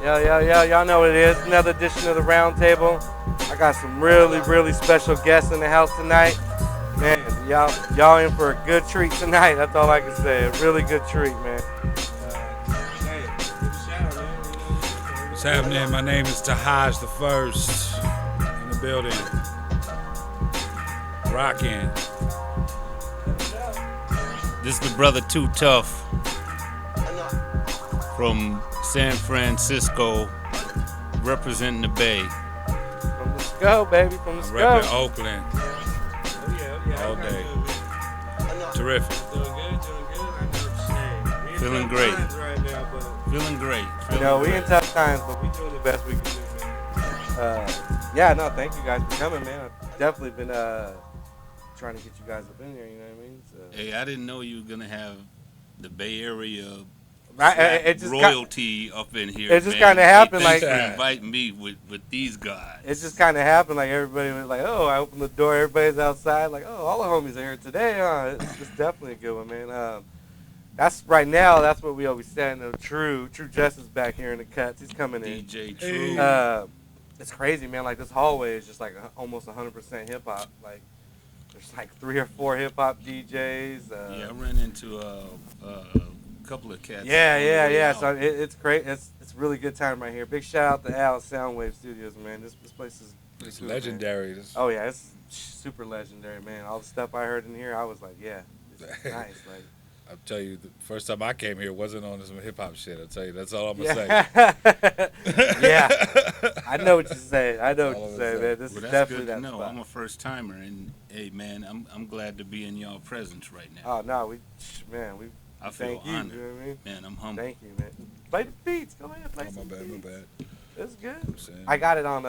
Y'all know what it is. Another edition of the Round Table. I got some really special guests in the house tonight. Man, y'all in for a good treat tonight. That's all I can say. A really good treat, man. What's happening? My name is Tahaj the First in the building. Rockin'. This is the brother Too Tough from San Francisco, representing the Bay. From the SCO, baby, from the SCO. Repping Oakland. All day. Terrific. Feeling great. Feeling great. You know, we in tough times, but we doing the best we can do, man. Thank you guys for coming, man. I've definitely been trying to get you guys up in here, you know what I mean? So. Hey, I didn't know you were going to have the Bay Area royalty up in here. It just kind of happened. Thanks like for inviting me with these guys. It just kind of happened. Like everybody was like, oh, I opened the door, everybody's outside. Like, oh, all the homies are here today. It's definitely a good one, man. That's right now. That's what we always say. True Justice back here in the cuts. He's coming in. DJ True. It's crazy, man. Like this hallway is just like almost 100% hip hop. Like there's like 3 or 4 hip hop DJs. I ran into a couple of cats. Yeah. So it's great. It's really good time right here. Big shout out to Al Soundwave Studios, man. This place is pretty cool, legendary. Man. Oh yeah, it's super legendary, man. All the stuff I heard in here, I was like, yeah, this is nice. Like. I'll tell you, the first time I came here wasn't on some hip hop shit. I'll tell you, that's all I'm gonna say. Yeah, I know what you're saying. Man. This is definitely that spot. I'm a first timer, and hey, man, I'm glad to be in y'all presence right now. Oh no, I feel honored. You know what I mean? Man, I'm humble. Thank you, man. Play the beats. Go ahead, play some beats. My bad. It's good. I got it on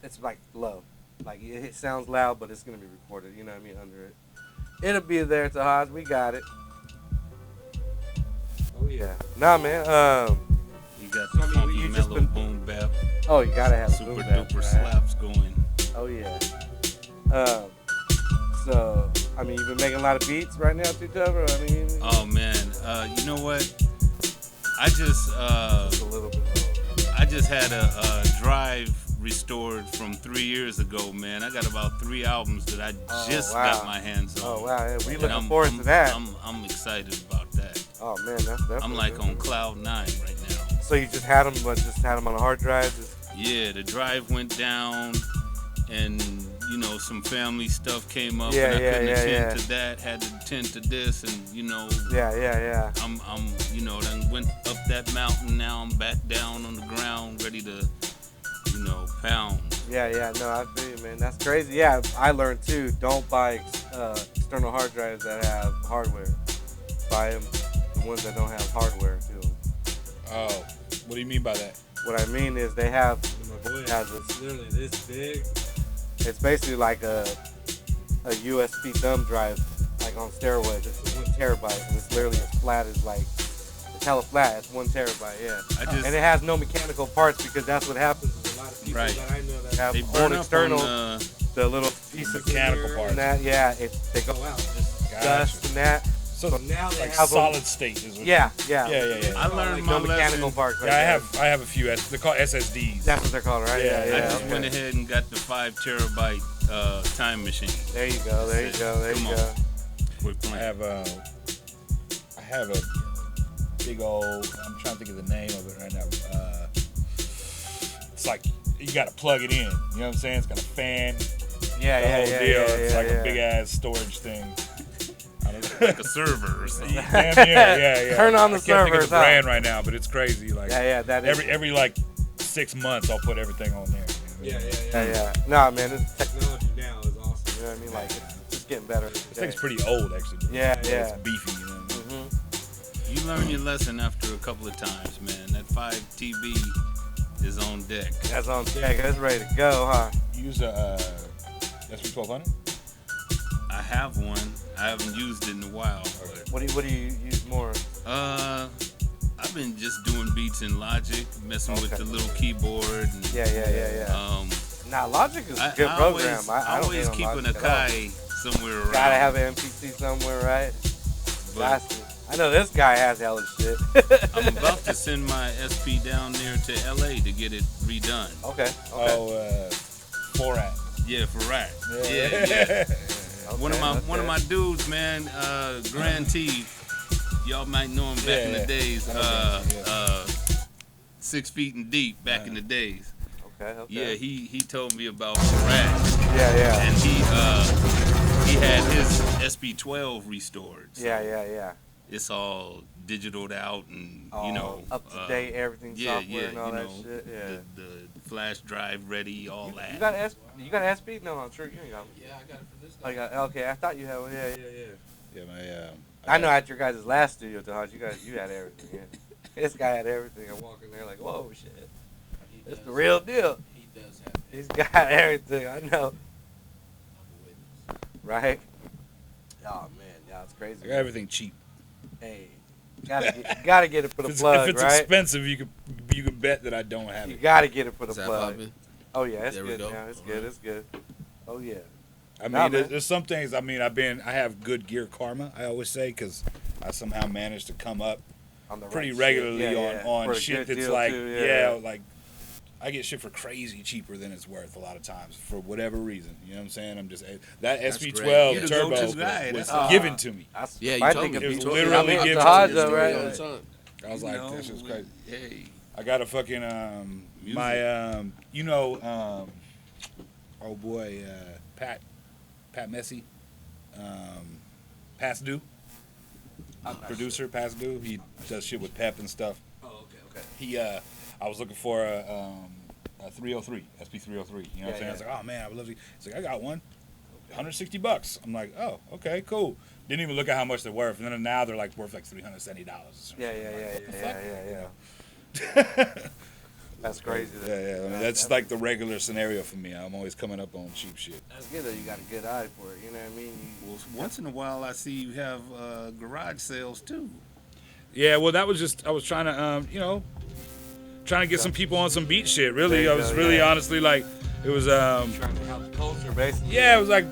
it's like low, like it sounds loud, but it's gonna be recorded. You know what I mean? Under it, it'll be there. Tahaj, we got it. Oh yeah. Nah, man. You got the funky mellow boom bap. Oh, you gotta have super boom bap, duper right? slaps going. Oh yeah. So I mean, you've been making a lot of beats right now, too, Trevor. I mean. Oh man. You know what? I just a little bit low. I just had a drive restored from 3 years ago, man. I got about 3 albums that I just got my hands on. Oh wow, yeah, we looking forward to that. I'm excited about that. Oh man, that's definitely. I'm like on cloud 9 right now. So you just had them, but just had them on a hard drive. Yeah, the drive went down, and you know some family stuff came up, and I couldn't attend to that. Had to attend to this, and you know. Yeah. I'm then went up that mountain. Now I'm back down on the ground, ready to, pound. Yeah. No, I feel you, man. That's crazy. Yeah, I learned too. Don't buy external hard drives that have hardware. Buy them. Ones that don't have hardware to them. Oh, what do you mean by that? What I mean is they have. It's literally this big. It's basically like a USB thumb drive, like on steroids. It's 1 terabyte, and it's literally as flat as it's hella flat. It's 1 terabyte, yeah. And it has no mechanical parts because that's what happens with a lot of people that I know that have old external, the little piece of mechanical parts. And that, they go out, just dust and that. So now they like have solid state is what Yeah. I learned my mechanical lesson. parts. Yeah, I have a few. They're called SSDs. That's what they're called, right? Yeah. I just went ahead and got the 5 terabyte time machine. There you go. Come on. We're I have a big old. I'm trying to think of the name of it right now. It's like you got to plug it in. You know what I'm saying? It's got a fan. Yeah. It's like a big ass storage thing. Like a server or something. Yeah. Turn on the server. I can't think of the brand right now, but it's crazy. Like that is every like 6 months, I'll put everything on there. Yeah. Nah, man, this technology now is awesome. You know what I mean? Like it's just getting better. This thing's pretty old, actually. Yeah. It's beefy. You know. You learn your lesson after a couple of times, man. That 5 TB is on deck. That's on deck. That's ready to go, huh? Use a SP1200. I have one. I haven't used it in a while. But what do you use more? I've been just doing beats in Logic, messing with the little keyboard. And, yeah. Nah, Logic is a good program. I don't always keep an Akai somewhere around. Gotta have an MPC somewhere, right? But I know this guy has hella shit. I'm about to send my SP down there to LA to get it redone. Okay. Oh, Forat. Yeah, for rat. Yeah. Yeah. One Okay. of my dudes, man, Grand T. Y'all might know him back in the days. 6 feet and deep back in the days. Okay. Yeah, he told me about rat. Yeah. And he had his SP12 restored. So Yeah. it's all digitaled out and up to date, everything, software and all that shit. Yeah. The flash drive ready, all that. You got an SP? No, I'm sure you ain't got one. Yeah, I got it for this. Okay, I thought you had one. Yeah. Yeah. Yeah, I know at your guys' last studio, Tahaj, you had everything. Yeah. This guy had everything. I'm walking there like, whoa, shit. It's the real deal. He does have it. He's got everything. I know. I'm a witness. Right? Oh, man. Yeah, it's crazy. I got everything cheap. Hey, gotta get it for the plug, if it's right? expensive, you can bet that I don't have You it. gotta get it for the Is that plug. poppin'? Oh, yeah, it's There we good go. now. It's good. It's good. Oh, yeah. I mean, Nah, man. there's some things. I mean, I have good gear karma. I always say because I somehow managed to come up On the pretty right regularly shit. Yeah. on For a shit good that's deal, like too, like I get shit for crazy cheaper than it's worth a lot of times for whatever reason. You know what I'm saying? I'm just that That's SP12 great. You the turbo go-to guy. was That's- given to me. Yeah, you I told think me. it was was literally given to Tahaj, me. though, right? All the time. I was like, this is crazy. Hey, I got a fucking my oh boy, Pat Messy, Past Due, producer Past Due. He does shit with Pep and stuff. Oh, okay. He I was looking for a 303 SP 303. You know what I'm saying? Yeah. I was like, oh man, I would love to. He's like, I got one. $160. I'm like, oh, okay, cool. Didn't even look at how much they're worth, and then now they're like worth like $370. Yeah. That's crazy. Yeah. I mean, that's like the regular scenario for me. I'm always coming up on cheap shit. That's good though. You got a good eye for it. You know what I mean? well, once in a while I see you have garage sales too. Yeah, well, that was just I was trying to, trying to get some people on some beat shit. Really, There I you was go, really yeah. honestly like, it was Trying to help the culture, basically. yeah, it was like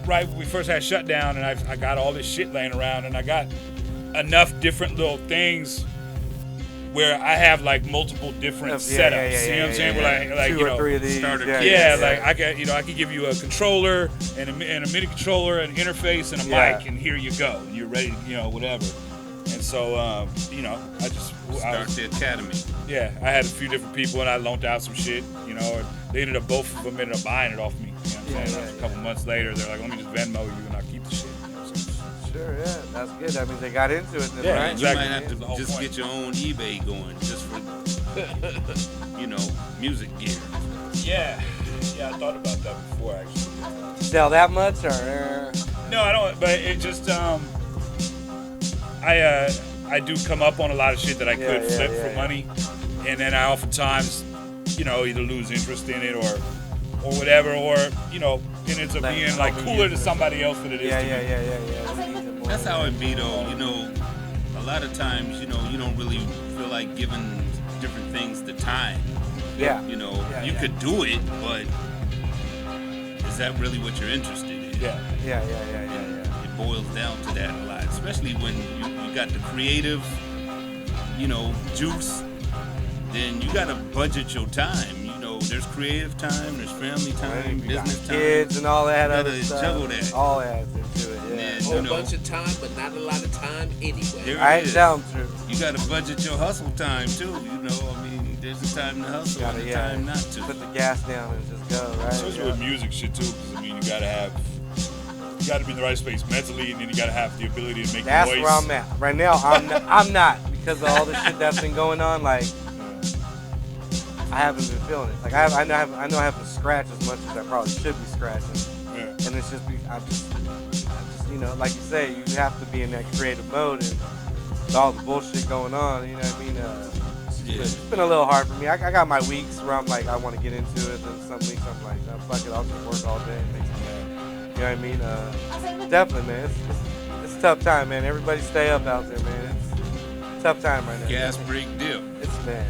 right when we first had shutdown, and I got all this shit laying around, and I got enough different little things where I have like multiple different setups. You know what I'm saying? Where like two or three of these. starter Yeah, like I could give you a controller and a MIDI controller, an interface, and a Yeah. mic, and here you go. And you're ready, whatever. And so, I Start the academy. yeah, I had a few different people, and I loaned out some shit, and they both of them ended up buying it off me. You know what I'm saying? That was a couple months later, they're like, let me just Venmo you, and I'll keep the shit. Sure, yeah. That's good. That means they got into it then, Yeah, right? exactly. You might have That's the to whole just point. get your own eBay going just for music gear. Yeah, I thought about that before, actually. Sell that much or? No, I don't. But it just I do come up on a lot of shit that I could flip for money, and then I oftentimes, either lose interest in it or whatever, or it ends up being like cooler to somebody else than it is to me. Yeah. That's how it be though. A lot of times, you don't really feel like giving different things the time. Yeah. You could do it, but is that really what you're interested in? Yeah. It boils down to that a lot, especially when you got the creative, juice. Then you gotta budget your time. There's creative time, there's family time, You got business time. kids and all that You other gotta stuff. juggle that. All adds into it. Yeah. And, Whole bunch of time, but not a lot of time anyway. There I it ain't is. down to. You gotta budget your hustle time too. There's a time to hustle and a time not to. Put the gas down and just go, right? Especially with music shit too, because you gotta be in the right space mentally, and then you gotta have the ability to make That's noise. where I'm at. Right now, I'm not because of all the shit that's been going on. Like, I haven't been feeling it. Like, I know I haven't scratched as much as I probably should be scratching. Yeah. And it's just, I'm just, like you say, you have to be in that creative mode, and with all the bullshit going on, you know what I mean? It's been a little hard for me. I got my weeks where I'm like, I want to get into it, and some weeks I'm like, oh, fuck it, I'll just work all day and make some money. You know what I mean? Definitely, man. It's a tough time, man. Everybody stay up out there, man. It's a tough time right now. Gas break dip. It's, man.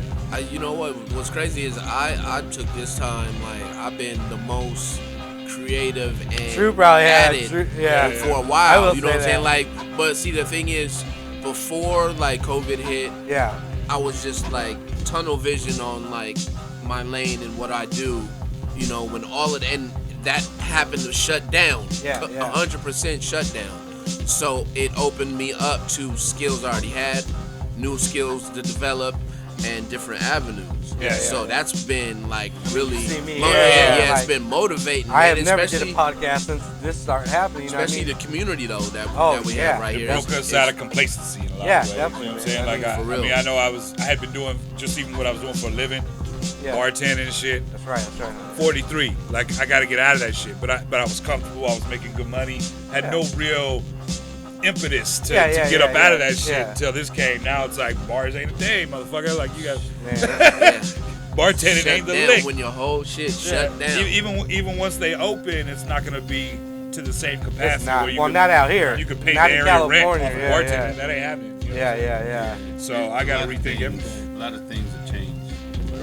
You know what's crazy is I took this time, like, I've been the most creative and True, probably at had. it True, yeah. for a I while. will You know what I'm say saying? Like, but see, the thing is, before like COVID hit, Yeah. I was just like tunnel vision on like my lane and what I do. You know, when all of and that happened to shut down. Yeah, yeah. 100% shut down. So it opened me up to skills I already had, new skills to develop, and different avenues. Yeah, So yeah. that's been like really, See me, it's like, been motivating. I have man, never did a especially- podcast since this started happening. You know what I Especially mean? the community though that we yeah. have right It here. broke us out of complacency in a lot Yeah, of ways. definitely, You know what I'm man. saying? I Like, mean, for I real. mean, I know I had been doing just even what I was doing for a living, Yeah. bartending and shit. That's right. 43. Like, I got to get out of that shit. But I was comfortable. I was making good money. Had no real impetus to get up out of that shit until this came. Now it's like bars ain't a thing, motherfucker. Like, you got bartending Shut ain't the down lick. when your whole shit shut down. Even once they open, it's not gonna be to the same capacity. It's not. Where you Well, could, not out here. You could pay Not the in area rent off California, of yeah, bartending. yeah. That ain't happening. You know? Yeah. So I got to A lot of rethink things- everything. A lot of things have changed.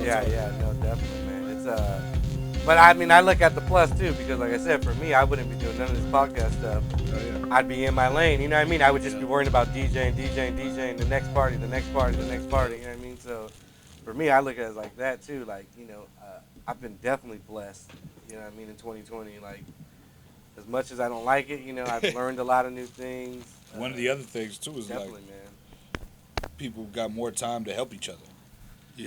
Yeah, no, definitely, man. It's but I mean, I look at the plus too because, like I said, for me, I wouldn't be doing none of this podcast stuff. Oh, yeah. I'd be in my lane. You know what I mean? I would just be worrying about DJing, the next party, the next party. You know what I mean? So for me, I look at it like that too. Like, you know, I've been definitely blessed. You know what I mean? In 2020, like, as much as I don't like it, you know, I've learned a lot of new things. One of the other things too is like Definitely, man. people got more time to help each other.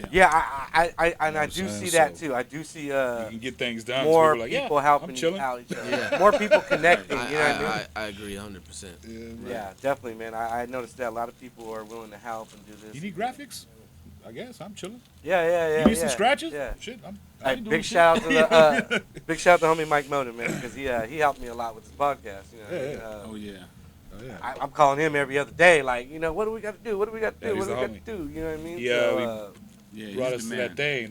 Yeah, I what do I'm saying? see that So, too. I do see You can get things done. more so people, are like, people yeah, helping I'm chilling. out each other. Yeah. More people connecting. You know what I mean? I agree 100%. Yeah, definitely, man. I noticed that a lot of people are willing to help and do this. You need graphics? I guess I'm chilling. Yeah. You need some scratches? Yeah. Shit, I Hey, ain't doing big shit. shout out to the big shout out to homie Mike Moda, man, because he helped me a lot with this podcast. You know, Yeah. Oh yeah. Oh, yeah. I'm calling him every other day, like, you know, what do we got to do? What do we got to Yeah, do? he's What do we the got to do? You know what I mean? Yeah, So, Yeah, brought he's us the to man. that thing,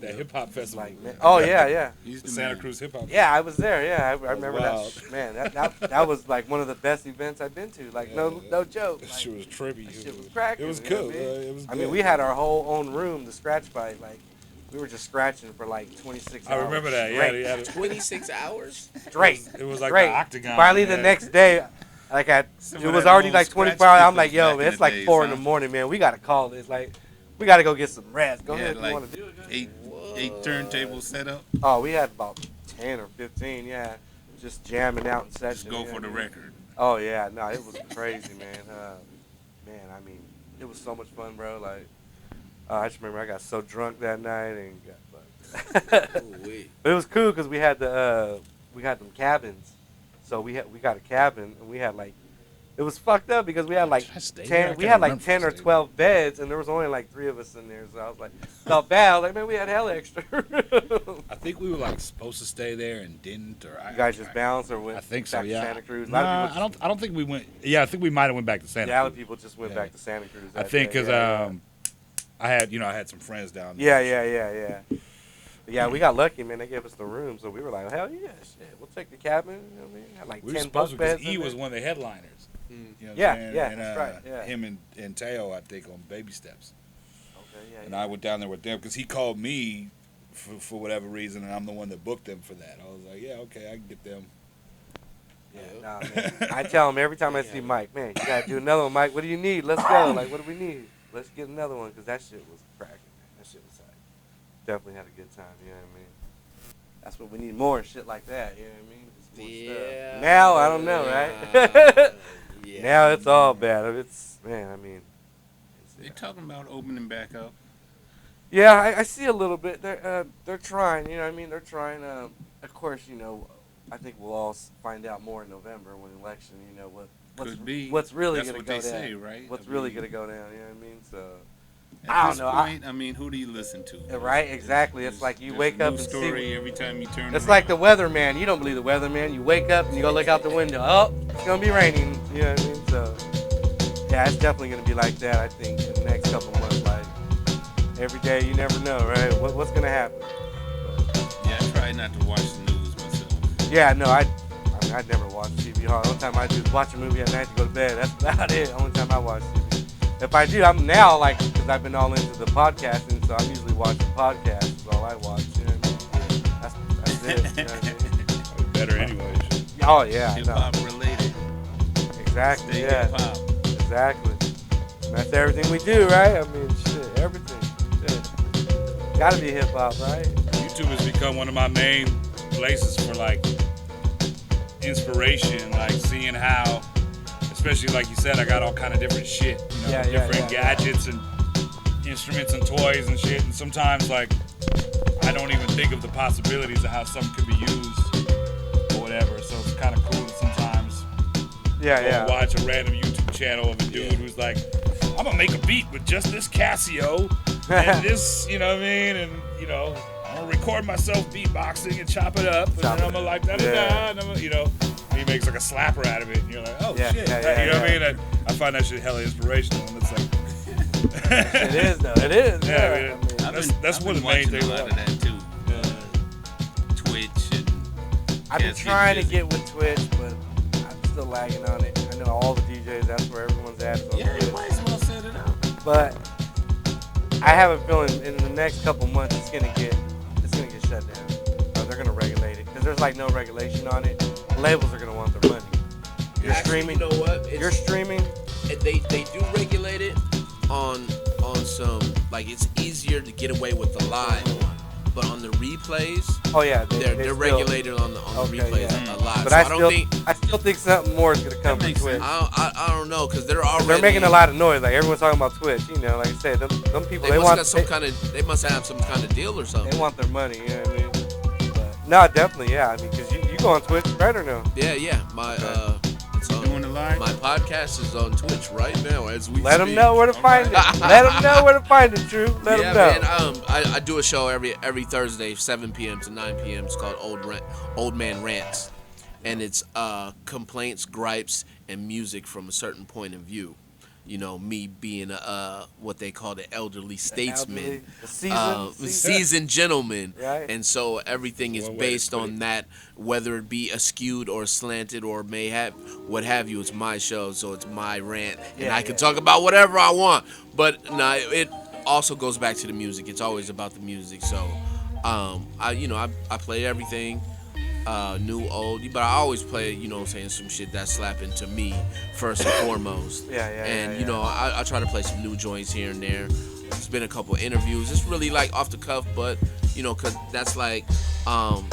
that hip hop festival. like, man, oh yeah. He's the the Santa man. Cruz hip hop. Yeah, I was there. Yeah, I remember wild. that. Man, that was like one of the best events I've been to. Like, no joke. That Like, shit was trippy. that shit was cracking. It was you know cool. what I mean? It was I mean, good. we had our whole own room, the scratch fight. Like, we were just scratching for like 26 I hours. remember that. Yeah, Straight. they had it. 26 hours? Straight. It was like Straight. the octagon. Finally, the yeah. next day, like it Some of was that already old like scratch 24 hours. I'm pickles like, yo, back man, in it's the like days, 4 in huh? the morning, man. We gotta call this. Like, we gotta go get some rest. Go Yeah, ahead if like you want to do it. eight turntables set up. Oh, we had about 10 or 15. Yeah, just jamming out in session. Just go you know for the what I mean? record. Oh yeah, no, it was crazy, man. Man, I mean, it was so much fun, bro. Like, I just remember I got so drunk that night and got fucked. Ooh-wee. But it was cool because we had them cabins. So we got a cabin and we had like, it was fucked up because we had like Did I stay there? I 10, we can't had like remember if 10 I or stayed 12 beds and there was only like 3 of us in there. So I was like, felt bad. I was like, man, we had hell extra. I think we were like supposed to stay there and didn't, or You guys just bounced or went I think so. back Yeah. to Santa Cruz? A lot of Nah, people just, I don't think we went. Yeah, I think we might have went back to Santa yeah, a lot of Cruz. people just went Yeah. back to Santa Cruz. I that think day, because yeah. I had some friends down there. Yeah. Yeah, we got lucky, man. They gave us the room, so we were like, hell yeah, shit. We'll take the cabin. You know what I mean? Had like We were 10 supposed to bunk because beds. E in was there. one of the headliners. You know what Yeah, I'm saying? yeah, and, that's right, yeah. Him and Teo, I think, on Baby Steps. Okay, yeah, And yeah. I went down there with them because he called me for whatever reason, and I'm the one that booked them for that. I was like, yeah, okay, I can get them. Yeah, nah, man. I tell him every time I see Mike, man, you gotta do another one, Mike. What do you need? Let's go. Like, what do we need? Let's get another one because that shit was cracking, man. That shit was like, definitely had a good time. You know what I mean? That's what we need more shit like that. You know what I mean? Just more stuff. Now I don't know, right? Yeah. Now it's all bad. It's man. I mean, They talking about opening back up. yeah, I see a little bit. They're trying. You know what I mean? They're trying. Of course, you know. I think we'll all find out more in November when the election. You know Could be. what's really That's gonna what go they down. say, right? What's I really mean, gonna go down? You know what I mean? So. At I don't this know, point, I mean, who do you listen to? Right, exactly. It's like you There's wake a up new and story see. every time you turn. It's around. like the weatherman. You don't believe the weatherman. You wake up and you go look out the window. Oh, it's gonna be raining. You know what I mean? So, yeah, it's definitely gonna be like that. I think in the next couple months. Like every day, you never know, right? What's gonna happen? Yeah, I try not to watch the news myself. Yeah, no, I mean, I never watch TV. The only time I do is watch a movie at night to go to bed. That's about it. Only time I watch TV. If I do, I'm now like, because I've been all into the podcasting, so I'm usually watching podcasts. Is all I watch. You know what I mean? That's it. You know what I mean? Better anyway. Oh yeah, Hip no, hop related. exactly. Stay Yeah, hip hop. exactly. That's everything we do, right? I mean, shit, everything. Shit. Gotta be hip hop, right? YouTube has become one of my main places for like inspiration, like seeing how, especially like you said, I got all kind of different shit, you know, different gadgets and instruments and toys and shit. And sometimes like I don't even think of the possibilities of how something could be used or whatever. So it's kind of cool to sometimes watch a random YouTube channel of a dude who's like, I'm gonna make a beat with just this Casio and this, you know what I mean, and you know, I'm gonna record myself beatboxing and chop it up, and then I'm gonna like da-da-da, and I'm gonna, you know, and he makes like a slapper out of it, and you're like, oh shit, you know what I mean? I find that shit hella inspirational, and it's like, it is though, it is. Yeah, I mean, that's one of the main things. A lot of that too. Twitch and. I've been trying to get with Twitch, but I'm still lagging on it. I know all the DJs, that's where everyone's at. So Yeah, you might as well set it up. But I have a feeling in the next couple months it's gonna get shut down. Or they're gonna regulate it because there's like no regulation on it. Labels are gonna want their money. You're streaming. You know what? You're streaming. They do regulate it on some, like, it's easier to get away with the live one, but on the replays, they're still regulated on the replays a lot. But so I still think something more is gonna come from Twitch. I don't know, because they're making a lot of noise. Like everyone's talking about Twitch. You know, like I said, them people they want they must have some kind of deal or something. They want their money. You know what I mean? But, no, definitely, yeah. I mean, because you go on Twitch, right or no? Yeah. It's on my podcast is on Twitch right now as we Let speak. them know where to find it. Let them know where to find it, True. Let them know. Man, I do a show every Thursday, 7 p.m. to 9 p.m. It's called Old Man Rants, and it's complaints, gripes, and music from a certain point of view. You know, me being what they call the elderly statesman, seasoned gentleman, right. And so everything is based on that, whether it be skewed or slanted or may have what have you. It's my show, so it's my rant, and I can talk about whatever I want. But no, it also goes back to the music. It's always about the music. So, I play everything. New, old, but I always play, you know what I'm saying, some shit that's slapping to me first and foremost. You know, I try to play some new joints here and there. There's been a couple interviews. It's really like off the cuff, but you know, cause that's like,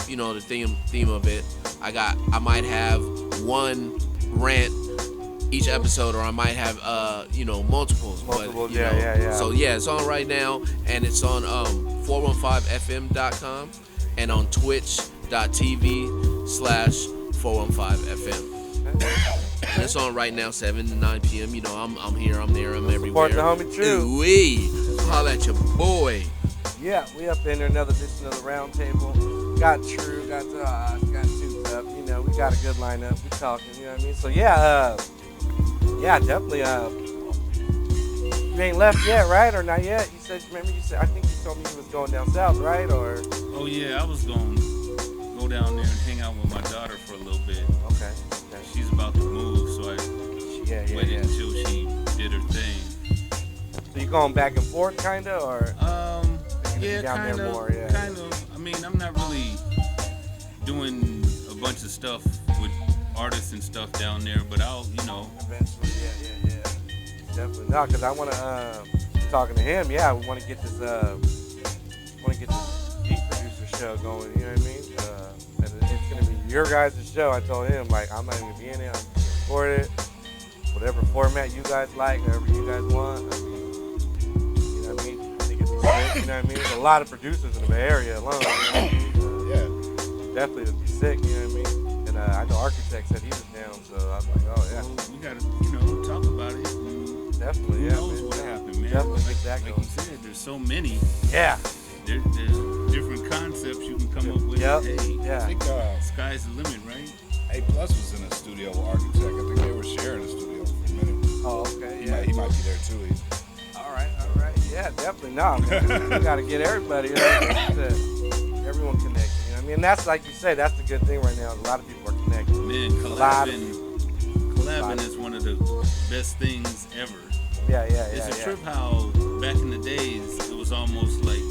you know, the theme of it. I might have one rant each episode, or I might have, you know, multiples. But, you know, So yeah, it's on right now, and it's on 415fm.com and on twitch.tv/415fm. And it's on right now, 7 to 9 p.m. You know, I'm here, I'm there, I'm everywhere. Support the homie True. Ooh-wee. Holla at your boy. Yeah, we up in there, another edition of the round table. Got True, got Tahaj, got Tooth Up. You know, we got a good lineup. We talking, you know what I mean? So yeah, definitely. You ain't left yet, right? Or not yet? Remember you said, I think you told me you was going down south, right? Or? Oh yeah, I was going to go down there and hang out with my daughter for a little bit. Okay. She's about to move, so I waited until she did her thing. So you going back and forth, kinda, or? Yeah, kind of. I mean, I'm not really doing a bunch of stuff with artists and stuff down there, but I'll, you know. Eventually, yeah. Definitely. No, because I want to, talking to him, we want to get this, beat producer show going, you know what I mean? And it's going to be your guys' show. I told him, like, I'm not even going to be in it. I'm going to record it. Whatever format you guys like, whatever you guys want. I mean, you know what I mean? I think it'd be sick, you know what I mean? There's a lot of producers in the Bay Area alone. You know what I mean? Definitely it'd be sick, you know what I mean? And I know Architect said he was down, so I was like, oh, yeah. Well, we got to, you know, talk about it. Definitely, Who knows what happened, man? Definitely, like exactly. you said, there's so many. Yeah. There's different concepts you can come up with. Yep. Hey, yeah. I think sky's the limit, right? A Plus was in a studio with Architect. I think they were sharing a studio for a minute. Oh, okay. He might be there too. All right. Yeah, definitely. No, man, we got to get everybody. You know, everyone connected. You know what I mean? And that's like you say. That's the good thing right now. A lot of people are connected. Man, collabing is one of the best things ever. Yeah. It's a trip how back in the days it was almost like,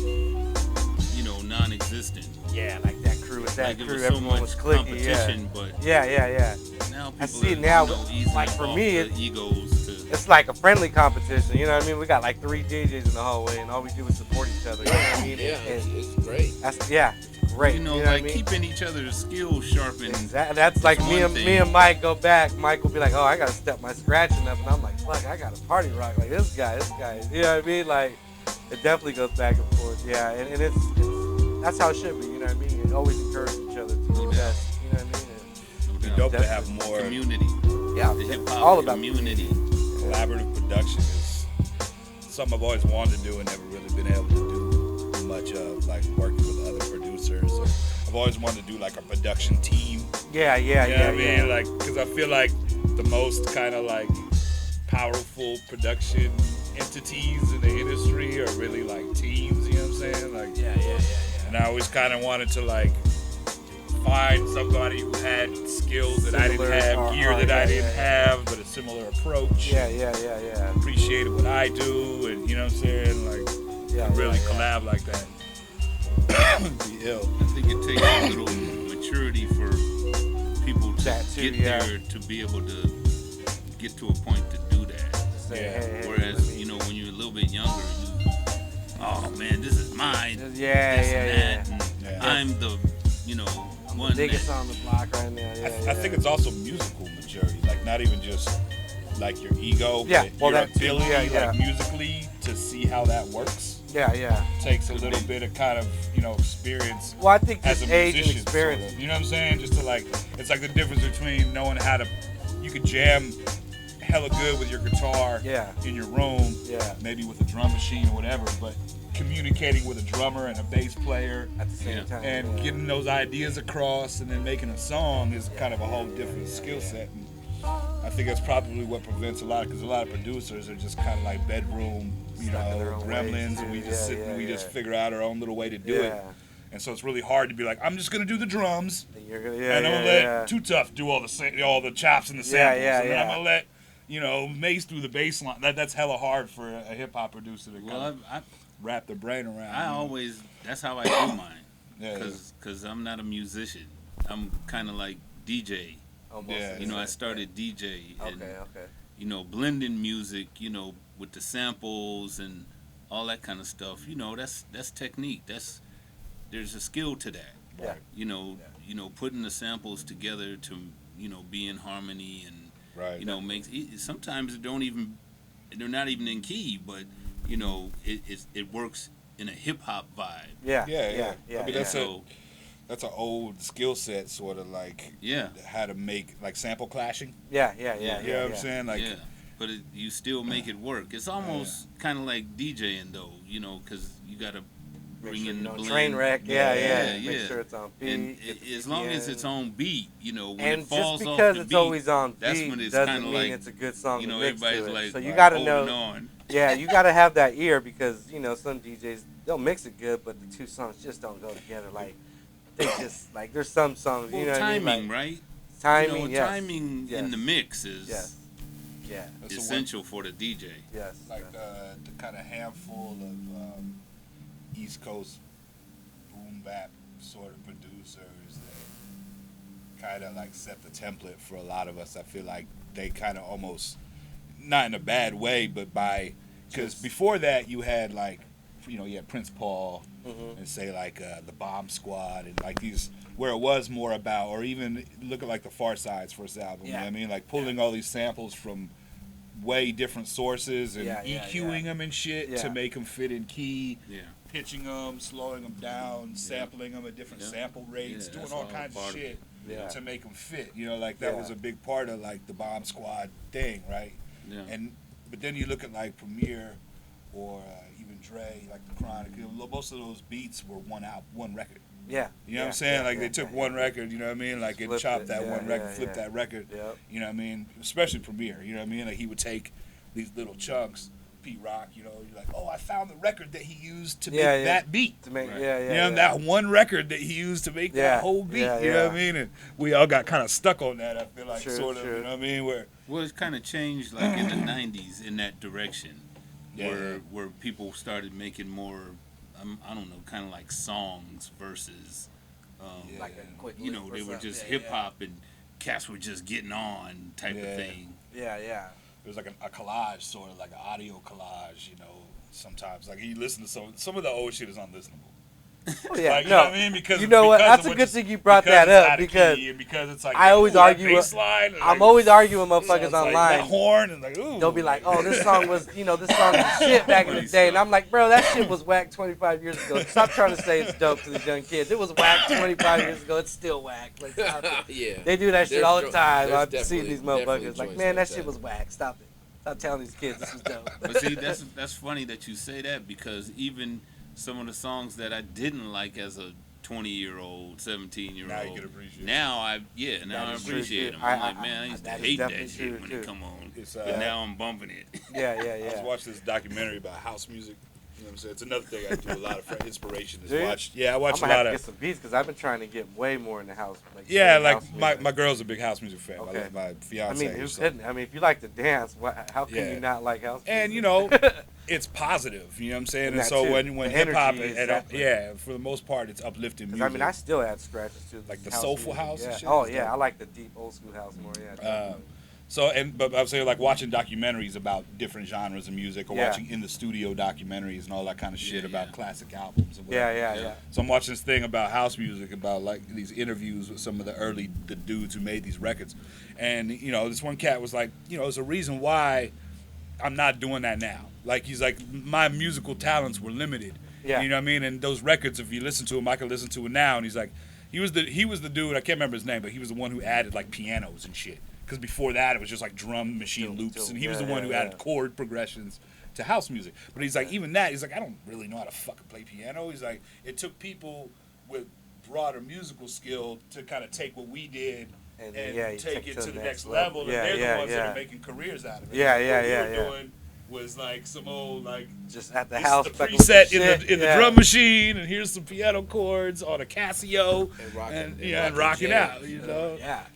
you know, non-existent. Yeah, like that crew with that like crew, it was everyone so was much clicking. competition, but yeah. now people I see are, now, you know, easily like for me, the egos to it's like a friendly competition. You know what I mean? We got like 3 DJs in the hallway, and all we do is support each other. You know what I mean? Yeah, and it's great. That's it's great. You know, what like I mean? keeping each other's skills sharpened. Exactly. That's like me and Mike go back. Mike will be like, "Oh, I gotta step my scratching up," and I'm like, "Fuck, I gotta party rock like this guy." You know what I mean? Like, it definitely goes back and forth. Yeah, and it's that's how it should be. You know what I mean? And always encourage each other to do that. You know what I mean? It'd be dope to have more community. Yeah, the hip hop all about community. Collaborative production is something I've always wanted to do and never really been able to do much of, like working with other producers. Or I've always wanted to do like a production team. Yeah. I mean, like, because I feel like the most kind of like powerful production entities in the industry are really like teams. You know what I'm saying? Like, Yeah. and I always kind of wanted to like find somebody who had skills that I didn't have, gear that I didn't have, but a similar approach. Yeah. Appreciated what I do, and you know what I'm saying? Like, really collab like that. Be ill. I think it takes a little maturity for people to get there to be able to get to a point to do that. Whereas, you know, when you're a little bit younger, oh man, this is mine. And I'm the, you know, one biggest on the block right now. I think it's also musical maturity, like not even just like your ego, but your ability, like musically, to see how that works. Yeah. Takes a little bit of kind of, you know, experience. Well, I think as just a age and musician, experience. sort of. You know what I'm saying? Just to like, it's like the difference between knowing how to, you could jam hella good with your guitar in your room, maybe with a drum machine or whatever, but communicating with a drummer and a bass player at the same time, and getting those ideas across and then making a song is kind of a whole different skill set. And I think that's probably what prevents a lot, because a lot of producers are just kind of like bedroom, you know, gremlins, and we just sit and we just figure out our own little way to do it. And so it's really hard to be like, I'm just gonna do the drums, and I'm gonna let Too Tough do all the chops and the samples, and then I'm gonna let, you know, Mace do the bass line. That's hella hard for a hip hop producer to kind of wrap their brain around. That's how I do mine. Because I'm not a musician. I'm kind of like DJ. You know, I started DJ. And, you know, blending music, you know, with the samples and all that kind of stuff. You know, that's technique. There's a skill to that. You know, putting the samples together to, you know, be in harmony and, you know, sometimes they're not even in key, but, you know, it works in a hip hop vibe. Yeah. I mean, that's an old skill set, sort of like how to make like sample clashing. Yeah. You know what I'm saying? Like, but you still make it work. It's almost kind of like DJing though, you know, because you gotta bring in the blend. Train wreck. Make sure it's on beat. And as long as it's on beat, you know, when and it falls just off because the it's beat, always on beat, that's when it's doesn't kind of mean like it's a good song. You know, to mix everybody's to it. like, so you gotta know. on. Yeah, you gotta have that ear, because you know some DJs they'll mix it good, but the two songs just don't go together. Like they just like there's some songs, you know what I mean? Timing, right? Timing, you know, timing in the mix is essential for the DJ. Yes. Like the kind of handful of East Coast boom bap sort of producers that kind of like set the template for a lot of us. I feel like they kind of almost, not in a bad way, but because before that you had like, you know, you had Prince Paul and say like the Bomb Squad and like these, where it was more about, or even look at like the Far Side's first album, you know what I mean? Like pulling all these samples from way different sources and EQing them and shit to make them fit in key, pitching them, slowing them down, sampling them at different sample rates, doing all kinds of shit to make them fit. You know, like that was a big part of like the Bomb Squad thing, right? But then you look at like Premier or even Dre, like the Chronic, most of those beats were one record. You know what I'm saying? Like they took one record, you know what I mean? Like it chopped that one record, flipped that record. You know what I mean? Especially Premier, you know what I mean? Like he would take these little chunks, Pete Rock, you know, you're like, oh, I found the record that he used to make that beat. To make, you know, that one record that he used to make that whole beat. You know what I mean? And we all got kind of stuck on that, I feel like, sort of, you know what I mean? Well, it's kind of changed like in the 90s in that direction. Where people started making more, I don't know, kind of like songs versus, like a quick, you know, they were just hip hop and cats were just getting on type of thing. was like a collage, sort of like an audio collage, you know. Sometimes, like, you listen to some of the old shit is unlistenable. Oh, yeah, like, you no. know what I mean? Because you know what? That's a good thing you brought that up because it's like I always argue. I'm always arguing with motherfuckers online. That horn and like, ooh. They'll be like, "Oh, this song was, this song was shit back in the day," and I'm like, "Bro, that shit was whack 25 years ago. Stop trying to say it's dope to these young kids. It was whack 25 years ago. It's still whack." Like, yeah. They do that shit all the time. I've seen these motherfuckers like, "Man, that shit was whack. Stop it. Stop telling these kids this is dope." But see, that's funny that you say that because even some of the songs that I didn't like as a 20-year-old, 17-year-old. Now you can appreciate. Now I appreciate them. I'm like, man, I used to hate that shit when it come on, but now I'm bumping it. Yeah. I was watching this documentary about house music. You know what I'm saying? It's another thing I do a lot of inspiration is watch. Yeah, I watch a lot of. Get some beats because I've been trying to get way more in the house. My girl's a big house music fan. Okay. My fiance. I mean, if you like to dance, how can you not like house music? And it's positive. You know what I'm saying? And so too. when hip hop, for the most part, it's uplifting music. I mean, I still add scratches to like the soulful house. And shit. Oh yeah, I like the deep old school house more. Yeah. But I was saying, like, watching documentaries about different genres of music, or watching in the studio documentaries and all that kind of shit about classic albums. And yeah. So I'm watching this thing about house music, about like these interviews with some of the dudes who made these records, and this one cat was like, there's a reason why I'm not doing that now. Like, he's like, my musical talents were limited. Yeah. You know what I mean? And those records, if you listen to them, I can listen to it now. And he's like, he was the dude, I can't remember his name, but he was the one who added like pianos and shit. Because before that, it was just like drum machine loops, and he was the one who added chord progressions to house music. But he's like, even that, he's like, I don't really know how to fucking play piano. He's like, it took people with broader musical skill to kind of take what we did and take it to the next level. And they're the ones that are making careers out of it. Yeah. What we were doing was like some old just at the house, the preset in the drum machine, and here's some piano chords on a Casio, and rocking out,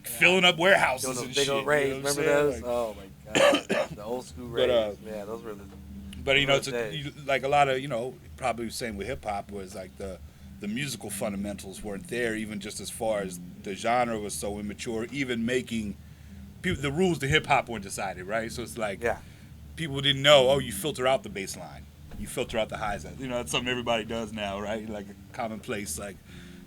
filling up warehouses and big shit. Old rays, remember those? Oh my god, the old school rays. Those were the. But like a lot of probably the same with hip hop was like the musical fundamentals weren't there, even just as far as the genre was so immature. Even making the rules to hip hop weren't decided, right? So it's like people didn't know. Oh, you filter out the bass line, you filter out the highs. That's something everybody does now, right? Like a commonplace, like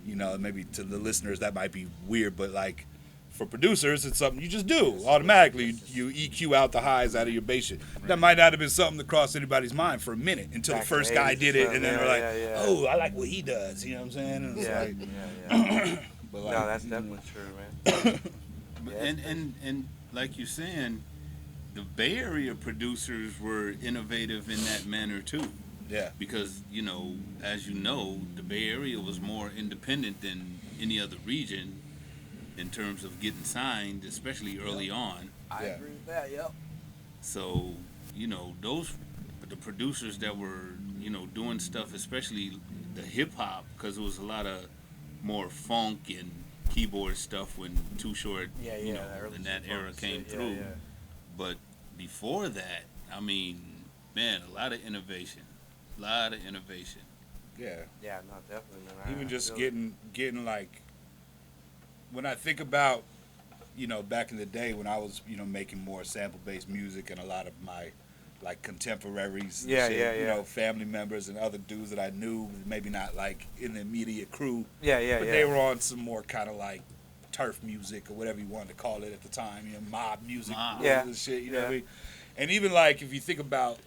maybe to the listeners that might be weird, but like for producers, it's something you just do automatically. You EQ out the highs out of your bass shit. That might not have been something that crossed anybody's mind for a minute until the first guy did it, and then they're like, "Oh, I like what he does." You know what I'm saying? And it's but no, that's definitely true, man. And like you're saying, the Bay Area producers were innovative in that manner too. Yeah. Because as you know, the Bay Area was more independent than any other region in terms of getting signed, especially early on. I agree with that. Yep. So the producers that were doing stuff, especially the hip hop, because it was a lot of more funk and keyboard stuff when Too Short, in that era came through. Yeah. But before that, I mean, man, a lot of innovation. Yeah. Yeah, no, definitely, man. Even just getting like, when I think about, back in the day when I was, making more sample-based music, and a lot of my, like, contemporaries, family members and other dudes that I knew, maybe not, like, in the immediate crew, but they were on some more kind of, like, turf music or whatever you wanted to call it at the time, mob music and shit, what I mean? And even, like, if you think about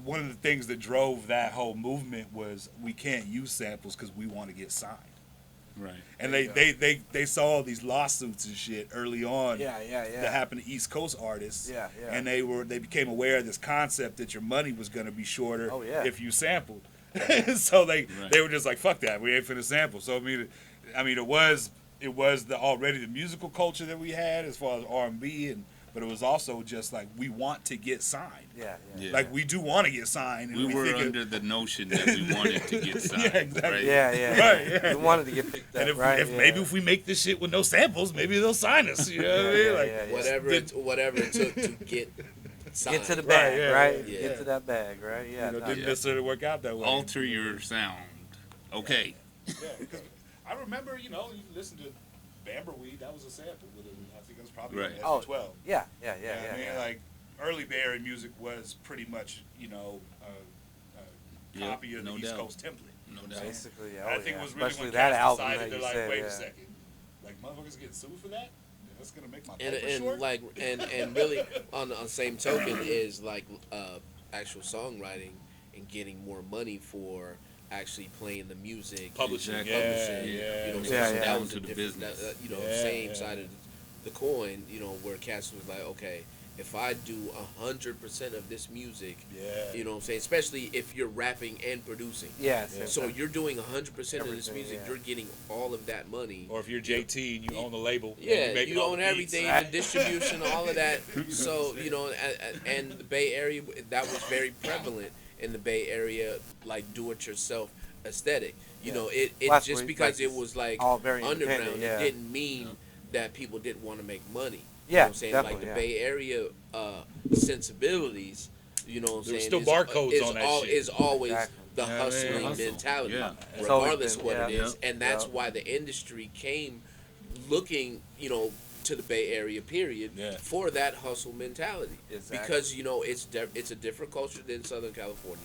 one of the things that drove that whole movement was we can't use samples because we want to get signed. Right. And they saw all these lawsuits and shit early on that happened to East Coast artists. Yeah. And they became aware of this concept that your money was going to be shorter if you sampled. So they were just like, fuck that, we ain't finna sample. So I mean it was already the musical culture that we had as far as R&B, but it was also just like, we want to get signed. Yeah. Like, we do want to get signed. And we were under the notion that we wanted to get signed. Yeah, exactly. Right? Yeah. We wanted to get picked up, and maybe if we make this shit with no samples, maybe they'll sign us. You know what I mean? Whatever it took to get signed. Get to the bag, right? Get to that bag, right? Yeah. Didn't necessarily work out that way. Alter your sound. Okay. Yeah, because I remember, you listen to Bamberweed, that was a sample with it. I think that's probably right. on SB12. Yeah. I mean, like early Bay Area music was pretty much, a copy of the East Coast template. No doubt. Basically, I think it was really especially when that cats album decided, that they're you like, said, wait a second, like motherfuckers getting sued for that? That's gonna make my paper and short? like and really on the same token is like actual songwriting and getting more money for actually playing the music, Publishing, and yeah, publishing. yeah. You know, Yeah, so yeah. that Down was to a the different, business. same side of the coin. You know, where Cass was like, okay, if I do 100% of this music, you know what I'm saying, especially if you're rapping and producing. Yes. So you're doing 100% of this Everything, music, yeah. you're getting all of that money. Or if you're JT and you own the label, Yeah, and you, you own everything, Right. the distribution, all of that. So, and the Bay Area, that was very prevalent in the Bay Area, like do-it-yourself aesthetic. You know, it Plus, just we- because like, it was like all very underground, independent, it didn't mean that people didn't want to make money. You Yeah, know what I'm saying? Like the definitely, Bay Area sensibilities, you know what I'm There were saying? still barcodes on that shit. Is always Exactly. the Yeah, hustling hustle. mentality, Yeah. It's always regardless been, what it yeah. is. And that's Yeah. why the industry came looking, to the Bay Area period Yeah. for that hustle mentality. Exactly. Because, it's a different culture than Southern California,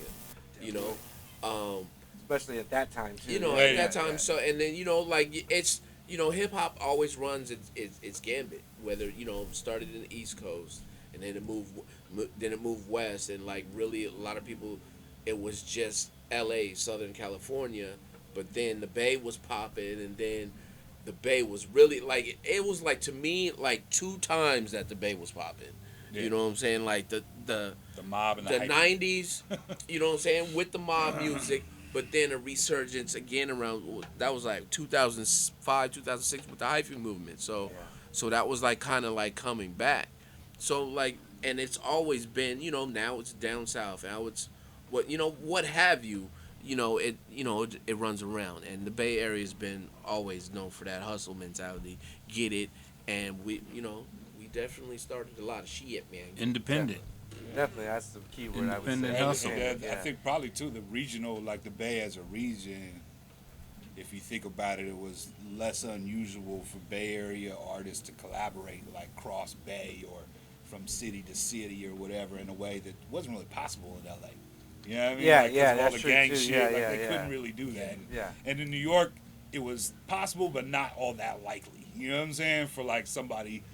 Especially at that time too. at that time. So, and then, like it's, hip hop always runs its gambit, whether, started in the East Coast and then it moved west, and like really a lot of people, it was just LA, Southern California, but then the Bay was popping, and then the Bay was really like, it was like, to me, like 2 times that the Bay was popping. Yeah. You know what I'm saying? Like the mob and the hype. 90s, you know what I'm saying, with the mob music, but then a resurgence again around, that was like 2005, 2006 with the hyphy movement. So that was like kind of like coming back. So like, and it's always been, now it's down south, now it's what have you, it runs around, and the Bay Area has been always known for that hustle mentality, get it, and we definitely started a lot of shit, man. Independent. Definitely, that's the key word I would say. Independent hustle. I think probably too the regional, like the Bay as a region, if you think about it, it was less unusual for Bay Area artists to collaborate, like cross Bay or from city to city or whatever, in a way that wasn't really possible in LA. You know what I mean? Yeah, like, 'cause yeah, of all that's the true, gang too. shit, Yeah, like yeah, they yeah. couldn't really do that. Yeah. And in New York, it was possible, but not all that likely. You know what I'm saying? For like somebody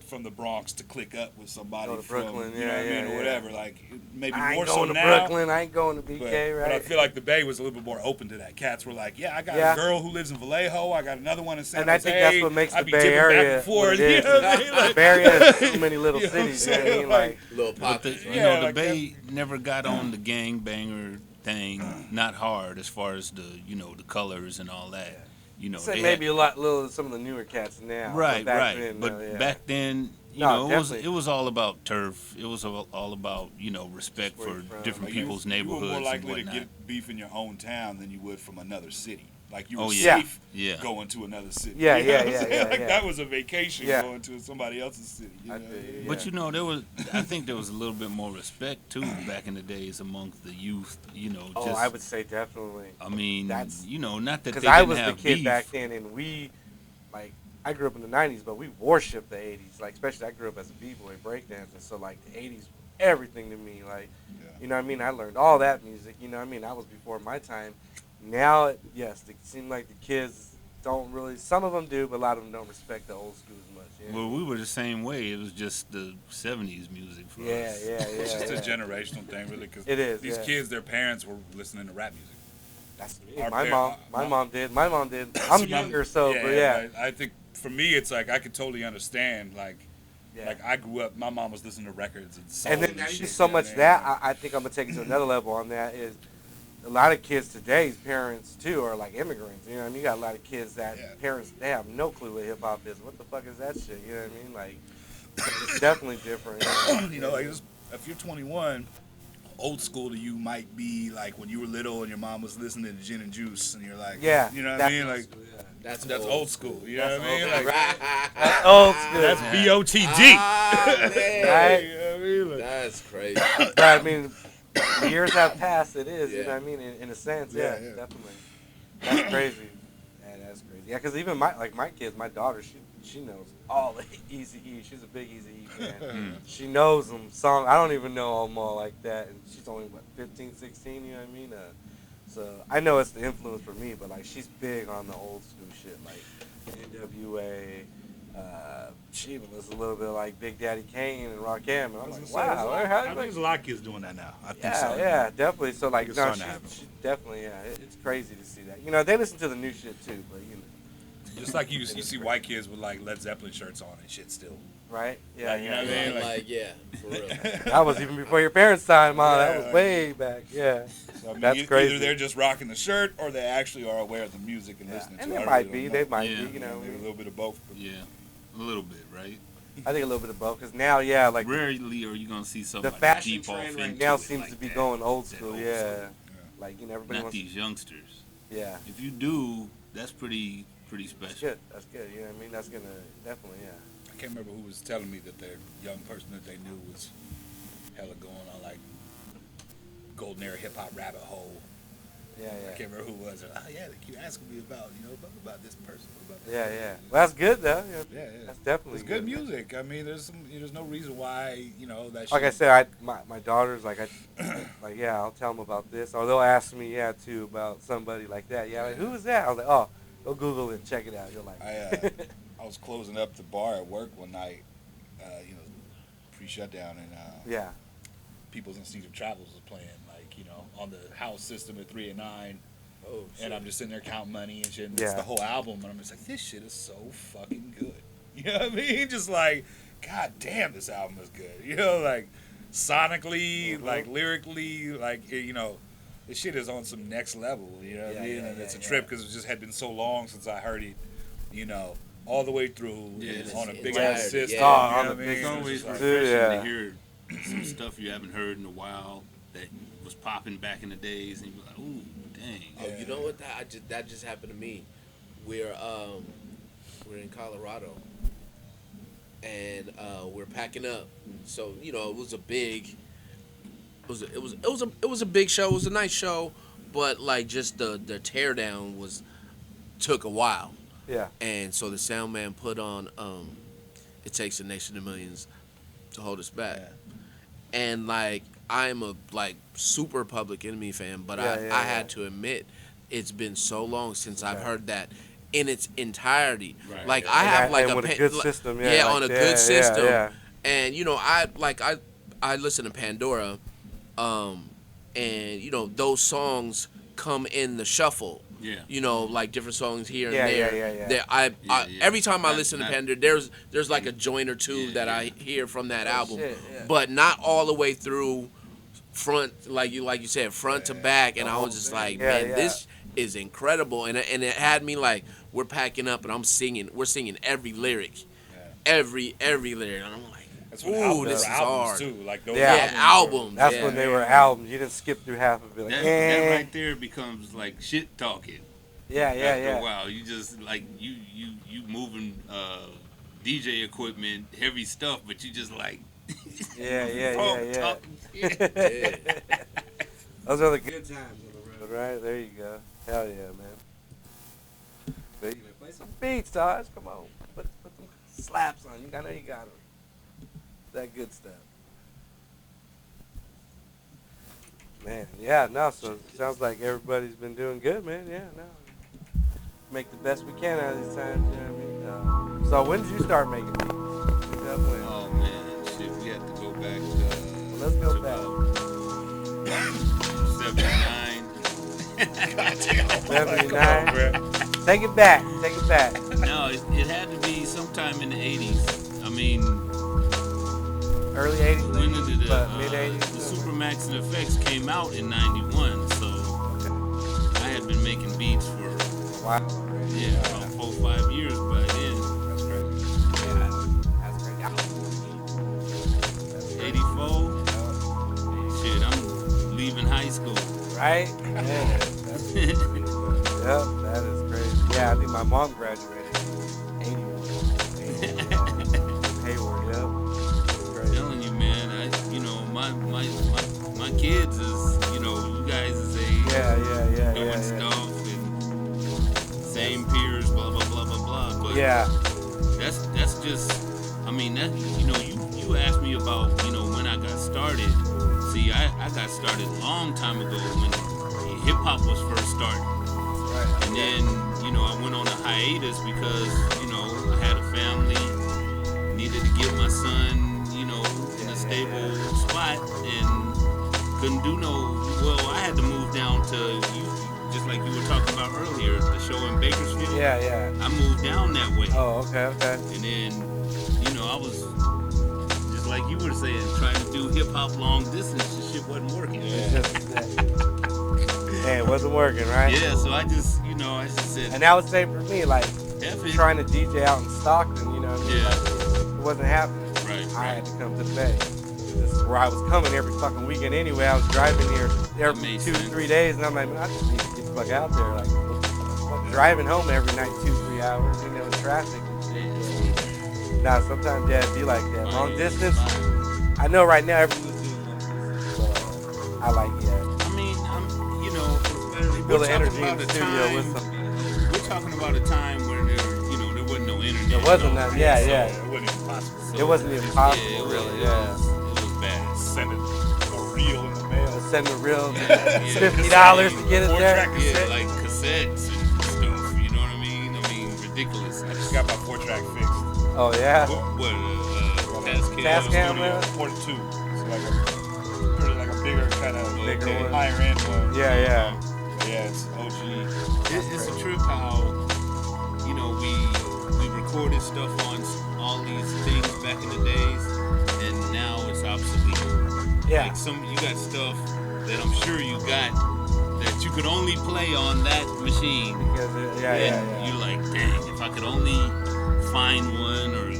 from the Bronx to click up with somebody Go to from Brooklyn, you know what I mean, or whatever. Like maybe I ain't more so going to now. Brooklyn. I ain't going to BK, right? But I feel like the Bay was a little bit more open to that. Cats were like, yeah, I got Yeah. a girl who lives in Vallejo. I got another one in San and Jose. I think that's what makes I'd the be Bay dipping back Area and forth. what it You is. know what I mean? Like, The Bay Area has so many little You know what I'm cities. You know what I saying? mean? Like, Little But pockets, the, right? you know, the like Bay never got on the gang banger thing, not hard as far as the the colors and all that. say they maybe had, some of the newer cats now. right, but back right. Then, but yeah. back then, No, it was definitely. all about turf. It was all about respect Where for you from. different Like, people's you were neighborhoods more and likely to whatnot. get beef in your own town than you would from another city. Like you were Oh, yeah. safe Yeah. going to another city. Yeah, You know yeah, what I'm yeah, saying? yeah, Like yeah. that was a vacation Yeah. going to somebody else's city. You I know? feel you, But yeah. I think there was a little bit more respect too back in the days amongst the youth. Oh, just, I would say definitely. I mean, That's- not that they Because didn't I was the have kid beef. back then, and I grew up in the 90s, but we worshiped the 80s. Like, especially I grew up as a b-boy breakdancer, so like the 80s, everything to me. Like, you know what I mean? I learned all that music. You know what I mean? That was before my time. Now, yes, it seems like the kids don't really. Some of them do, but a lot of them don't respect the old school as much. Yeah. Well, we were the same way. It was just the '70s music for Yeah, us. yeah, yeah. It's just yeah. a generational thing, really, because It is, these yeah. kids, their parents were listening to rap music. That's Our my parent- mom did. My mom did. I'm younger, so but yeah. I think for me, it's like I could totally understand. Like Yeah. I grew up, my mom was listening to records and soul And then and there's shit, just so you know much what I mean? that I think I'm gonna take it to another level on that is a lot of kids today's parents too are like immigrants. You know what I mean? You got a lot of kids that Yeah. parents they have no clue what hip hop is. What the fuck is that shit? You know what I mean? Like it's definitely different. You know, like if you're 21, old school to you might be like when you were little and your mom was listening to Gin and Juice, and you're like, Yeah, you know what that's I mean? old Like school, yeah. that's old school. You know what I mean? Like That's old school. that's BOTD. Ah, man. Right? You know what I mean? Like, That's crazy. But I mean, years have passed. It is. You know Yeah. what I mean? In a sense, Yeah, yeah, yeah. definitely. That's crazy. Yeah, that's crazy. Yeah, because even my kids, my daughter, she knows all the Eazy-E. She's a big Eazy-E fan. She knows them songs. I don't even know them all like that, and she's only, 15, 16, you know what I mean? So I know it's the influence for me, but, like, she's big on the old school shit, like NWA. She even was a little bit like Big Daddy Kane and Rakim, and I'm like, wow. I think there's a lot of kids doing that now. I think so. Yeah, definitely. So, like, It's no, starting to happen. she definitely, it's crazy to see that. You know, they listen to the new shit too, but, you know. Just like you see white kids with, like, Led Zeppelin shirts on and shit still. Right? Yeah, Like, you know what I mean? Like, yeah, for real. That was even before your parents' time, man. Yeah, That was way back. Yeah. So, I mean, That's crazy. Either they're just rocking the shirt or they actually are aware of the music and listening And to it. they I might really be. don't They know. might Yeah. be, you know. Maybe a little bit of both. But Yeah, a little bit, right? I think a little bit of both. Because now, yeah, like, Rarely are you gonna see the somebody fashion deep off trend right into now it seems like to be that. going old That school, old yeah. school. Like, you know, everybody Not wants these youngsters. Yeah. If you do, that's pretty That's special. good. That's good. You know what I mean? That's going to definitely, yeah. I can't remember who was telling me that their young person that they knew was hella going on, like, golden era hip hop rabbit hole. Yeah, I yeah. can't remember who it was. Oh, yeah, they keep asking me about, about this person. About that Yeah, person. yeah. Well, that's good, though. Yeah. That's definitely It's good music. I mean, there's no reason why, that Like I shit- said, my daughters, like, yeah, I'll tell them about this. Or they'll ask me, too, about somebody like that. Yeah, like, who is that? I was like, oh, go Google it and check it out. You're like, I was closing up the bar at work one night, pre-shutdown, and yeah. People's Instinctive Travels was playing, like, on the house system at 3 and 9. Oh, shit. And I'm just sitting there counting money and shit, and it's Yeah. the whole album, and I'm just like, this shit is so fucking good. You know what I mean? Just like, god damn, this album is good. Like, sonically, like, lyrically, like, this shit is on some next level, you know what I mean? And it's a trip because it just had been so long since I heard it, all the way through on a big ass system. Yeah. Oh, you on know the what I big mean? It's always Just like- refreshing Yeah. to hear some stuff you haven't heard in a while that was popping back in the days, and you're like, ooh, dang. Oh, you know what? That just happened to me. We're in Colorado, and we're packing up. So it was a big. It was a big show. It was a nice show, but like just the teardown took a while. Yeah. And so the sound man put on It Takes a Nation of Millions to Hold Us Back. Yeah. And like I'm a super Public Enemy fan, but I had to admit it's been so long since I've heard that in its entirety. Right. Like I have like and with a good system, yeah, on like, a good system. yeah. And I listen to Pandora, and those songs come in the shuffle. Yeah. Like different songs here and Yeah, there. yeah. That every time I Not- listen to not- Pandora, there's like a joint or two Yeah, that yeah. I hear from that album, shit, yeah. but not all the way through front, like you said, front to back. And I was just like, Yeah, man, yeah. this is incredible. And it had me like, we're packing up and we're singing every lyric, every lyric. And I'm like, That's when ooh, this is albums hard. too. Like those Yeah. Albums. That's yeah. when they were albums. You didn't skip through half of it. Like, That right there becomes like shit talking. Yeah, After yeah. a while, you just like you moving DJ equipment, heavy stuff, but you just like Yeah. talking shit. Yeah. Those are the good times on the road, right? There you go. Hell yeah, man. But you play some beats, Tahaj. Come on. Put some slaps on you. I know you got them. That good stuff. Man, yeah, no, so it sounds like everybody's been doing good, man. Yeah, no. Make the best we can out of these times, you know what I mean? So when did you start making beats? When? Oh man, shit, we have to go back to. Well, let's go to back. about 79. 79. Take it back. No, it had to be sometime in the 80s. I mean, Early 80s, when did it, but mid the 80s. Supermax and Effects came out in 91, so I had been making beats for Wow. about 4 or 5 years by then. That's crazy. Yeah, that's crazy. 84. Shit, I'm leaving high school. Right? Yeah. That's crazy. Yep, that is crazy. Yeah, I think my mom graduated in 81. Hayward, yep. Crazy. Telling you, man, my kids is, you guys is age, Yeah. doing stuff and same peers, blah blah blah blah blah. But Yeah. that's just, I mean, that, you know, you asked me about, you know, when I got started. See, I got started a long time ago when hip hop was first starting. Right. And then, you know, I went on a hiatus because, you know, I had a family, needed to get my son, you know, in a stable spot, and couldn't do I had to move down to, just like you were talking about earlier, the show in Bakersfield. Yeah. I moved down that way. Oh, okay. And then, you know, I was, just like you were saying, trying to do hip-hop long distance, the shit wasn't working. Yeah, it wasn't working, right? Yeah, so I just said... And that was the same for me, like, trying to DJ out in Stockton, you know what I mean? Yeah. Like, it wasn't happening. Right. I had to come to the Bay. This is where I was coming every fucking weekend anyway. I was driving here every 2-3 days, and I'm like, man, I just need to get the fuck out there. Like, driving home every night 2-3 hours, you know, in traffic and shit. Now, sometimes, yeah, it'd be like that. Long distance, I know right now everyone's doing long distance, but I like, I mean, you know, feel the energy in the studio with some. We're talking about a time where there wasn't no internet. There wasn't that, yeah. It wasn't even possible. So it wasn't even possible, really, yeah. Bad. Send a reel in the mail. Send a reel, $50 to get it there. Yeah, like cassettes and stuff. You know what I mean? I mean, ridiculous. I just got my 4-track fixed. Oh yeah. What? Tascam, man. 42. It's like a bigger kind of one. higher end one. Yeah. Yeah, it's OG. It's a trip how we recorded stuff on all these things back in the days, and now it's obsolete. Yeah. Like you got stuff that I'm sure you got that you could only play on that machine. Because you're like, dang, if I could only find one, or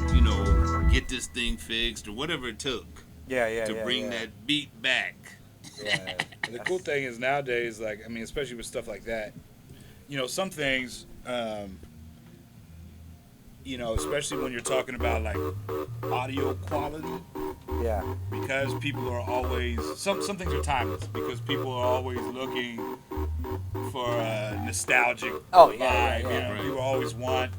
get this thing fixed, or whatever it took. To bring that beat back. Yeah. The cool thing is nowadays, like, I mean, especially with stuff like that, some things, especially when you're talking about like audio quality. Yeah. Because people are always some things are timeless because people are always looking for a nostalgic vibe. Yeah. People always want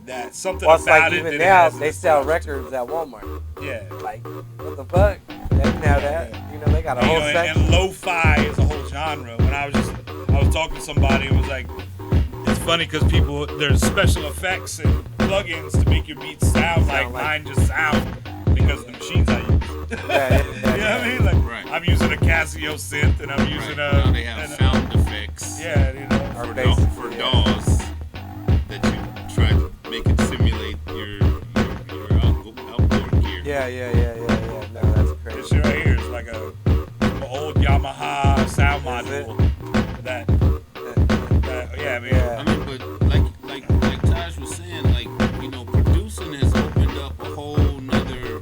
that something well, it's about like it. Even now they sell records at Walmart. Yeah. Like, what the fuck? They didn't have that. Yeah. They got a whole section. And lo-fi is a whole genre. When I was talking to somebody, it was like, it's funny because there's special effects and plugins to make your beats sound like mine just sound because of the machines I use. You know what I mean? Like, right. I'm using a Casio synth and I'm using now they have sound effects. Yeah, for DAWs that you try to make it simulate your outboard gear. Yeah. No, that's crazy. This shit right here is like an old Yamaha sound module. I mean, but like Tahaj was saying, like, producing has opened up a whole nother.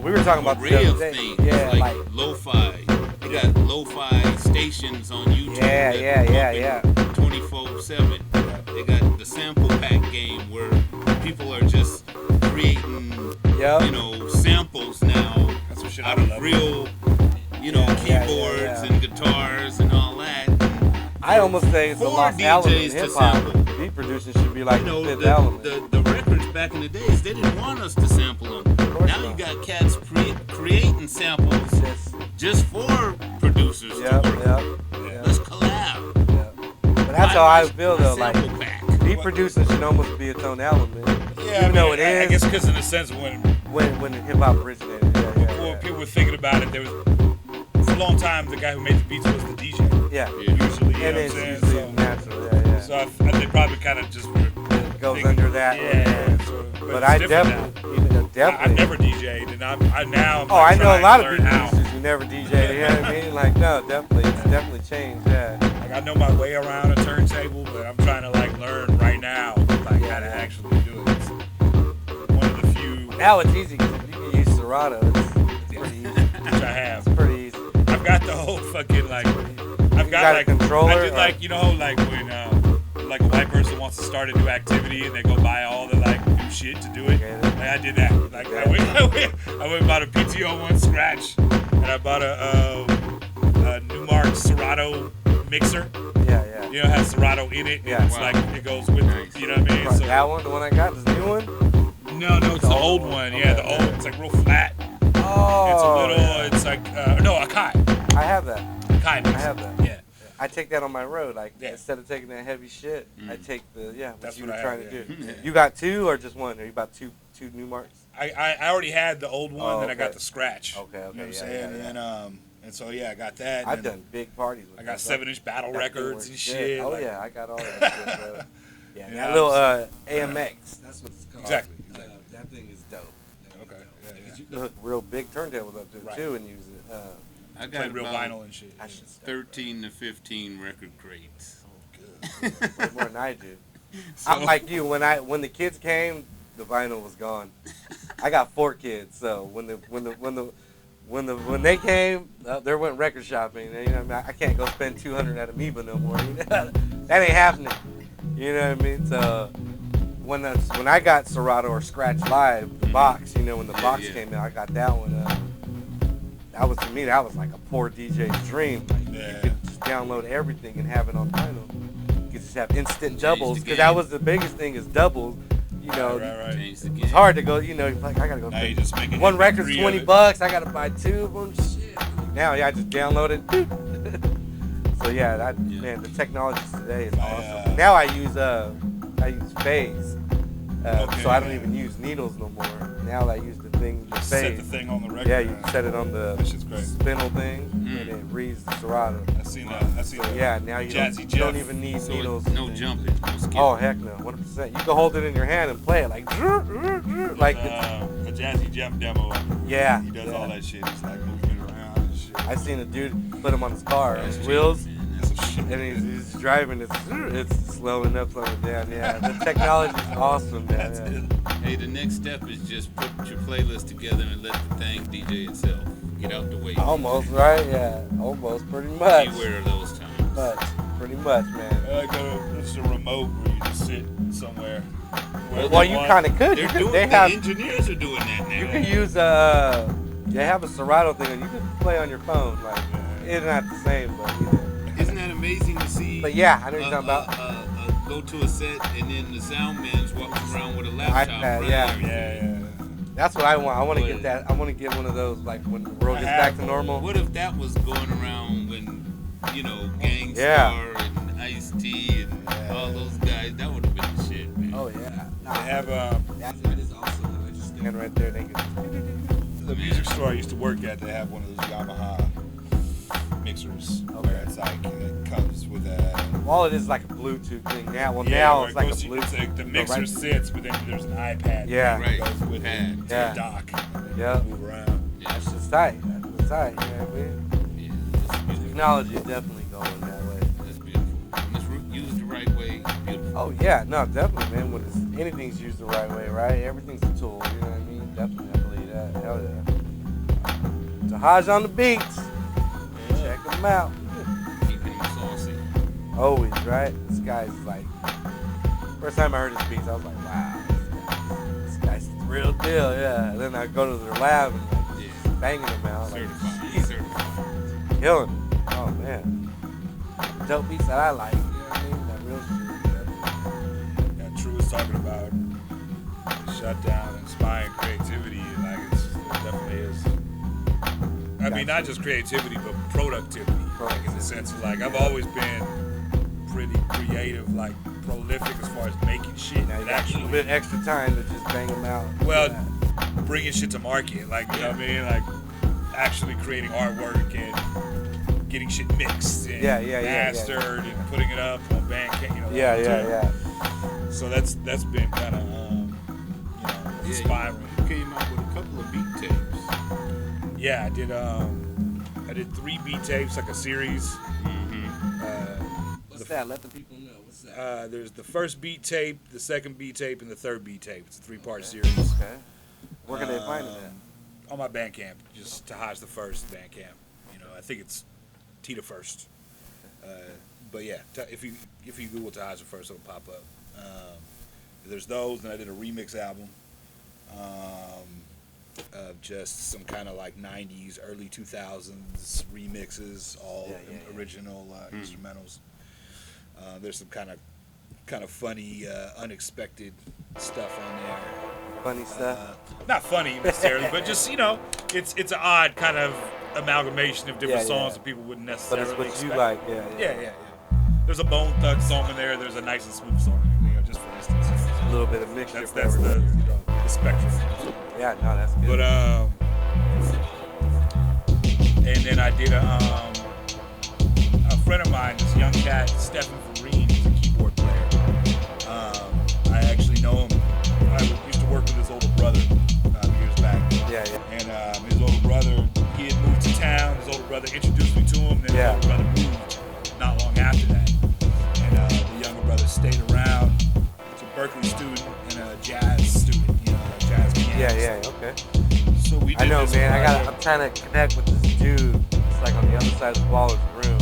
We were talking about array of things. Yeah, like lo-fi. You got lo-fi stations on YouTube. Yeah. 24/7. They got the sample pack game where people are just creating, samples now out of real, keyboards and guitars and all that. I almost say it's a lost element in hip hop. Beat producing should be like the fifth element. The records back in the days, they didn't want us to sample them. Now you got cats creating samples just for producers to work. Let's collab. But that's how I feel though. Like, beat producing should almost be its own element. Yeah, even though it is. I guess because in a sense when hip hop originated. When people were thinking about it, there was for a long time the guy who made the beats was the DJ. Yeah. Usually, and it's usually natural. So they probably kind of just goes under that. Yeah. But I definitely. I never DJ'd, and I'm now. I know a lot of producers who never DJ'd. You know what I mean? Like, no, definitely, it's definitely changed. Yeah. Like, I know my way around a turntable, but I'm trying to learn right now, how to actually do it. It's one of the few. Now it's easy because if you can use Serato, it's pretty easy. Which I have. It's pretty easy. I've got the whole fucking I've got a controller. I did when a white person wants to start a new activity and they go buy all the new shit to do it. I did that. I went and bought a PTO1 Scratch and I bought a Newmark Serato mixer. Yeah. It has Serato in in it. Yeah. It's like it goes with it. You know what I mean? So that one, the one I got, this new one. No, it's the old one. Yeah, the old. It's like real flat. Oh. It's a little. It's like no, a Kai. I have that. Kai. I have that. Yeah. I take that on my road. Like instead of taking that heavy shit, I take the what That's you what were trying to do. Yeah. You got two or just one? Or you about two new marks? I already had the old one, then I got the scratch. Okay. You know what I'm saying? And so I got that. I've done big parties with I got 7-inch battle records and shit. Oh yeah, I got all that shit, bro. Yeah, that little AMX. That's what it's called. Exactly. That thing is dope. Okay. You can hook real big turntables up to it too and use it. I got real vinyl and shit. 13 to 15 record crates. Oh, good. Way more than I do. So, I'm like you. When the kids came, the vinyl was gone. I got 4 kids, so when they came, there went record shopping. You know what I mean? I can't go spend $200 at Amoeba no more. You know? That ain't happening. You know what I mean? So when I got Serato or Scratch Live, the box, when the box came out, I got that one. That was, to me, that was like a poor DJ's dream. Like, you could just download everything and have it on vinyl. You could just have instant doubles, because that was the biggest thing, is doubles. Right. It's hard to go, like, I gotta go. One record's $20, I gotta buy 2 of them. Shit. Now, I just download it. So man, the technology today is awesome. Now I use phase, so I don't even use needles no more. Now I use the thing, the phase. Set the thing on the record. Yeah, you set it on the spindle thing, and it reads the Serato. I've seen that. Now you don't even need needles. No jumping, no skipping. Oh heck no, 100%. You can hold it in your hand and play it like the Jazzy Jeff demo. Yeah. He does all that shit. He's like moving around and shit. I seen a dude put him on his car, his wheels, and he's driving. It's slowing up, slowing down. Yeah, the technology is awesome, man. Hey, the next step is just put your playlist together and let the thing DJ itself. Get out the way. Almost, right? Yeah, almost, pretty much. Beware of those times. Pretty much, man. It's a remote where you just sit somewhere. Well, you kind of could. Engineers are doing that now. You can use they have a Serato thing, and you can play on your phone. Like, it's not the same, but Isn't that amazing to see? But yeah, I know what you're talking about. Go to a set, and then the sound man's walking around with a laptop. iPad, yeah. That's what I want. I want to get that. I want to get one of those, like when the world gets back to normal. What if that was going around when, Gangstar and Ice-T and all those guys? That would have been the shit, man. Oh yeah. They have that is awesome. I just stand right there. They can. The music store I used to work at, they have one of those Yamaha mixers where it's like it comes with a. All it is like a Bluetooth thing now. Well, now it's like a Bluetooth. It's like the mixer sits, but then there's an iPad. Yeah. Right. That goes with it. Yeah. Dock. Yeah. Move around. Yeah. That's just tight. That's tight. You know what I mean? Yeah. Technology is definitely going that way. That's beautiful. When it's used the right way, beautiful. Oh yeah, no, definitely, man. When anything's used the right way, right? Everything's a tool. You know what I mean? Definitely, I believe that. Hell yeah. Tahaj on the beats. Check him out. Keeping him saucy. Always, right? This guy's like, first time I heard his beats, I was like, wow, this guy's the real deal, yeah. And then I go to their lab and like, banging them out. Certified. Killing them. Oh man. Dope beats that I like. You know what I mean? That real shit. Yeah, True was talking about shutdown, inspiring creativity. Like it definitely is. I mean, not just creativity, but productivity. Like in the sense of like, I've always been pretty creative, like prolific as far as making shit. Now you got a little bit extra time to just bang them out. Well, bringing shit to market, like, you know what I mean? Like actually creating artwork and getting shit mixed and mastered and putting it up on Bandcamp, Yeah. So that's been kind of, inspiring. You came out with a couple of beat tapes. Yeah, I did 3 beat tapes, like a series. What's that? Let the people know. What's that? There's the first beat tape, the second beat tape, and the third beat tape. It's a 3-part series. Okay. Where can they find it at? On my Bandcamp, just Tahaj the First Bandcamp. I think it's T the First. But yeah, if you Google Tahaj the First, it'll pop up. There's those, and I did a remix album. Of just some kind of like 90s, early 2000s remixes, all original instrumentals. There's some kind of funny, unexpected stuff on there. Funny stuff. Not funny necessarily, but just it's an odd kind of amalgamation of different songs that people wouldn't necessarily. But it's what expect. you like, Yeah. There's a Bone Thug song in there. There's a Nice and Smooth song, just for instance. A little bit of mixture. That's the spectrum. Yeah, no, that's good. But and then I did a friend of mine, this young cat, Stephen Vereen, he's a keyboard player. I actually know him. I used to work with his older brother years back. Yeah. And his older brother, he had moved to town. His older brother introduced me to him. Then his older brother moved not long after that. And the younger brother stayed around. He's a Berkeley student and a jazz student, like jazz pianist. Yeah, okay. So we did I know, this man. I'm trying to connect with this dude. It's like on the other side of Waller's room.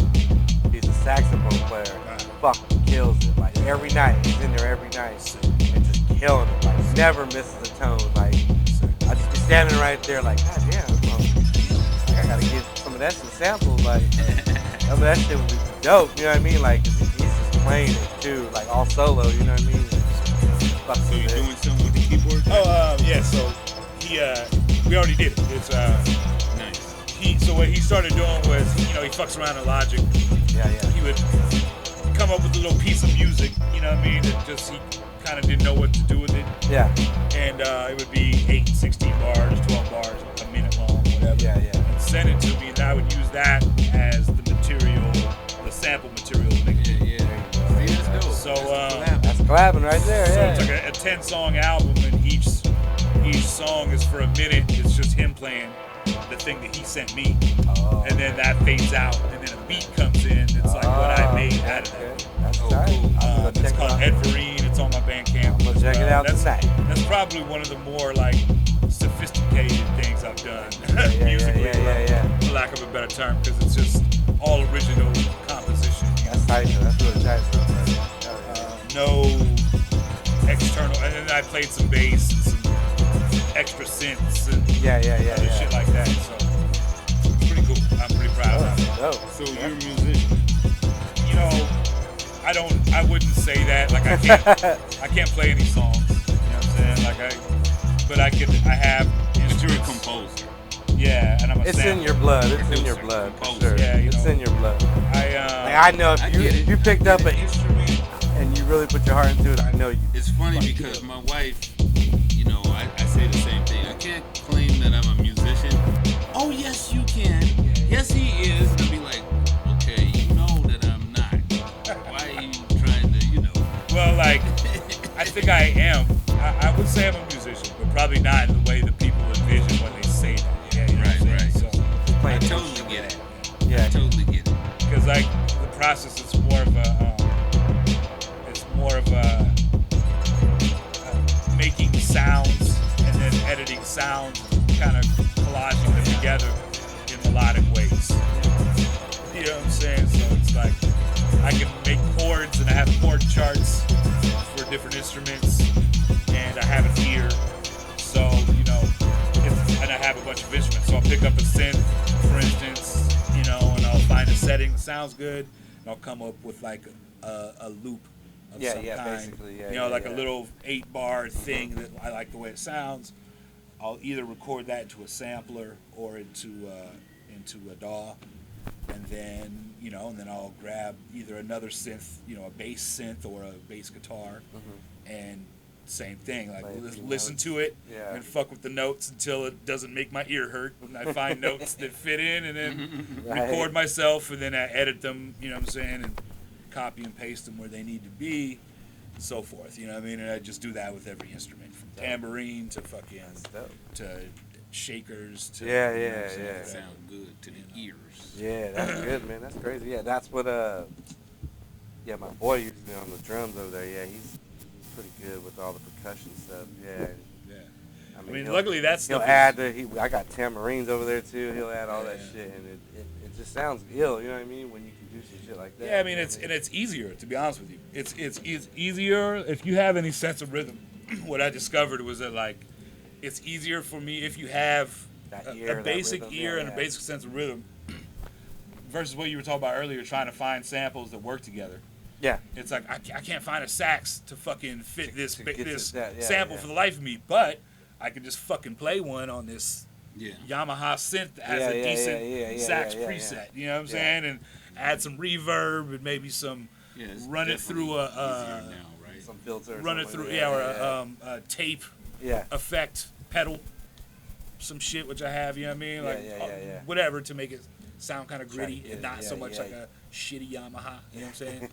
He's a saxophone player. Fucking kills it. Like every night, he's in there every night and just killing it. Like never misses a tone. Like I just be standing right there, like, God damn, I gotta get some of that some samples. Like some of that shit would be dope. You know what I mean? Like he's just playing it too, like all solo. You know what I mean? So you're doing something with the keyboard? Yeah. So we already did it. It's nice. So what he started doing was, he fucks around in Logic. Yeah. He would come up with a little piece of music, you know what I mean? That just he kind of didn't know what to do with it. Yeah. And it would be 8, 16 bars, 12 bars, a minute long, whatever. Yeah. And send it to me, and I would use that as the material, the sample material to make it. Yeah. See, that's dope. So That's collabing right there. so Yeah. it's like a 10-song album, and each song is for a minute. It's just him playing the thing that he sent me, and then that fades out, and then a beat comes in. It's like what I made out of that. That's tight. It's called Ed Vereen. It's on my Bandcamp. I'm gonna check it out tonight. That's probably one of the more like sophisticated things I've done musically, for lack of a better term, because it's just all original composition. That's tight. That's really tight. No external, and then I played some bass and some extra synths and other shit like that. So it's pretty cool. I'm pretty proud of that. Dope. So you're a musician. I wouldn't say that. Like I can't play any songs. You know what I'm saying? I have. But you're a composer. Yeah, and I'm a It's sampler. in your blood. It's in your blood. For sure. Yeah, it's in your blood. I know if you picked up an instrument and you really put your heart into it, I know you. It's funny because my wife, I say the same thing. I can't claim that I'm a musician. Oh, yes, you can. Yes, he is. And I'll be like, okay, you know that I'm not. Why are you trying to, Well, I think I am. I would say I'm a musician, but probably not in the way that people envision when they say that. Yeah, you know what I'm saying? So, I totally get it. Yeah. I totally get it. because the process is more of a making sounds and then editing sounds, kind of collaging them together in melodic ways. You know what I'm saying? So it's like I can make chords, and I have chord charts for different instruments, and I have an ear. So, and I have a bunch of instruments. So I'll pick up a synth, for instance, and I'll find a setting that sounds good, and I'll come up with like a loop of some kind. Basically, a little 8-bar thing that I like the way it sounds. I'll either record that into a sampler or into a DAW, and then I'll grab either another synth, a bass synth or a bass guitar, and same thing, like listen to it and fuck with the notes until it doesn't make my ear hurt, and I find notes that fit in, and then record myself, and then I edit them, and copy and paste them where they need to be, and so forth, and I just do that with every instrument, from tambourine to fucking to shakers to Sound good to the ears. Yeah, that's good, man. That's crazy. Yeah, that's what my boy used to be on the drums over there. Yeah, he's pretty good with all the percussion stuff. Yeah. I mean luckily that's he'll add I got tambourines over there too. He'll add all that shit, and it just sounds ill. You know what I mean? When you can do some shit like that. Yeah, I mean it's easier, to be honest with you. It's easier if you have any sense of rhythm. What I discovered was that it's easier for me if you have a basic ear and a basic sense of rhythm, versus what you were talking about earlier, trying to find samples that work together. Yeah. It's like I can't find a sax to fucking fit this sample for the life of me, but I can just fucking play one on this Yamaha synth that has a decent sax preset. You know what I'm saying? And add some reverb and maybe some run it through some filter. Run it through a tape effect pedal, some shit which I have. You know what I mean? Like whatever to make it sound kind of gritty and not so much like a shitty Yamaha. You know what I'm saying?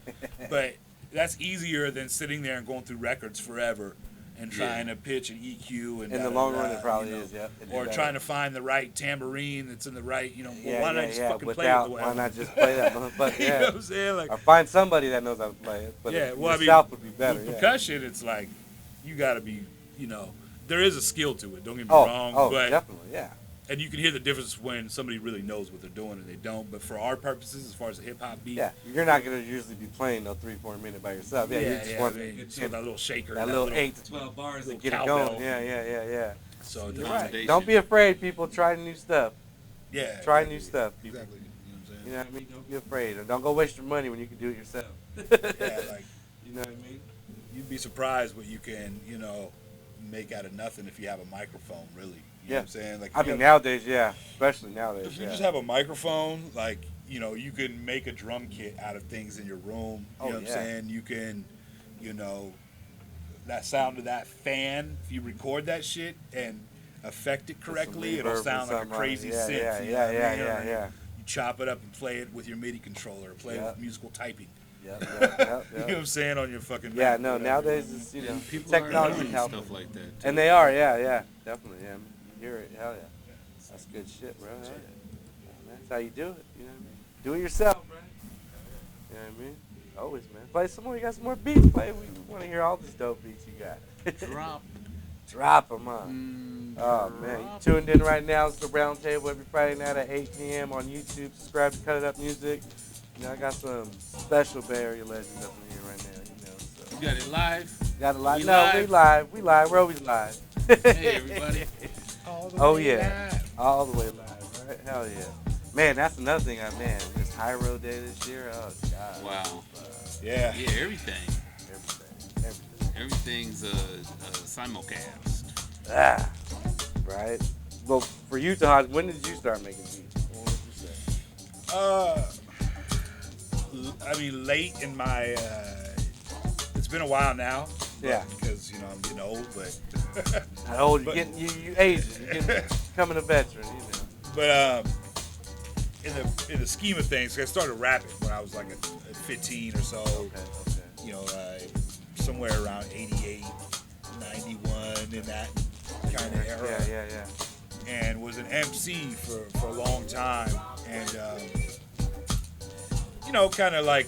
But that's easier than sitting there and going through records forever and trying to pitch an EQ and in the long run it probably is, or trying to find the right tambourine that's in the right, why not just fucking play it the way why not just play that motherfucker? You know what I'm saying? Like, or find somebody that knows how to play it. But yourself would be better. With percussion, it's like you got to be, there is a skill to it. Don't get me wrong. But definitely, and you can hear the difference when somebody really knows what they're doing and they don't. But for our purposes, as far as a hip hop beat, you're not gonna usually be playing no 3-4 minute by yourself. So that little shaker, that little 8 to 12 bars to get it going. Yeah. So you're right. Don't be afraid, people. Try new stuff. Yeah. Try new stuff, people. Exactly. You know what I mean? Don't be afraid, and don't go waste your money when you can do it yourself. Like you know what I mean? You'd be surprised what you can, make out of nothing if you have a microphone, really. You know what I'm saying? Like, I mean, nowadays, especially nowadays. If you just have a microphone, like, you can make a drum kit out of things in your room. You know what I'm saying? You can, that sound of that fan, if you record that shit and affect it correctly, it'll sound like a crazy synth. Yeah. You chop it up and play it with your MIDI controller, or play it with musical typing. Yeah. You know what I'm saying, on your fucking Mac, nowadays it's people technology helps stuff like that too. And they are, definitely, You hear it, hell yeah. That's good shit, bro. Hell yeah. That's how you do it. You know what I mean? Do it yourself, bro. You know what I mean? Always, man. Play some more. You got some more beats. Play. We want to hear all these dope beats you got. Drop them, huh? Oh man, you tuned in right now. It's the Round Table every Friday night at 8 p.m. on YouTube. Subscribe to Cut It Up Music. I got some special Bay Area legends up in here right now. So. You got it live? Got it live? We live. We live. We're always live. Hey, everybody. All the way live, right? Hell yeah. Man, that's another thing. This High Road Day this year. Oh, God. Wow. Yeah, everything. Everything's a simulcast. Right. Well, for you, Tahaj, when did you start making beats? What would you say? Late in my, it's been a while now. Yeah. Because, I'm getting old, but. Not old, you aging. You're becoming a veteran, But, in the scheme of things, I started rapping when I was like at 15 or so. Okay. Somewhere around 88, 91, in that kind of era. Yeah. And was an MC for a long time. And, kind of like,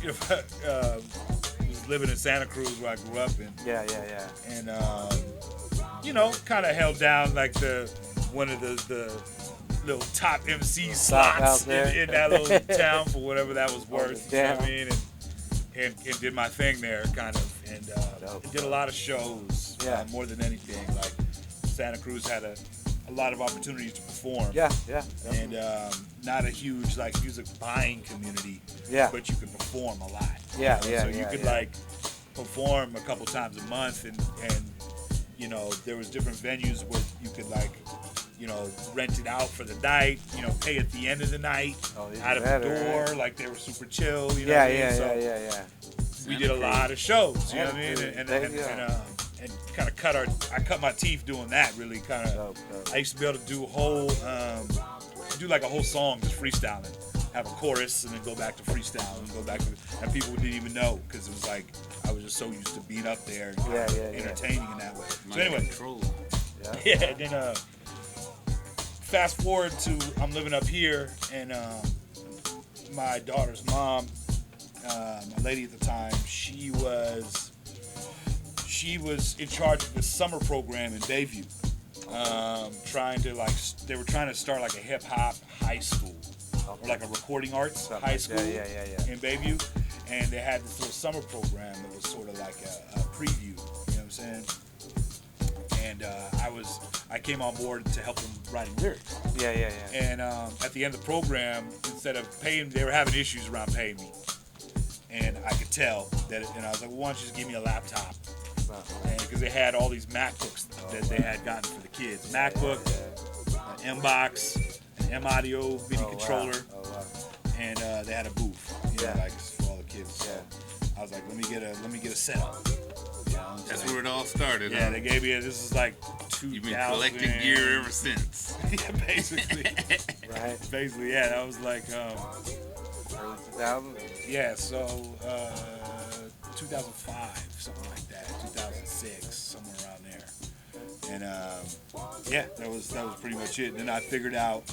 was living in Santa Cruz where I grew up in. Yeah. And, kind of held down like one of the little top MC slots in that little town for whatever that was worth. You know what I mean? And did my thing there, kind of, and did a lot of shows. More than anything, like Santa Cruz had a lot of opportunities to perform. Yeah. And not a huge like music buying community. Yeah. But you could perform a lot. So you could like perform a couple times a month, and there was different venues where you could like. Rent it out for the night, pay at the end of the night, out of the door, right? Like they were super chill, So we did a lot of shows, you know what I mean? And kind of I cut my teeth doing that, really kind of. I used to be able to do a whole song just freestyling, have a chorus and then go back to freestyle and people didn't even know because it was like, I was just so used to being up there and entertaining in that way. So anyway, then fast forward to I'm living up here, and my daughter's mom, my lady at the time, she was in charge of this summer program in Bayview, they were trying to start like a hip hop high school, or like a recording arts high school in Bayview, and they had this little summer program that was sort of like a preview, you know what I'm saying? And I came on board to help them writing lyrics. Yeah. And at the end of the program, instead of paying, they were having issues around paying me. and I could tell that. And I was like, well, why don't you just give me a laptop? Because they had all these MacBooks that they had gotten for the kids. MacBook, an M-Box, an M-Audio MIDI controller, and they had a booth, like for all the kids. So I was like, let me get a setup. That's where it all started. Yeah, they gave me this is like 2000. You've been collecting gear ever since. Yeah, basically. Right. Basically, yeah. That was like early 2000s. Yeah, so 2005, something like that. 2006, somewhere around there. And that was pretty much it. And then I figured out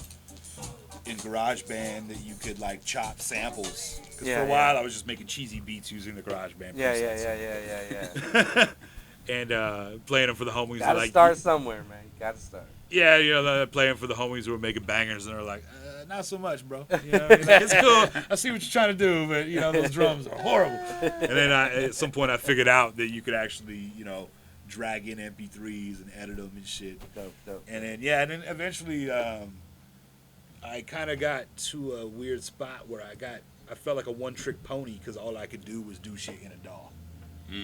in GarageBand that you could like chop samples. Because for a while I was just making cheesy beats using the GarageBand. Yeah. And playing them for the homies. Gotta start somewhere, man. Gotta start. Yeah, playing for the homies who were making bangers and they're like, not so much, bro. You know what I mean? Like, it's cool. I see what you're trying to do, but those drums are horrible. And then at some point I figured out that you could actually, drag in MP3s and edit them and shit. Dope. And then eventually I kind of got to a weird spot where I felt like a one-trick pony because all I could do was do shit in a DAW.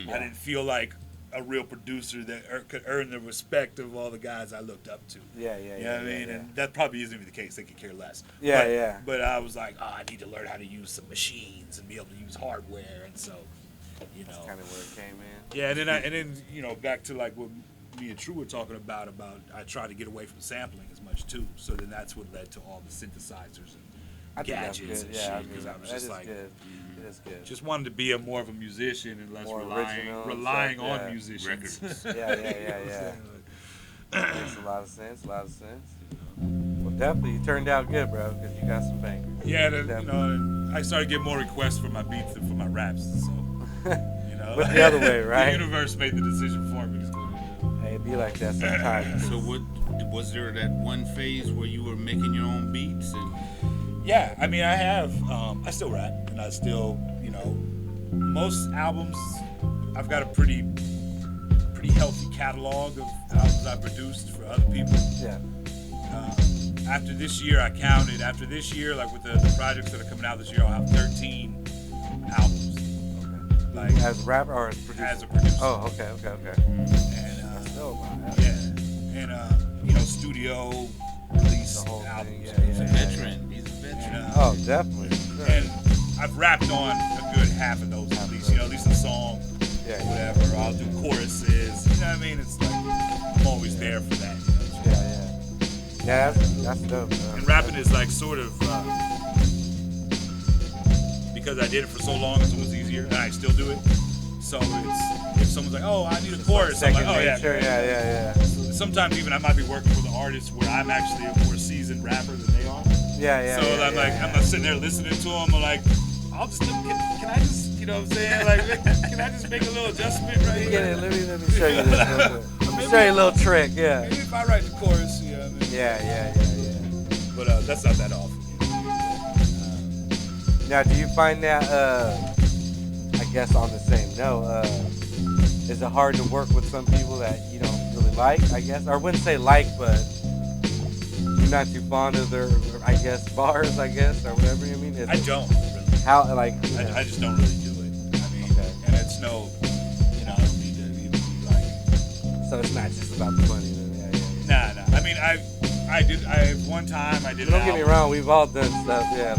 I didn't feel like a real producer that could earn the respect of all the guys I looked up to. You know what I mean? And that probably isn't even the case. They could care less. But I was like, I need to learn how to use some machines and be able to use hardware. And so, That's kind of where it came in. Yeah, and then back to like what me and True were talking about I tried to get away from sampling as much too. So then that's what led to all the synthesizers and gadgets and shit. Because I was just like, good. Just wanted to be more of a musician and less relying on musicians. Yeah. Makes a lot of sense. Well, definitely, you turned out good, bro, because you got some bangers. Yeah, I started getting more requests for my beats than for my raps. So, but the other way, right? The universe made the decision for me. Hey, it be like that sometimes. So, was there that one phase where you were making your own beats and? Yeah, I mean, I have. I still rap, and I still, most albums. I've got a pretty healthy catalog of albums I produced for other people. Yeah. After this year, I counted. After this year, like with the projects that are coming out this year, I'll have 13 albums. Okay. Like as a rapper or as a producer? As a producer. Oh, okay. And studio release albums. He's a veteran. Oh, definitely. Sure. And I've rapped on a good half of those at least. At least a song, whatever. I'll do choruses. You know what I mean? It's like I'm always there for that. Yeah, that's dope. And rapping is like sort of because I did it for so long, it's almost easier, and I still do it. So it's if someone's like, oh, I need a chorus, I'm like, oh yeah. Sometimes even I might be working with an artist where I'm actually a more seasoned rapper than they are. So I'm not sitting there listening to them. I'm like, I'll just can I just, you know what I'm saying? Like, can I just make a little adjustment right here? Let me show you this real quick. Let me show you a little trick. Yeah. Maybe if I write the chorus, you know what I mean? Yeah. But that's not that often. Now, do you find that, I guess on the same note, is it hard to work with some people that you don't really like, I guess? Or I wouldn't say like, but you're not too fond of their, I guess, bars, I guess, or whatever you mean? I don't really. How, like... I just don't really do it. I mean, and it's no, I don't need to even be like... So it's not just about the money, then? Yeah. Nah. I mean, one time I did Don't get me wrong, we've all done stuff, hey.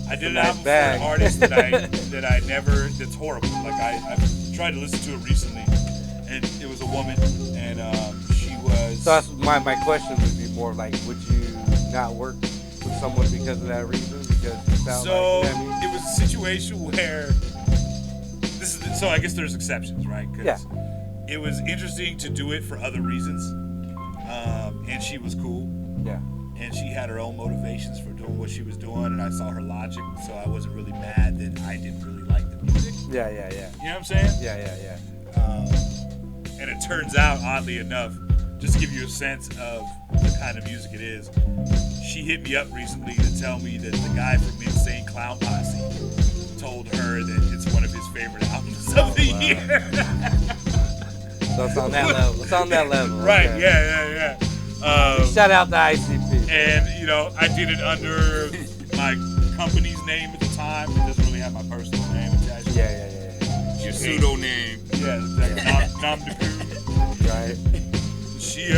I did an album for an artist that's horrible. Like I've tried to listen to it recently, and it was a woman, and she was. So that's my question would be more like, would you not work with someone because of that reason? Because you felt it was a situation where so I guess there's exceptions, right? Because it was interesting to do it for other reasons, and she was cool. Yeah. And she had her own motivations for doing what she was doing, and I saw her logic, so I wasn't really mad that I didn't really like the music. Yeah. You know what I'm saying? Yeah. And it turns out, oddly enough, just to give you a sense of the kind of music it is, she hit me up recently to tell me that the guy from Insane Clown Posse told her that it's one of his favorite albums of the year. So it's on that level. Right, okay. Yeah. Shout out to ICP. And, I did it under my company's name at the time. It doesn't really have my personal name attached. Yeah. Your pseudo name. Yeah, like Nam Deku. Right. She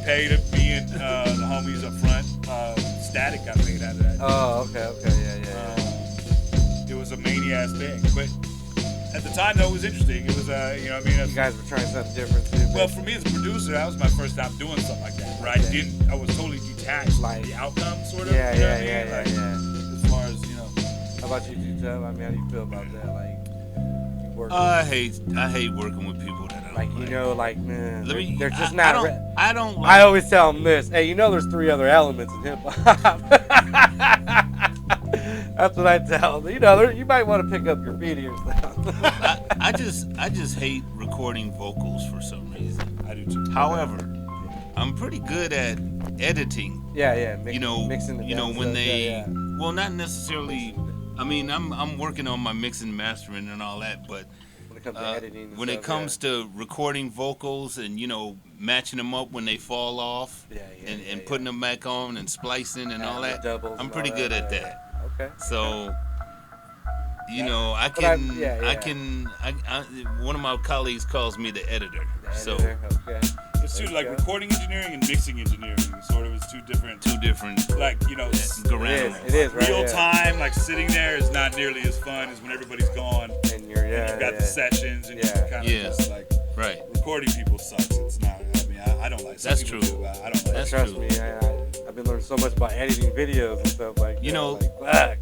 paid me and the homies up front. Static got paid out of that. Oh, okay, yeah. It was a mania-ass thing, but at the time, though, it was interesting. It was, you know what I mean? You guys were trying something different too. Well, for me as a producer, that was my first time doing something like that, where I was totally detached from the outcome, sort of. Yeah. As far as, How about you, Tub? I mean, how do you feel about that? Like, you work I hate working with people that I don't like, man, they're just I not. I don't. I always tell them this. Hey, there's 3 other elements in hip hop. That's what I tell them. You might want to pick up graffiti or something. I just hate recording vocals for some reason. I do too. However, I'm pretty good at editing. Yeah. Mixing the when they. Well, not necessarily. I mean, I'm working on my mixing and mastering and all that, but when it comes to editing, when it comes to recording vocals and matching them up when they fall off, and putting them back on and splicing and all that, I'm pretty good at that. Okay. So, one of my colleagues calls me the editor. Okay. It's too, like, recording engineering and mixing engineering sort of is two different, like, it is, right? Real time, like, sitting there is not nearly as fun as when everybody's gone. And you've got the sessions and you're kind of just like, right. Recording people sucks. It's not, I don't like. That's true. I don't like. That's trust true. me. I've been learning so much about editing videos and stuff like that. I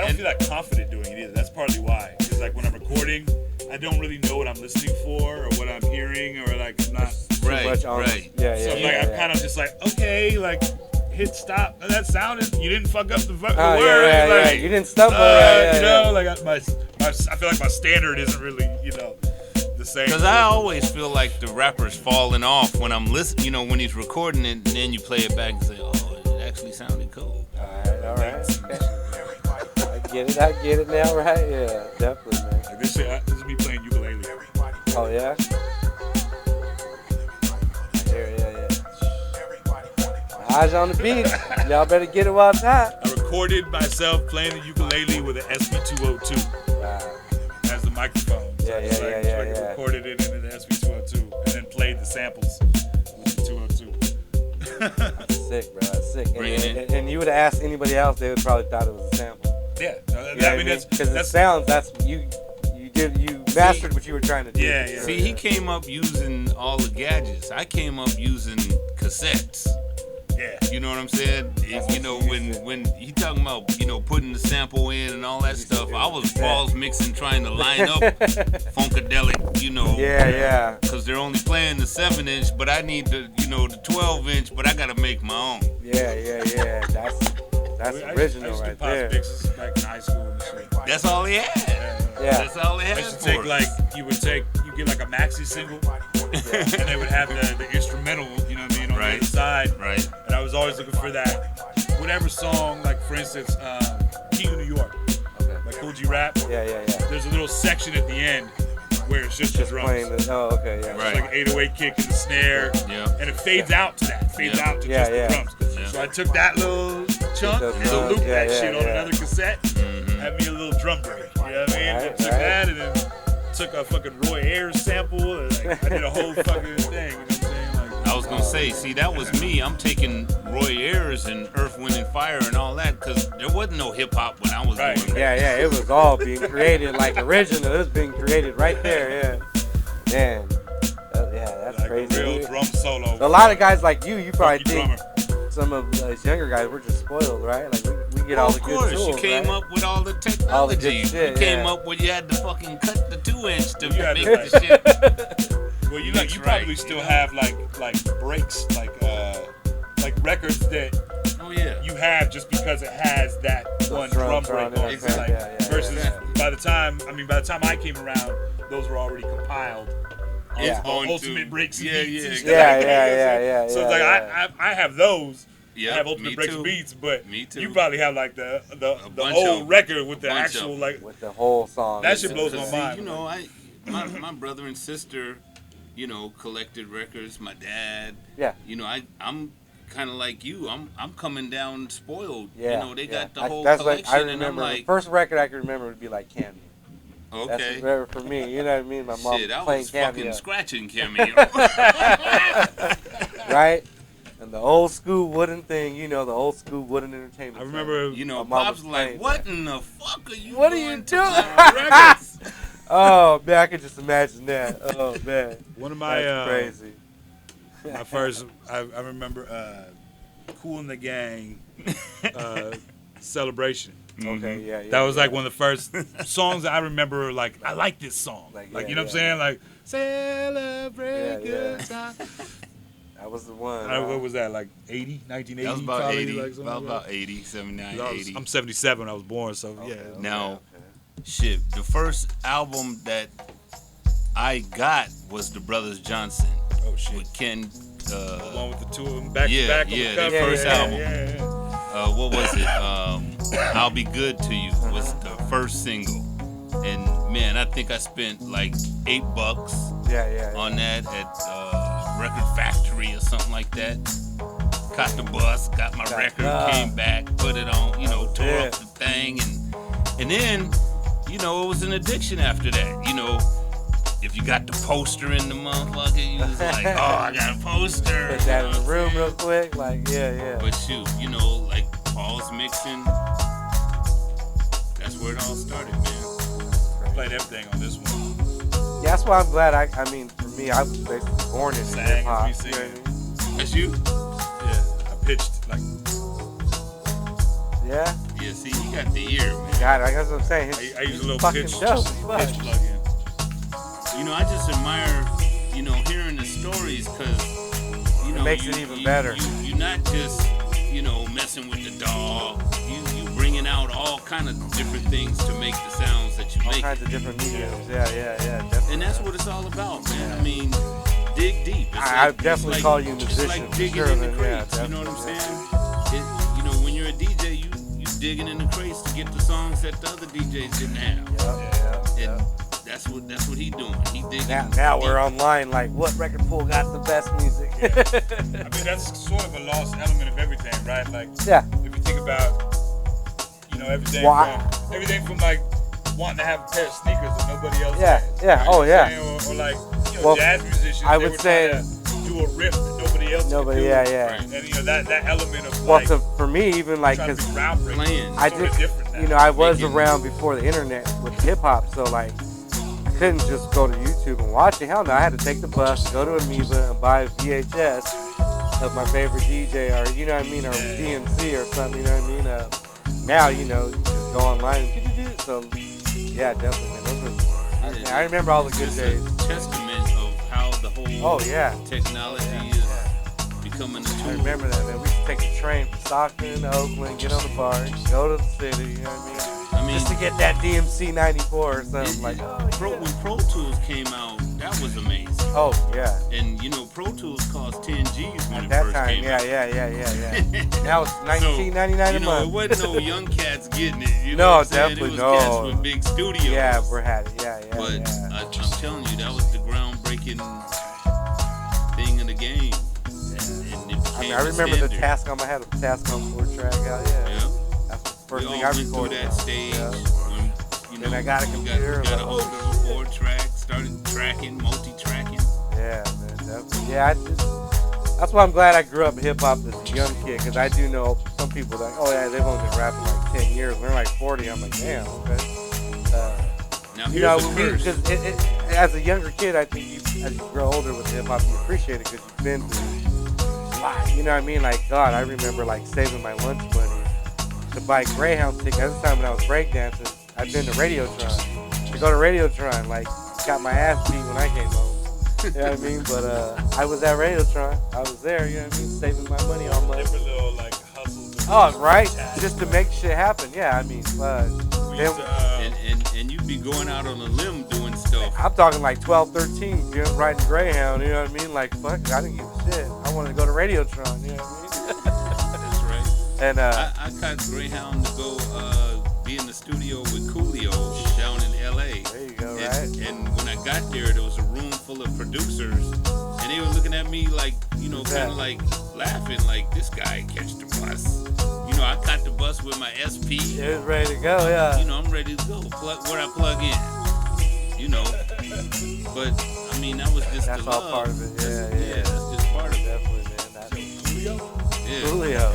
don't feel that confident doing it either. That's partly why. Because like when I'm recording, I don't really know what I'm listening for or what I'm hearing or like I'm not right. So I'm kind of just like, okay, like hit stop. That sounded. You didn't fuck up the word. Right. You didn't stumble. Right. Like I feel like my standard isn't really the same. Because I always feel like the rapper's falling off when I'm listening. When he's recording it, and then you play it back and say, "Oh, it actually sounded cool." All right. I get it now, right? Yeah, definitely, man. Like this is me playing ukulele. Oh yeah. Yeah. Eyes on the beat. Y'all better get it while it's hot. I recorded myself playing the ukulele with an SB202 as the microphone. Yeah. Recorded it into the SB202 and then played the samples with the 202. That's sick, bro. That's sick. And you would have asked anybody else, they would probably thought it was a sample. Yeah. Because it sounds. You mastered what you were trying to do. Yeah. See, he came up using all the gadgets. I came up using cassettes. Yeah. You know what I'm saying? When he talking about, putting the sample in and all that stuff, I was balls mixing, trying to line up Funkadelic, Yeah. Because they're only playing the 7-inch, but I need the 12-inch, but I got to make my own. Yeah. That's original right there. Mixes back in high school and shit. That's all he had. Yeah. That's all he had. I used to take you get like a maxi single, and they would have the instrumental, on the other side. Right. And I was always looking for that, whatever song, like for instance, King of New York, like Cool G Rap. Yeah. There's a little section at the end where it's just the drums. Okay, yeah. Right. It's like an 808 kick and the snare, and it fades out to that, out to just the drums. Yeah. So I took that little chunk and looped that shit on another cassette, had me a little drum break. You know what I mean? Took that and then took a fucking Roy Ayers sample and I did a whole fucking thing. You know what I'm saying? I was gonna say, see, that was me. I'm taking Roy Ayers and Earth, Wind and Fire and all that because there wasn't no hip hop when I was doing that. Yeah. It was all being created like original. It was being created right there. Yeah. Man. That's like crazy. A real drum solo. A lot of guys like you probably think drummer. some of these younger guys, we're just spoiled, right? Like we get all the good tools. Of course, you came up with all the technology. All the good shit, you came up with you had to fucking cut the 2-inch to make the shit. Well, you probably still have like breaks, like records that you have just because it has that one drum break on it. Versus by the time I came around, those were already compiled. Ultimate Breaks beats. Yeah. So it's like I have those. I have Ultimate Breaks beats, but you probably have like the old record with the actual with the whole song. That shit blows my mind. My brother and sister, collected records. My dad. Yeah. kind of like you. I'm coming down spoiled. Yeah, you know, they got the whole that's collection, like, I remember, and I'm like, the first record I can remember would be like Cameo. Okay. That's forever for me. You know what I mean? My mom Shit, I playing was Cameo. fucking scratching Cameo. Right? And the old school wooden thing, you know, the old school wooden entertainment. I remember, you know, Pop's like, what in the fuck are you What are doing you doing? records? Oh, man, I can just imagine that. Oh, man. One of my, that's crazy. My first, I remember Kool and the Gang Celebration. Okay, yeah. That was like one of the first songs that I remember. Like, I like this song. Like you know what I'm saying? Like, celebrate good time. That was the one. What was that? Like 80, 1980? That was about probably, 80. Like about 80, 79, 80. I'm 77 when I was born, so Okay, yeah. okay, Now, shit, the first album that I got was the Brothers Johnson. Oh shit. With Ken. The one with the two of them back yeah, to back on yeah, the cover. their first album. Yeah. What was it? I'll Be Good to You was the first single. And man, I think I spent like $8 on that at Record Factory or something like that. Caught the bus, got my record, came back, put it on, you know, tore up the thing, and then, you know, it was an addiction after that. You know, if you got the poster in the motherfucker, you was like, oh, I got a poster. Put that in the room real quick, like, yeah. But shoot, you know, like Paul's mixing, that's where it all started, man. Played everything on this one. Yeah, that's why I'm glad. I mean, for me, I was basically born in hip hop. You know what I mean? That's you? Yeah, I pitched like. Yeah. Yeah, see, he got the ear, man. God, I guess what I'm saying. I use a little fucking pitch dope. plug-in. You know, I just admire, you know, hearing the stories, because, you know, it makes it even better. You're not just, you know, messing with the dog. You bringing out all kind of different things to make the sounds that you make. All kinds of different mediums. Yeah, definitely. And that's what it's all about, man. I mean, dig deep. I definitely call you a musician. It's like digging in the crates. You know what I'm saying? You know, when you're a DJ, you digging in the crates to get the songs that the other DJs didn't have. Yeah. That's what he doing. He digging. Now we're online. Like, what record pool got the best music? I mean, that's sort of a lost element of everything, right? Like, if you think about, you know, everything from like wanting to have a pair of sneakers that nobody else has. Yeah. Right? Oh, yeah. Or like, you know, jazz musicians. I would say do a riff that nobody else can do. Yeah. Right? And you know that element of well, like. so for me, even like, because I did, you know, I was around before the internet with hip hop, so like. Couldn't just go to YouTube and watch it. Hell no, I had to take the bus, go to Amoeba, and buy a VHS of my favorite DJ, or you know what I mean, or DMC or something. You know what I mean? Now you know, you just go online and so yeah, definitely. Man, I remember all the good days. A testament of how the whole technology is becoming a tool. I remember that, man. We used to take the train from Stockton to Oakland, get on the BART, go to the city. You know what I mean? Just to get that DMC 94 or something like that. When Pro Tools came out, that was amazing. Oh, yeah. And, you know, Pro Tools cost 10 G's when at it that first time, came out. Yeah. Now it's $19.99 a month. It wasn't no young cats getting it. You know no, what I'm saying? definitely It was cats no. with big studios. Yeah, we had it. Yeah. But I'm telling you, that was the groundbreaking thing in the game. And it became I remember the standard. Tascam. I had a Tascam 4-track out. Yeah. That's the first thing I recorded. That stage. When, you know, then I got a computer. Got a hold of a 4-track, started tracking, multi-tracking. Yeah, man, definitely. Yeah, that's why I'm glad I grew up hip hop as a young kid, because I do know some people that, oh yeah, they've only been rapping like 10 years. And they're like 40. I'm like, damn, okay. Now here's the curse. Because as a younger kid, I think as you grow older with hip hop, you appreciate it because you've been through a lot. You know what I mean? Like, God, I remember like saving my lunch money to buy Greyhound tickets. At the time when I was breakdancing, I'd been to Radiotron. To go to Radiotron, like, got my ass beat when I came home. You know what I mean? But I was at Radiotron. I was there, you know what I mean? Saving my money all month. Different little, like, hustles. Oh, right? Just to make shit happen. Yeah, I mean, and you'd be going out on a limb doing stuff. I'm talking like 12, 13, you know, riding Greyhound, you know what I mean? Like, fuck, I didn't give a shit. I wanted to go to Radiotron, you know what I mean? That's right. And I caught Greyhound to go be in the studio with Coolio down in L.A. There you go, right? And when I got there was a room full of producers, and they were looking at me like, kind of like laughing, like, this guy catch the bus. I caught the bus with my SP. It was ready to go, yeah. I'm ready to go. Where I plug in. But I mean, that was just that's the all love. part of it. Yeah. That's just part of it. Definitely, man. That's Yeah. Coolio.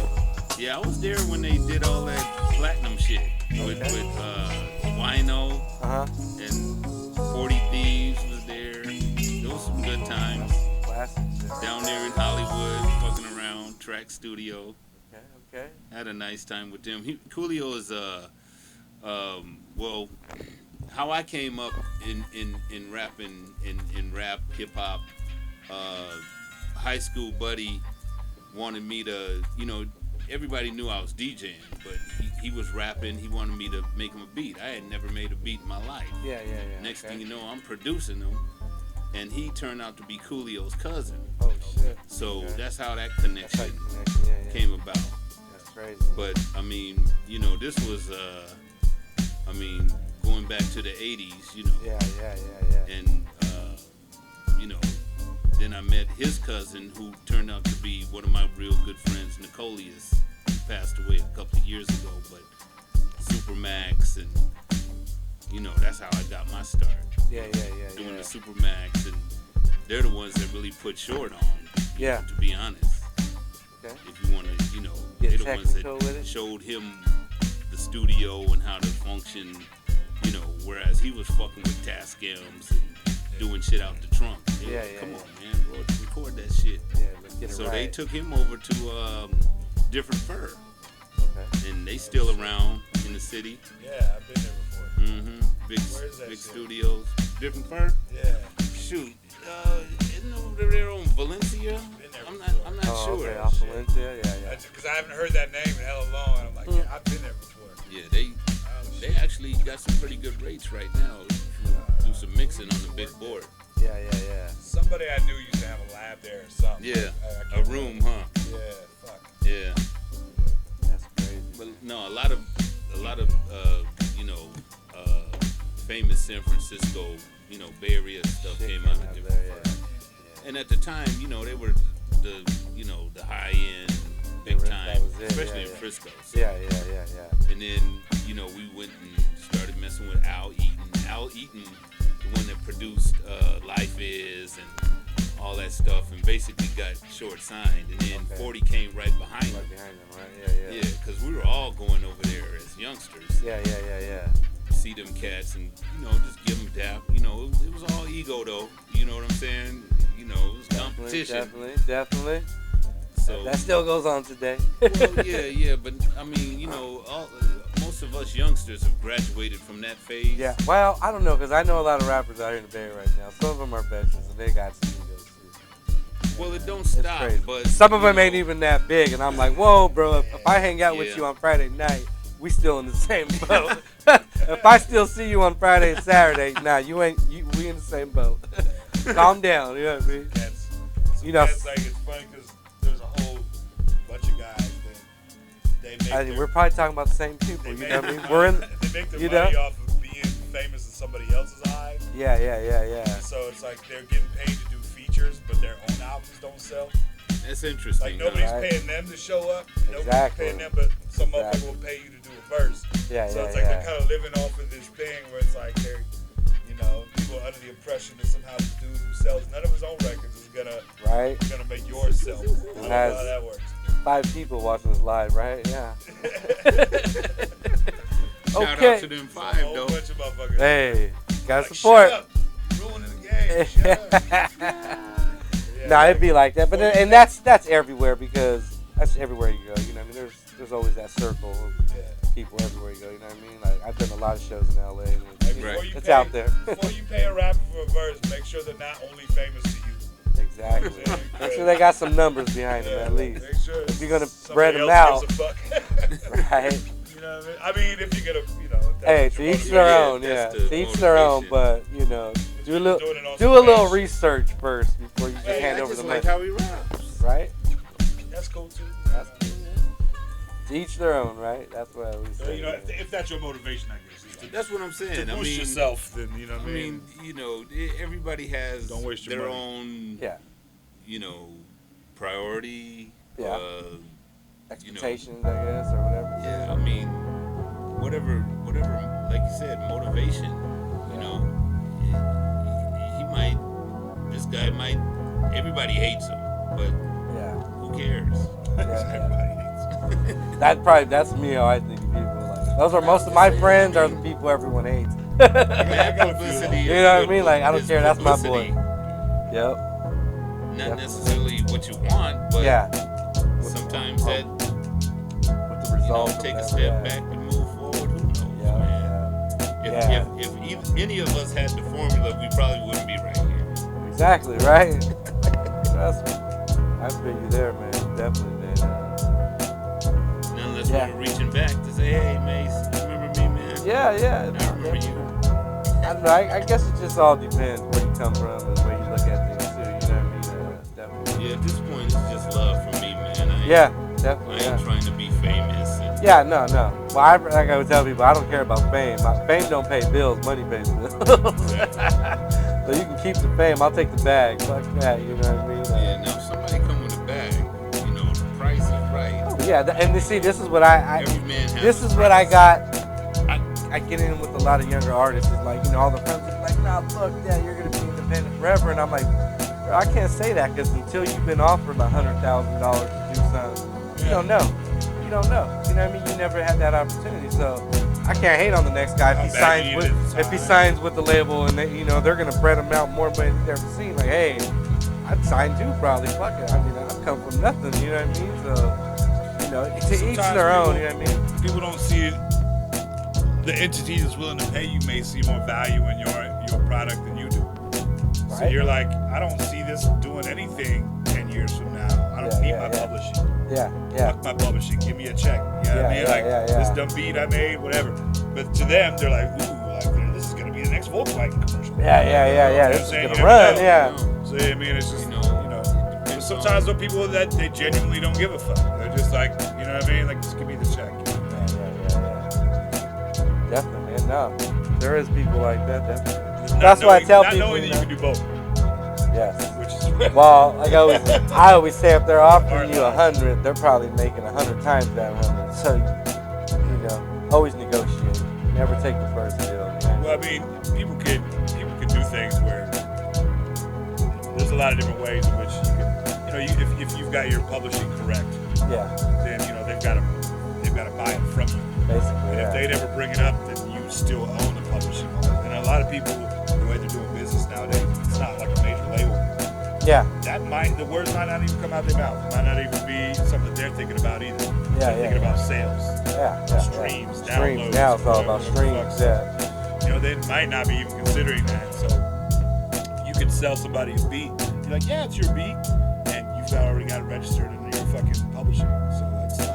Yeah, I was there when they did all that platinum shit with Wino and 40 Thieves was there. Those were some good times. Classic. Down there in Hollywood, fucking around, Track Studio. Okay. Had a nice time with them. Coolio is well, how I came up in rapping in rap hip hop. High school buddy wanted me to, everybody knew I was DJing, but he was rapping. He wanted me to make him a beat. I had never made a beat in my life. Yeah. Next thing you know, I'm producing them, and he turned out to be Coolio's cousin. Oh shit. So that's how that connection came about. That's crazy. But I mean, this was going back to the 80s, Yeah. And then I met his cousin, who turned out to be one of my real good friends, Nicolius. He passed away a couple of years ago, but Supermax, and that's how I got my start. Yeah. Doing the Supermax, and they're the ones that really put Short on. To be honest. Okay. If you want to, they're the ones that showed him the studio and how to function. Whereas he was fucking with Tascams and doing shit out the trunk. Come on, man, bro, record that shit. Yeah, let's get it so right. they took him over to Different Fur. Okay. And they still around in the city. Yeah, I've been there before. Mm-hmm. Big studios. Different Fur? Yeah. Shoot. Isn't over there on Valencia? I'm not sure. Okay, off Valencia, yeah. Because I haven't heard that name in hella long, and I'm like, yeah, I've been there before. Yeah, they actually got some pretty good rates right now. Do some mixing on the big board. Yeah. Somebody I knew used to have a lab there or something. Yeah, a room, huh? Yeah, fuck. Yeah. That's crazy. But no, a lot of famous San Francisco, Bay Area stuff came out of there. Yeah. And at the time, they were the high end, big time, especially in Frisco. So. Yeah. And then, we went and started messing with Al Eaton. Al Eaton, the one that produced Life Is and all that stuff, and basically got Short signed. And then 40 came right behind him. Right behind them, right? Yeah. Yeah, because we were all going over there as youngsters. Yeah. See them cats and, just give them dap. It was all ego, though. You know what I'm saying? It was competition. Definitely. So that still goes on today. Well, yeah, but I mean, most of us youngsters have graduated from that phase. Yeah, well, I don't know, because I know a lot of rappers out here in the Bay right now. Some of them are veterans, and they got studios too. Well, it don't stop, but some of them ain't even that big, and I'm like, whoa, bro, if I hang out with you on Friday night, we still in the same boat. If I still see you on Friday and Saturday, we in the same boat. Calm down, you know what I mean? It's like, it's funny because there's a whole bunch of guys that we're probably talking about the same people, you know what I mean? We're in, they make their money off of being famous in somebody else's eyes. Yeah. So it's like they're getting paid to do features, but their own albums don't sell. That's interesting. Like nobody's paying them to show up. Nobody's paying them, but some motherfucker will pay you to do a verse. So it's like they're kind of living off of this thing where it's like they're, people are under the impression that somehow the dude who sells none of his own records is gonna make yours sell. I don't know how that works. 5 people watching this live, right? Yeah. Shout out to them 5 though. A whole though. bunch of motherfuckers. Hey, gotta support. Shut up. You're ruining the game. Shut up. Nah, it'd be like that, but and that's everywhere, because that's everywhere you go. You know what I mean? There's always that circle of people everywhere you go. You know what I mean? Like, I've done a lot of shows in LA, and it's out there. Before you pay a rapper for a verse, make sure they're not only famous to you. Exactly. Make sure they got some numbers behind them at least. Make sure if you're gonna spread them out, right? You know what I mean? If you're gonna, hey, to each their own, to each their own. But do a little research first before you just hand over the like how he raps, right? That's cool too. That's cool. Each their own, right? That's what I always say. You know, if that's your motivation, I guess. That's what I'm saying. To boost yourself, then you know what I mean. You know, everybody has Don't waste your their money. own, you know, priority. Expectations, I guess, or whatever. Yeah, I mean, whatever, like you said, motivation. You know, this guy might. Everybody hates him, but who cares? Everybody hates him. That's me. How I think of people. Like those are most of my friends are the people everyone hates. Publicity. You know what I mean? Like I don't care. That's my boy. Yep. Not necessarily what you want, but sometimes that. With the result. Take a step back and move forward. Who knows, man? If any of us had the formula, we probably wouldn't be right here. Exactly, right? Trust me. I feel you there, man. Definitely, man. Unless we're reaching back to say, hey, Mace, you remember me, man? Yeah. I remember you. I don't know. I guess it just all depends where you come from and where you look at things, too. You know what I mean? Definitely. Yeah, at this point, it's just love for me, man. Definitely. I ain't trying to be famous. No. Well, like I would tell people, I don't care about fame. Fame don't pay bills. Money pays bills. So you can keep the fame. I'll take the bag. Fuck that. You know what I mean? Now if somebody come with a bag, you know, the price is right. And see, this is what I got. I get in with a lot of younger artists. It's like, you know, all the friends are like, nah, fuck that. You're going to be independent forever. And I'm like, bro, I can't say that because until you've been offered $100,000 to do something, you don't know. You know what I mean? You never had that opportunity. So I can't hate on the next guy if he signs with the label and they're gonna spread him out more money than they've ever seen. Like, hey, I'd sign too probably. Fuck it. I mean, I've come from nothing. You know what I mean? So to each their own. You know what I mean? People don't see it. The entity that's willing to pay you may see more value in your product than you do. Right. So you're like, I don't see this doing anything 10 years from now. I don't need my publishing. Fuck my publishing. Give me a check. You know what I mean? This dumb beat I made, whatever. But to them, they're like, ooh, this is gonna be the next Volkswagen commercial. This is gonna run. So I mean, it's just sometimes there are people that they genuinely don't give a fuck. They're just like, you know what I mean? Like, just give me the check. Definitely, man. No, there is people like that. Definitely. That's why I tell people. Not knowing that you can do both. Yes. Well, like I always say, if they're offering you 100, they're probably making 100 times that 100. So, always negotiate. Never take the first deal. Well, I mean, people can do things where there's a lot of different ways in which you can, if you've got your publishing correct, then they've got to buy it from you. Basically, and if they never bring it up, then you still own the publishing. And a lot of people, the way they're doing business nowadays, it's not like a major label. The words might not even come out their mouth. It might not even be something they're thinking about either. They're thinking about sales, streams, downloads. Now it's all about streams. They might not be even considering that. So you could sell somebody a beat. You're like, yeah, it's your beat, and you've already got it registered under your fucking publishing. So it's like,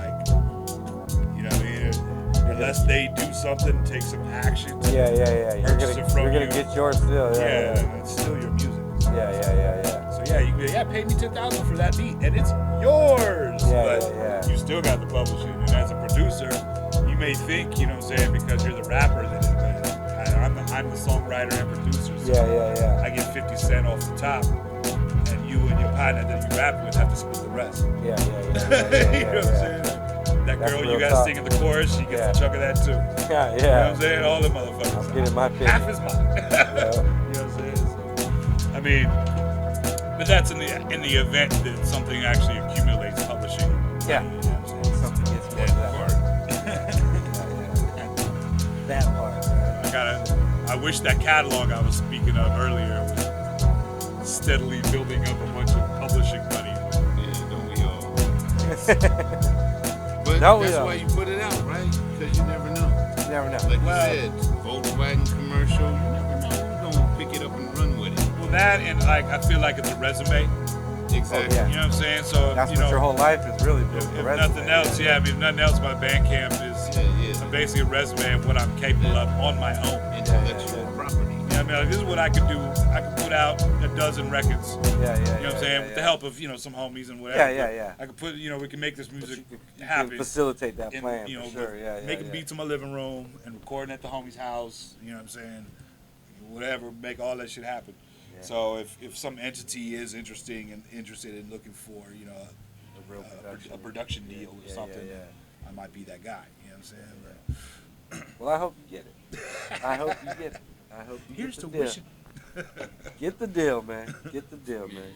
unless they do something, take some action. You're gonna get yours still. It's still your music. So you can be, pay me $10,000 for that beat, and it's yours. But you still got the publishing, and as a producer, you may think, because you're the rapper that I'm the songwriter and producer. So I get 50 cents off the top, and you and your partner that you rap with have to split the rest. You know what I'm saying? That girl you got singing the chorus, she gets a chunk of that too. You know what I'm saying? All the motherfuckers. I'm getting my 50. Half is mine. You know what I'm saying? So, I mean, but that's in the event that something actually accumulates publishing. You know what I'm saying? Something gets more to that part. That part. I wish that catalog I was speaking of earlier was steadily building up a bunch of publishing money. Don't we all? But that's why you put it out, right? Because you never know. You never know. Like you said, Volkswagen commercial, you never know who's going to pick it up and run with it. Well, that and I feel like it's a resume. Exactly. You know what I'm saying? So that's what your whole life is really built. If nothing else, if nothing else, my Bandcamp is basically a resume of what I'm capable of on my own. Intellectual property. This is what I could do. I could put out a dozen records. Yeah. You know what I'm saying? With the help of, some homies and whatever. Yeah. I could put, we can make this music you happen. can facilitate that and, plan, for sure. Making beats in my living room and recording at the homie's house. You know what I'm saying? Whatever, make all that shit happen. Yeah. So if some entity is interested in looking for, a production deal or something, I might be that guy. You know what I'm saying? Yeah. Well, I hope you get it. I hope you get it. I hope you Here's get the to deal. wishing. Get the deal, man. Get the deal, man.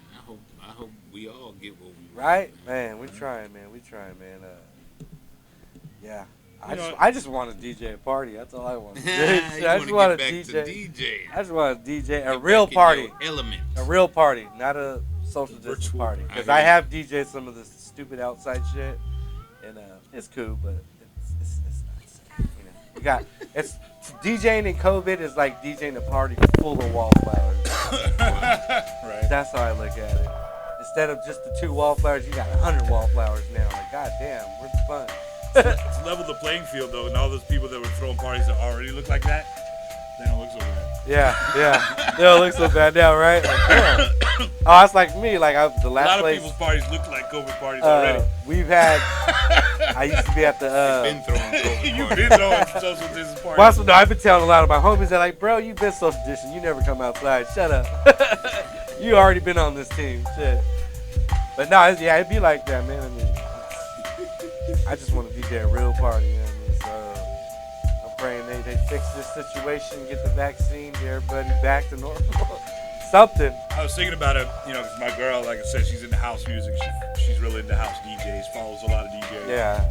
I hope we all get what we want. Right, man. We're trying, man. Yeah. I just want to DJ a party. That's all I want to do. I just want to DJ. I just want to DJ a real party. Element. A real party, not a social distance party. Because I have DJed some of this stupid outside shit, and it's cool, but it's not the same. DJing in COVID is like DJing a party full of wallflowers. Right. That's how I look at it. Instead of just the 2 wallflowers, you got 100 wallflowers now. Like, goddamn, where's the fun? It's level the playing field though, and all those people that were throwing parties that already look like that, they don't look so bad. Yeah. They don't look so bad now, right? Like, damn. Oh, it's like me. Like the last a lot of place. people's parties look like COVID parties already. We've had. I used to be at the. You've been throwing COVID You've parties. been throwing social distance parties. Well, no, I've been telling a lot of my homies that like, bro, you've been social distance. You never come outside. Shut up. You already been on this team. Shit. But no, it'd be like that, man. I mean, I just want to DJ a real party. You know what I mean? So I'm praying they fix this situation, get the vaccine, get everybody back to normal. Something. I was thinking about it, because my girl, like I said, she's into house music. She's really into house DJs, follows a lot of DJs. Yeah.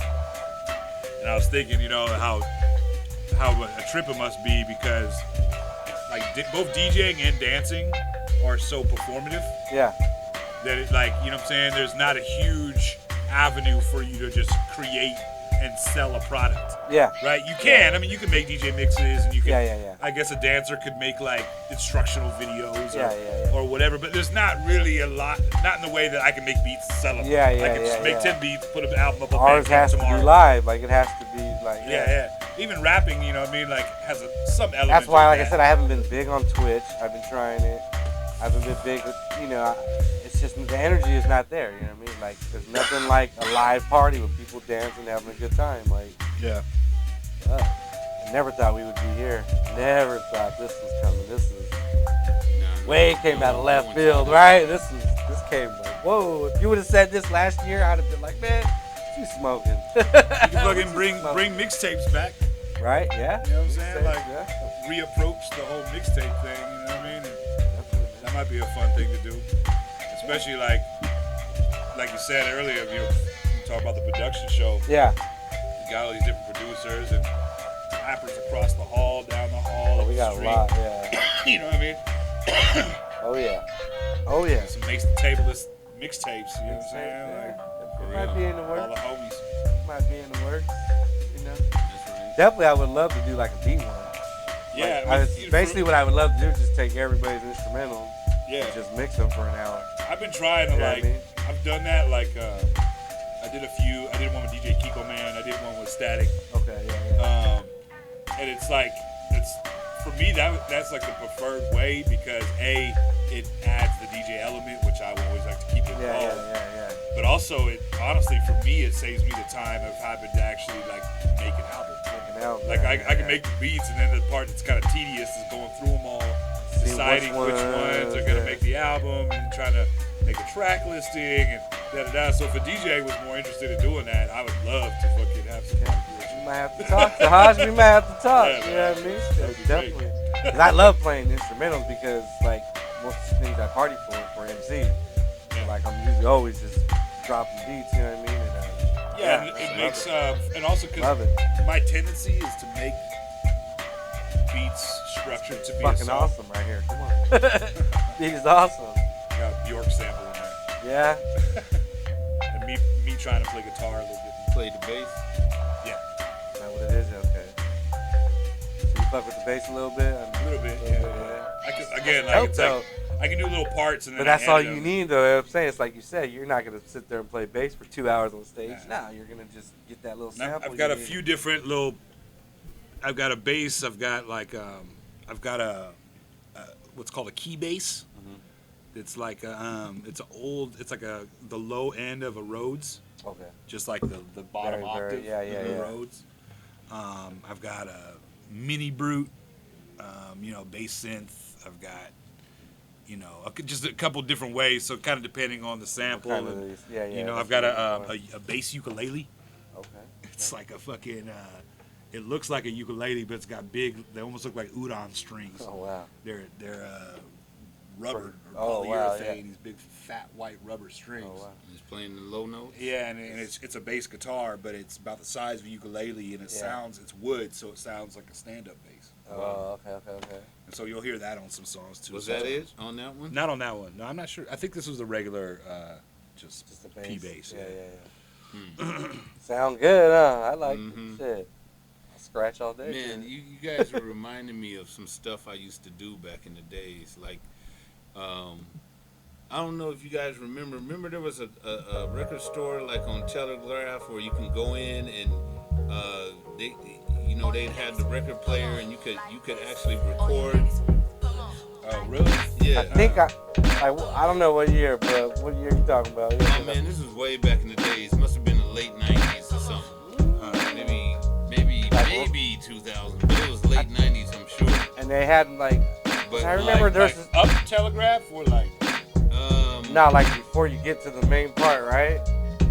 And I was thinking, how a trip it must be because, like, both DJing and dancing are so performative. Yeah. That it, like, you know what I'm saying? There's not a huge avenue for you to just create and sell a product. Yeah. Right? You can. I mean, you can make DJ mixes and you can. Yeah. I guess a dancer could make like instructional videos or whatever, but there's not really a lot, not in the way that I can make beats and sell them. Yeah. I can just make 10 beats, put an album up on Ours has tomorrow. to be live. Like, it has to be like. Yeah. Even rapping, you know what I mean? Like, has some element. That's why, like that. I said, I haven't been big on Twitch. I've been trying it. I haven't been big with, it's just the energy is not there. You know what I mean? Like, there's nothing like a live party with people dancing, having a good time. Like, yeah. I never thought we would be here. Never thought this was coming. This is way came out of left field, right? This came like, whoa. If you would have said this last year, I'd have been like, man, you smoking. You can fucking bring mixtapes back. Right? Yeah. You know what I'm saying? Like, reapproach the whole mixtape thing. You know what I mean? That might be a fun thing to do, especially like you said earlier. You talk about the production show. Yeah. You got all these different producers and rappers across the hall, down the hall. We got a lot. Yeah. You know what I mean? Oh yeah. Some tableless mixtapes. You know what I'm saying? Like, might be in the works. All the homies. Might be in the works. Definitely, I would love to do like a beat one. Yeah. Like, basically, what I would love to do is just take everybody's instrumentals. Yeah. And just mix them for an hour. I've been trying to I've done that. Like, I did a few. I did one with DJ Kiko Man. I did one with Static. Okay. Yeah. And it's like for me that's like the preferred way because it adds the DJ element, which I would always like to keep involved. Yeah. But also, honestly, for me, it saves me the time of having to actually like make an album. Like I can make the beats, and then the part that's kind of tedious is going through them all, deciding which ones are gonna make the album, and trying to make a track listing and da. So if a DJ was more interested in doing that, I would love to fucking have some. We might have to talk, Tahaj. We might have to talk. Yeah, you know what I mean? Definitely. Because I love playing instrumentals because like most things I party for MC. So, like I'm usually always just dropping beats. You know what I mean? And, it makes and also because my tendency is to make beats structured to be fucking a song. awesome right here. Come on. Beat is awesome. Got a Bjork sample in there. Yeah. And me trying to play guitar a little bit. Play the bass. Yeah. Is that what it is? Okay. So you fuck with the bass a little bit? A little bit, yeah. I can do little parts and then. But that's all you need, though. You know what I'm saying, it's like you said, you're not gonna sit there and play bass for 2 hours on stage. No, you're gonna just get that little sample. I've got a few different little. I've got a bass. I've got like I've got a what's called a key bass. It's like it's like the low end of a Rhodes. Okay. Just like the bottom octave of the Rhodes. I've got a mini brute, bass synth. I've got, just a couple different ways. So kind of depending on the sample. I've got a bass ukulele. Okay. It's like a fucking. It looks like a ukulele, but it's got big. They almost look like udon strings. Oh wow. They're rubber or polyurethane. These big fat white rubber strings. Oh wow. He's playing the low notes. Yeah, and it's a bass guitar, but it's about the size of a ukulele, and it's wood, so it sounds like a stand-up bass. Oh, okay. And so you'll hear that on some songs too. Was that it on that one? Not on that one. No, I'm not sure. I think this was the regular, just the bass. P bass. Yeah. Sound good, huh? I like shit. I'll scratch all day. Man, you guys are reminding me of some stuff I used to do back in the days. Like, I don't know if you guys remember. Remember there was a record store like on Telegraph where you can go in and they'd have the record player and you could actually record. Oh, really? Yeah. I think I don't know what year, but what year are you talking about? Oh man, this was way back in the days. Must have been the late '90s or something. Maybe 2000, but it was late '90s, I'm sure. And they had But I remember there's up Telegraph or like. Not like before you get to the main part, right?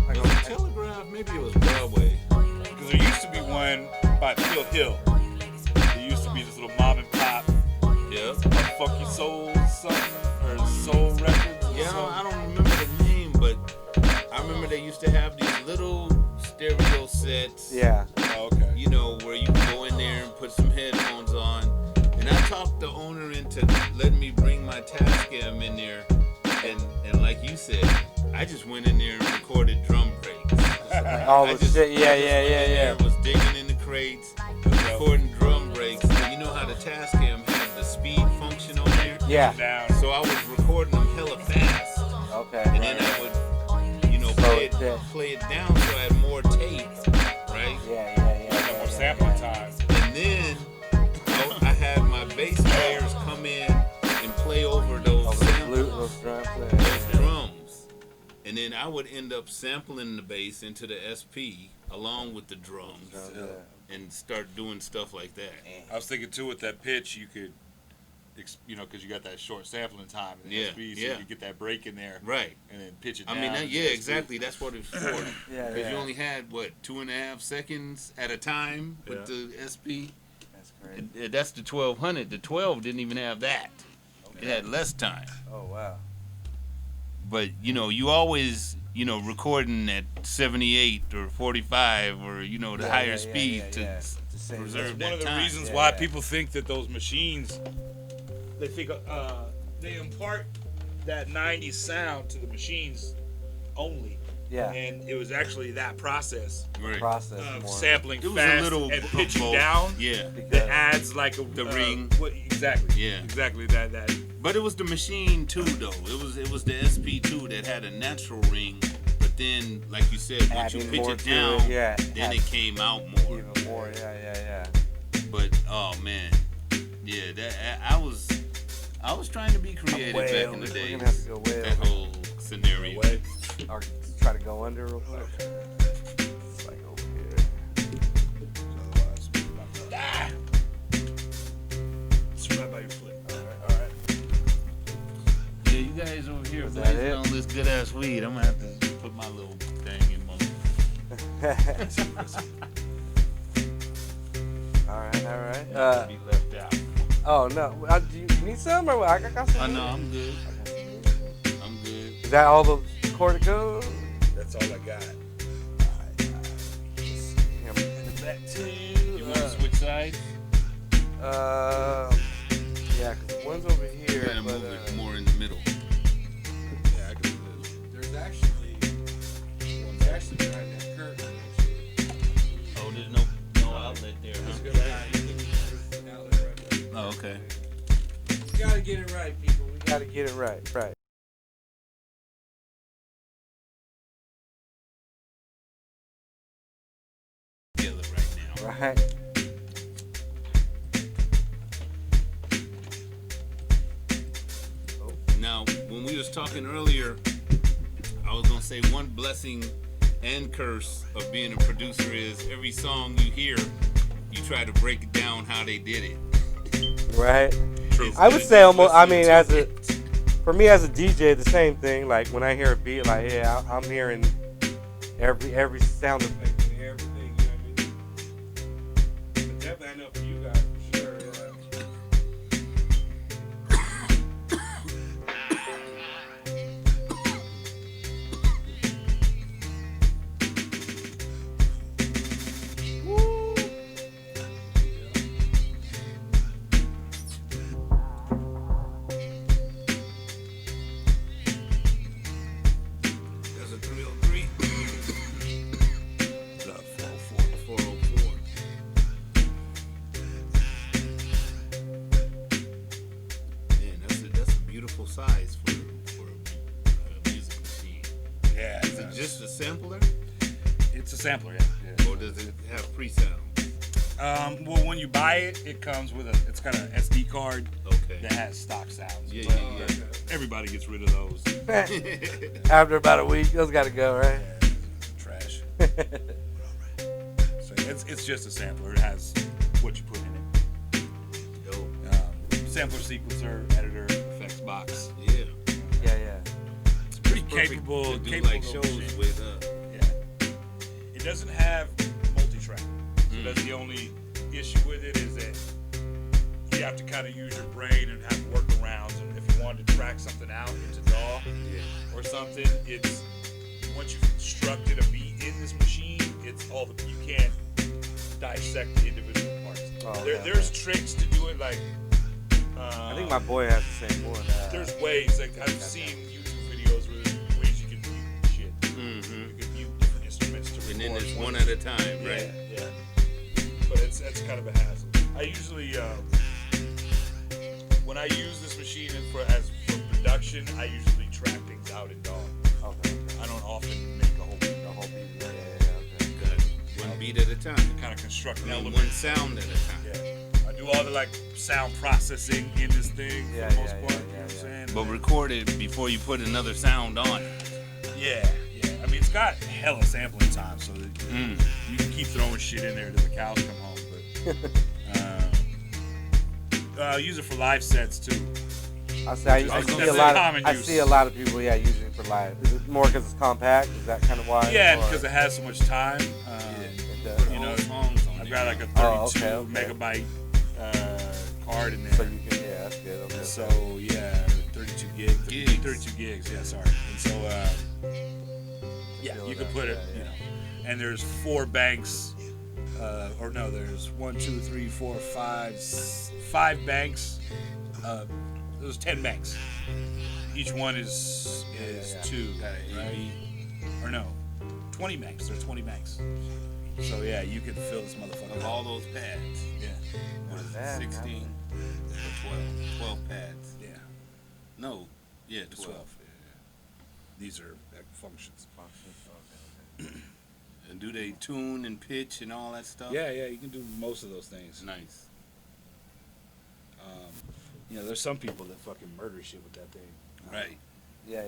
Like on Telegraph, maybe it was Broadway. Because there used to be one by Phil Hill. There used to be this little mom and pop. Yeah. Funky Soul something or Soul Records. Yeah, I don't remember the name, but I remember they used to have these little stereo sets. Yeah. Oh, okay. Where you can go in there and put some headphones on. And I talked the owner into letting me bring my Tascam in there. And like you said, I just went in there and recorded drum breaks. All the shit, yeah. I was digging in the crates, recording drum breaks. And you know how the Tascam had the speed function on there? Yeah. So I was recording them hella fast. Okay. And then I would, play it down so I had more tape, right? Yeah. More sampling time. And then I had my bass players come in and play over those samples, those drums. And then I would end up sampling the bass into the SP along with the drums and start doing stuff like that. I was thinking too with that pitch you could, because you got that short sampling time in the SP, so you could get that break in there, right? And then pitch it down. I mean, exactly. That's what it's for. Because you only had 2.5 seconds at a time with the SP. That's crazy. That's the 1200. The 12 didn't even have that. Okay. It had less time. Oh wow. But you always recording at 78 or 45 or the higher speed to preserve that time. One of the reasons why people think that those machines, they think they impart that 90s sound to the machines only. Yeah. And it was actually that process. Right. More. It Sampling was fast a little and pitching both. down. Yeah. That adds like the ring. Exactly. Yeah. Exactly that. But it was the machine too, though. It was the SP2 that had a natural ring. But then, like you said, once you pitch it down, then it came out more. Even more. Yeah. But oh man, I was trying to be creative back in the days. We're gonna have to go way that whole scenario. Or try to go under real quick. It's like over here. It's right by your foot. All right. Yeah, you guys over here blazing on this good ass weed. I'm gonna have to put my little thing in my. All right. Be left out. Oh no, do you need some or what? I got some. No, I'm good. I'm good. Is that all the recorded goes? That's all I got. You want to switch sides? Yeah, because one's over here. You gotta move it more in the middle. Yeah, I can do this. There's one's actually behind that curtain. Oh, there's no outlet there, huh? Oh, okay. We gotta get it right, people. We Gotta get it right. Together right now. Right. Now, when we was talking earlier, I was gonna say one blessing and curse of being a producer is every song you hear, you try to break it down how they did it. Right. True. I would say almost. I mean, for me as a DJ, the same thing. Like when I hear a beat, like yeah, I'm hearing every sound effect and everything. You know what I mean? But definitely, I know for you guys, for sure. There's a 303. Got 404. Man, that's a beautiful size for a music machine. Yeah. Is it just a sampler, It's a sampler, yeah. or does it have pre-sound? Well, when you buy it, it comes with it's got an SD card Okay. that has stock sounds. Yeah, But, yeah. everybody gets rid of those. After about a week, those got to go, right? Trash. So it's just a sampler. It has what you put in it. Dope. Sampler sequencer, editor, effects box. Yeah. Yeah. It's pretty Capable- perfect to do capable like shows machine. with. Yeah. It doesn't have multi-track. So that's the only issue with it is that you have to kind of use your brain and have workarounds. And if you wanted to track something out into DAW or something, it's once you've constructed a beat in this machine, it's all you can't dissect the individual parts. Oh, There's tricks to do it, like I think my boy has the same one. there's ways. Like I've seen YouTube videos where there's ways you can mute shit. Mm-hmm. You can mute different instruments to record. And then it's one at a time, Yeah, right? yeah. But it's kind of a hassle. I usually, when I use this machine for production, I usually track things out in DAW. Okay. I don't often make a whole beat. Okay. Good. One beat at a time. Kind of construct an And element. one sound at a time. Yeah. I do all the like sound processing in this thing Yeah, for the most yeah, part. yeah, You know what I'm saying? But record it before you put another sound on. Yeah. I mean, it's got hella sampling time, so that you can keep throwing shit in there till the cows come home. But I use it for live sets too. I see a lot of people, using it for live. Is it more because it's compact? Is that kind of why? Yeah, because it has so much time. It does. You know, songs on I've there. got like a 32 megabyte card in there. So you can, that's good. Okay. So yeah, 32 gigs. 32 gigs. Yeah, sorry. And so you could put it. You know, and there's 4 banks. There's 1, 2, 3, 4, 5 banks. There's 10 banks. Each one is 2, right? Or no, 20 banks. There's 20 banks. So yeah, you could fill this motherfucker Of up. all those pads. Yeah. What is it, 16 or 12? 12 pads. Yeah. No. Yeah, 12. 12. Yeah. These are functions. And do they tune and pitch and all that stuff? Yeah, you can do most of those things. Nice. There's some people that fucking murder shit with that thing. Right. Yeah.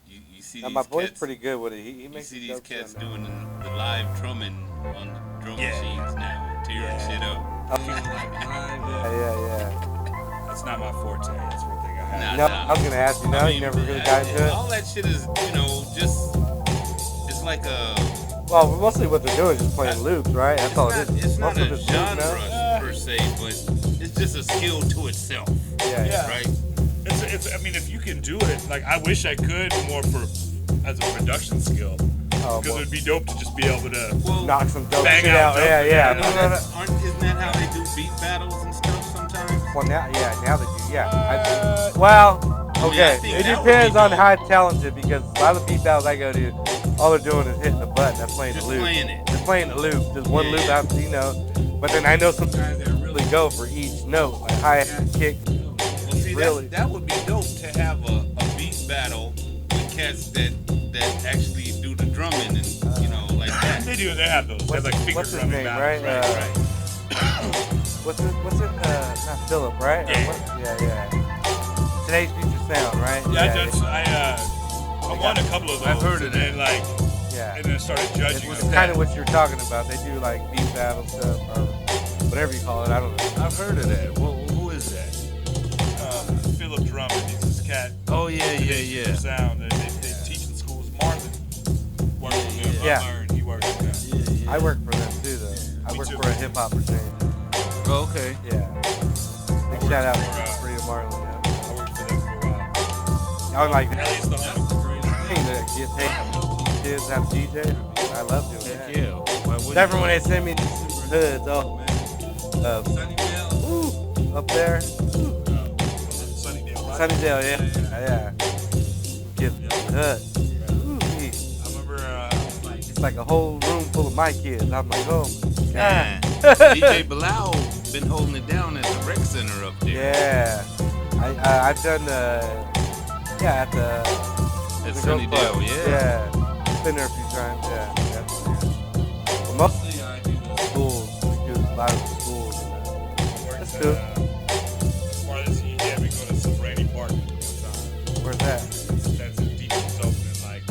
You see Now these my boy's cats, pretty good with it. He you makes see the these jokes cats on doing the live drumming on the drum machines now, tearing shit up. Yeah. That's not my forte. That's one thing I have. No, I was gonna ask you. No, you never really got into it. All that shit is, just it's like a. Well, mostly what they're doing is just playing loops, right? That's all it is. It's not Most of a it's genre loops now. per se, but it's just a skill to itself. Yeah. Right. It's. I mean, if you can do it, like I wish I could more as a production skill, because it'd be dope to just be able to Knock some dope bang shit out. out Yeah. Isn't that how they do beat battles and stuff sometimes? Well, now they do. Yeah. Okay. think It that would depends be on dope. how talented, because a lot of the beat battles I go to, all they're doing is hitting the button. That's playing Just the loop. playing it. Just playing the loop. Just one loop out, But then I know sometimes they really go for each note, like hi-hat, kick. Well, see, Really? that would be dope to have a beat battle with cats that actually do the drumming and like that. They do. They have those. They have like finger What's his drumming name, battles. right? What's it? Not Philip, right? Yeah. Yeah. See, Today's Future Sound, right? I won a couple of those. I've heard of that. And like, and then started judging. It's kind of what you're talking about. They do like beat battle stuff or whatever you call it. I don't know. I've heard of that. Who is that? Philip Drummond. He's this cat. Oh yeah. Sound. They teach in schools. Marlon works for them. Yeah. I learned he works for them. I work for them too, though. I work for a hip hop change. Oh, okay. Yeah. Big shout out to Freedom Marlon. I worked for them for a while. I was like, Ellie's the homie. to get paid. Kids have DJ. I love doing that. Yeah. Except for when they send me to hoods, up there. Sunnydale, yeah. Get hood. I remember. It's like a whole room full of my kids. I'm like, oh, man. DJ Bilal been holding it down at the rec center up there. Yeah. I've done at Sunnydale, yeah. Been there a few times, yeah. But mostly I do the schools. We do a lot of the schools. That's cool. As far as he had me go to Sobrani Park one time. Where's that? That's in deep open, like.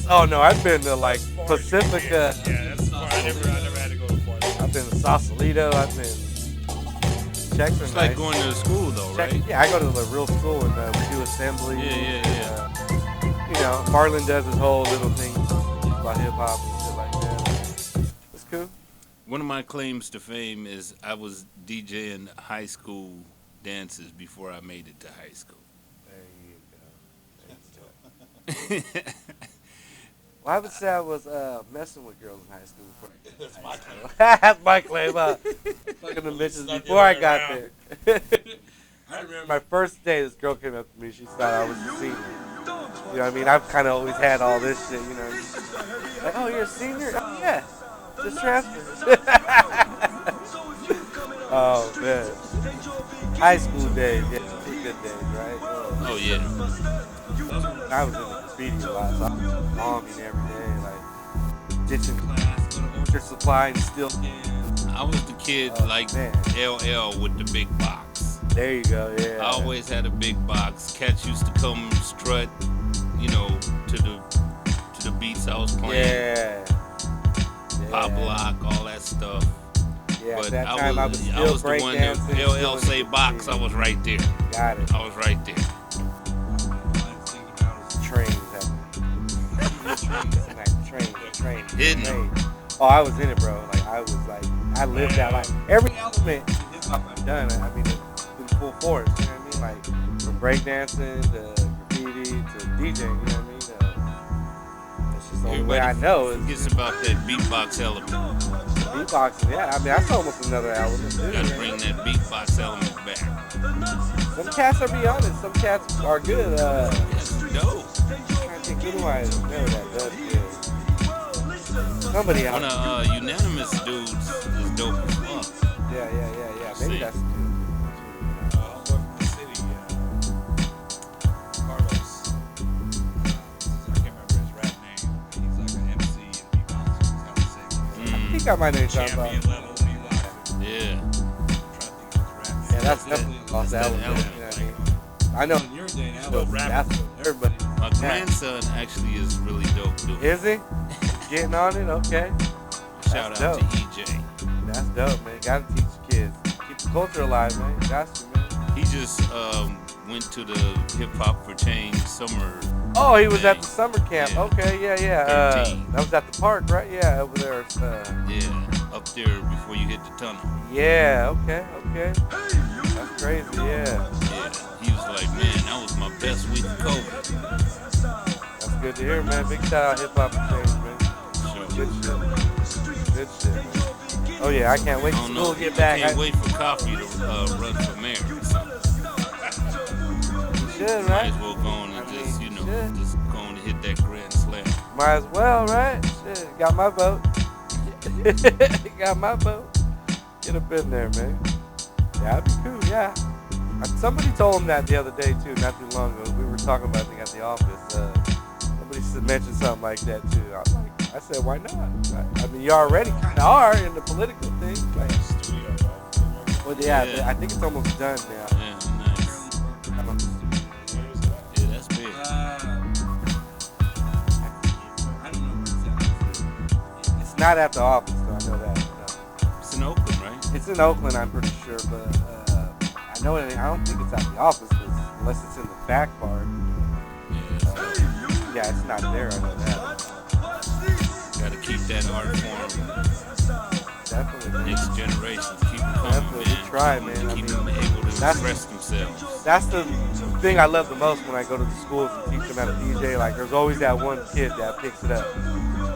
Oh no, I've been to like Pacifica. Yeah, that's far. I never had to go to Florida. I've been to Sausalito. I've been Jackson. It's like going to school though, right? Yeah, I go to the real school and we do assembly. Yeah. You know, Marlon does his whole little thing about hip hop and shit like that. It's cool. One of my claims to fame is I was DJing high school dances before I made it to high school. There you go. Well, I would say I was messing with girls in high school before. That's my claim. That's my claim. Fucking the bitches before I got there. I remember My first day, this girl came up to me. She thought I was a senior. You know what I mean? I've kind of always had all this shit, you know. Like, oh, you're a senior? Oh, yeah. Just transferred. Oh, man. High school days, yeah. Pretty good days, right? Oh, yeah. I was in the graffiti a lot, so I was bombing every day, like ditching class, going to Orchard Supply and steal cans. I was the kid LL with the big box. There you go, yeah. I always had a big box. Cats used to come strut, you know, to the beats I was playing. Yeah. Pop lock, all that stuff. Yeah, but at that time I was the one that LL say box. I was right there. Got it. I was right there. Train. Oh, I was in it, bro. Like I lived that life. Every element in hip hop I've done, I mean, in full force. You know what I mean? Like from breakdancing to graffiti to DJing. You know what I mean? It's just the only way I know. It's about that beatbox element. Beatboxing, yeah. I mean, that's almost another element too. You gotta bring that beatbox element back. Some cats, I'll be honest, some cats are good. That's dope. I think who do I know that does good? Somebody out. One of Unanimous dudes is dope as fuck. Yeah. Maybe that's good. the city, Carlos. I can't remember his rap name. He's like an MC and beatboxer. He's got a sick. I think I might know what you're talking Champion level beatboxer. Yeah. I'm trying to think of his rap name. Yeah, that's definitely lost that element. element. You know what I mean? I know in your day now, that's what everybody. My grandson actually is really dope, dude. Is he? Getting on it? Okay. Shout out to EJ. That's dope, man. Gotta teach kids. Keep the culture alive, man. Got to, man. He just went to the Hip Hop for Change summer. Oh, he was at the summer camp. Yeah. Okay, yeah. 13. That was at the park, right? Yeah, over there. Yeah, up there before you hit the tunnel. Yeah, okay. That's crazy, yeah. Yeah, he was like, man, that was my best week of COVID. That's good to hear, man. Big shout out Hip Hop for Change, man. Sure. Good shit, man. Oh, yeah, I can't wait to school to get back. I can't wait for Coffee to run for mayor or something. You should, Might right? as well go on and just go on and hit that grand slam. Might as well, right? Shit, got my vote. Got my vote. Get up in there, man. Yeah, that'd be cool, yeah. Somebody told him that the other day, too, not too long ago. We were talking about it at the office. Somebody mentioned something like that, too. I said, why not? I mean, you already kind of are in the political thing. Like, well, yeah, I think it's almost done now. Yeah, nice. I don't know. Not at the office, though. I know that. No. It's in Oakland, right? It's in Oakland, I'm pretty sure, but I know it. I don't think it's at the office, unless it's in the back part. Yeah, it's not there. I know that. Gotta keep that art form. Definitely. Next generations keep them coming, Definitely, man. we try, man. Keep them able to express themselves. That's the thing I love the most when I go to the schools and teach them how to DJ. Like, there's always that one kid that picks it up.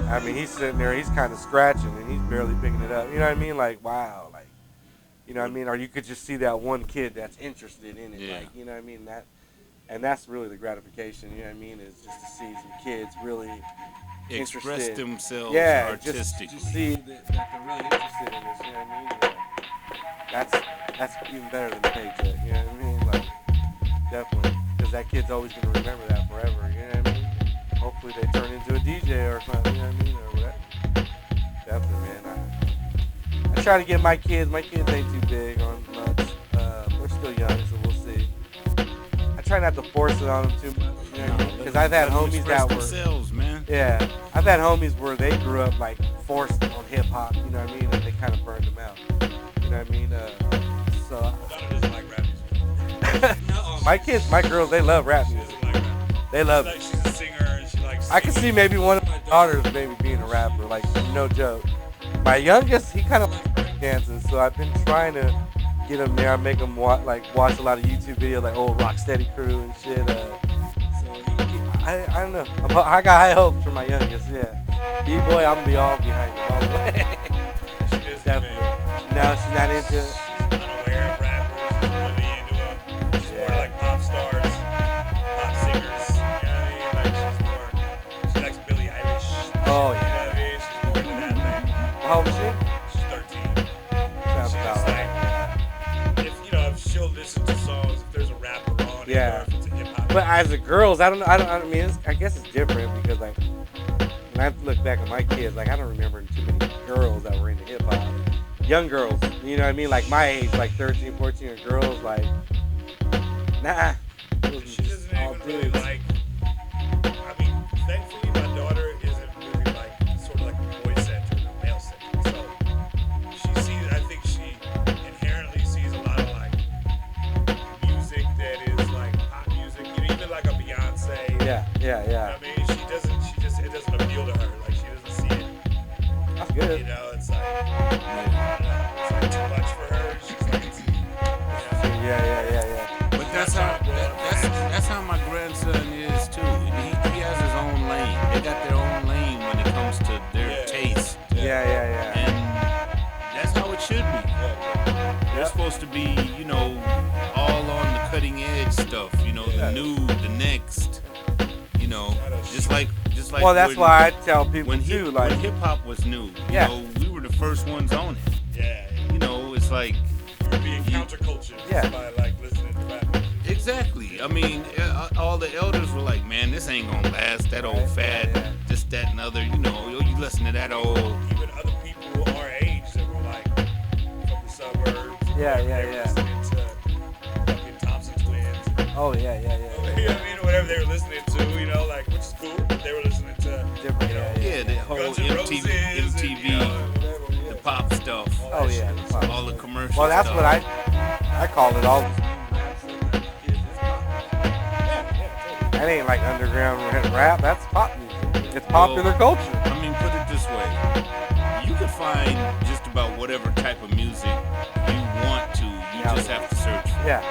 I mean, he's sitting there, he's kind of scratching, and he's barely picking it up. You know what I mean? Like, wow. Like, you know what I mean? Or you could just see that one kid that's interested in it. Yeah. Like, you know what I mean? And that's really the gratification, you know what I mean? Is just to see some kids really express themselves artistically. Just see that they're really interested in this, you know what I mean? Yeah. That's even better than the paycheck, you know what I mean? Like, definitely. Because that kid's always going to remember that forever, you know what I mean? Hopefully they turn into a DJ or something, you know what I mean? Or whatever. Definitely, man. I try to get my kids ain't too big on much. They're still young, so we'll see. I try not to force it on them too much, you know what I mean? Because I've had homies that were, man. Yeah, I've had homies where they grew up like forced on hip hop, you know what I mean, and they kind of burned them out, you know what I mean? So my girls, they love rap music. They love it. She's a singer and she likes. I can see maybe one of my daughters maybe being a rapper, like no joke. My youngest, he kind of likes dancing, so I've been trying to get him there. I make him watch a lot of YouTube videos, like old Rocksteady Crew and shit. I don't know. I got high hopes for my youngest. Yeah, B-boy, I'm gonna be all behind him all the way. She is definitely. No, she's not into. She's unaware of rappers. She's really into them. She's more like pop stars, pop singers. You know what I mean? Like she likes Billie Eilish. Oh yeah. You know what I mean? She's more into that thing. How old is she? She's 13. She's like, if she'll listen to songs, if there's a rapper on it, or if it's a hip hop. But as a girls, I mean, I guess it's different because like when I look back at my kids, like I don't remember too many girls that were into hip hop. Young girls, you know what I mean? Like my age, like 13, 14 year girls, like nah. She doesn't even really like. I mean, thankfully my daughter isn't really like sort of like boy centered or male centered. So she sees. I think she inherently sees a lot of like music that is like pop music. You know, even like a Beyonce. Yeah. You know what I mean, it doesn't appeal to her. Like she doesn't see it. That's good. You know, it's like, it's like too much for her. She's like, Yeah. But that's how my grandson is too. He has his own lane. They got their own lane when it comes to their taste. Yeah. And that's how it should be. They're supposed to be, all on the cutting edge stuff. The new, the next. Just like. Well, that's why I tell people when too. When hip hop was new, we were the first ones on it. Yeah. It's like you were being counterculture by like listening to rap music. Exactly. I mean, all the elders were like, "Man, this ain't gonna last. That old fad, this, that, and other." You listen to that old. Even other people our age that were like from the suburbs. Yeah. Listening to fucking Thompson Twins. Oh yeah. You know what I mean? Whatever they were listening to, which is cool. But they were listening to different. The whole MTV, the pop stuff. Oh yeah, the pop. All the commercials. Well, that's stuff. what I call it all. That ain't like underground rap. That's pop music. It's popular culture. I mean, put it this way: you can find just about whatever type of music you want to. You just have to search for it. Yeah.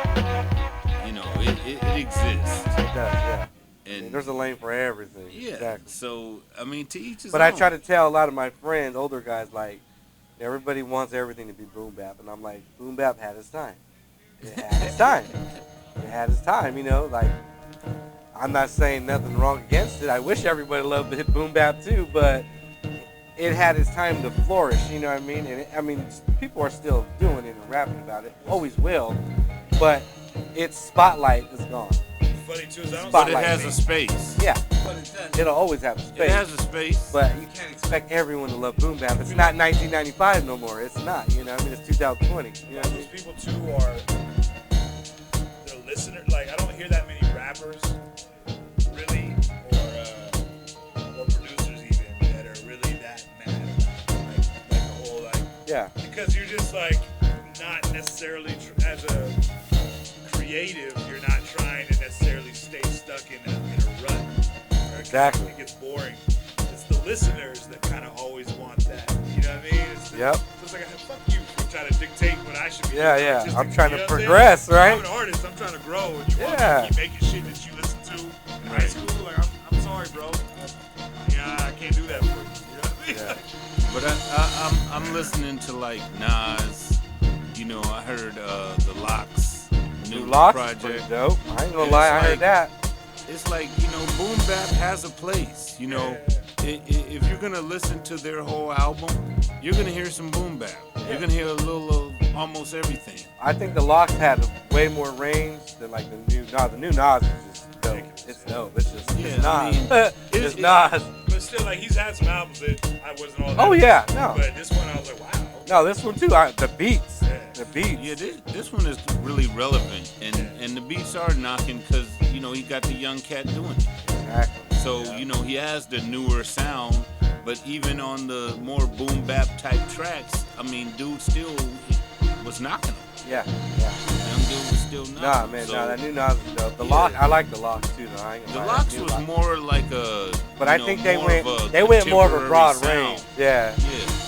It exists. It does. Yeah. And there's a lane for everything. Yeah. Exactly. So I mean, to each his But own. I try to tell a lot of my friends, older guys, like everybody wants everything to be boom bap, and I'm like, boom bap had its time. It had its time. It had its time. Like I'm not saying nothing wrong against it. I wish everybody loved the hit boom bap too, but it had its time to flourish. You know what I mean? And people are still doing it and rapping about it. Always will, but its spotlight is gone. Funny too, but it has a space. Yeah, it'll always have a space. It has a space, but you can't expect everyone to love boom bap. It's not 1995 no more. It's not. It's 2020. Those people too they're listeners. Like I don't hear that many rappers, really, or producers even that are really that mad about it. because you're just like not necessarily as a creative, you're not trying to necessarily stay stuck in a rut. Exactly. It gets boring. It's the listeners that kind of always want that. You know what I mean? It's like, fuck you for trying to dictate what I should be doing. Yeah. I'm trying to progress, right? I'm an artist. I'm trying to grow, and you want to keep making shit that you listen to in high school. Like, I'm sorry, bro. I can't do that for you. You know what I mean? Yeah. But I'm listening to like Nas. You know, I heard the Locks new project. Pretty dope. I ain't gonna lie, I heard that. It's like, you know, boom bap has a place. You know, if you're gonna listen to their whole album, you're gonna hear some boom bap. You're gonna hear a little of almost everything. I think the Locks had way more range than like the new Nas. The new Nas is just dope. It's dope. It's just it's Nas. I mean, it's Nas. But still, like, he's had some albums that I wasn't all that. Oh yeah, no. But this one, I was like, wow. No, this one too. The beats. The beats. Yeah, this one is really relevant, and the beats are knocking because, you know, he got the young cat doing it. Exactly. So, you know, he has the newer sound, but even on the more boom bap type tracks, I mean, dude still was knocking them. Yeah. Young dude was still knocking. Nah, man, that new Nas is dope. The Lock, I like the Locks too, though. I ain't gonna the lie. Locks was more like a. But I think they went more of a broad range. Yeah.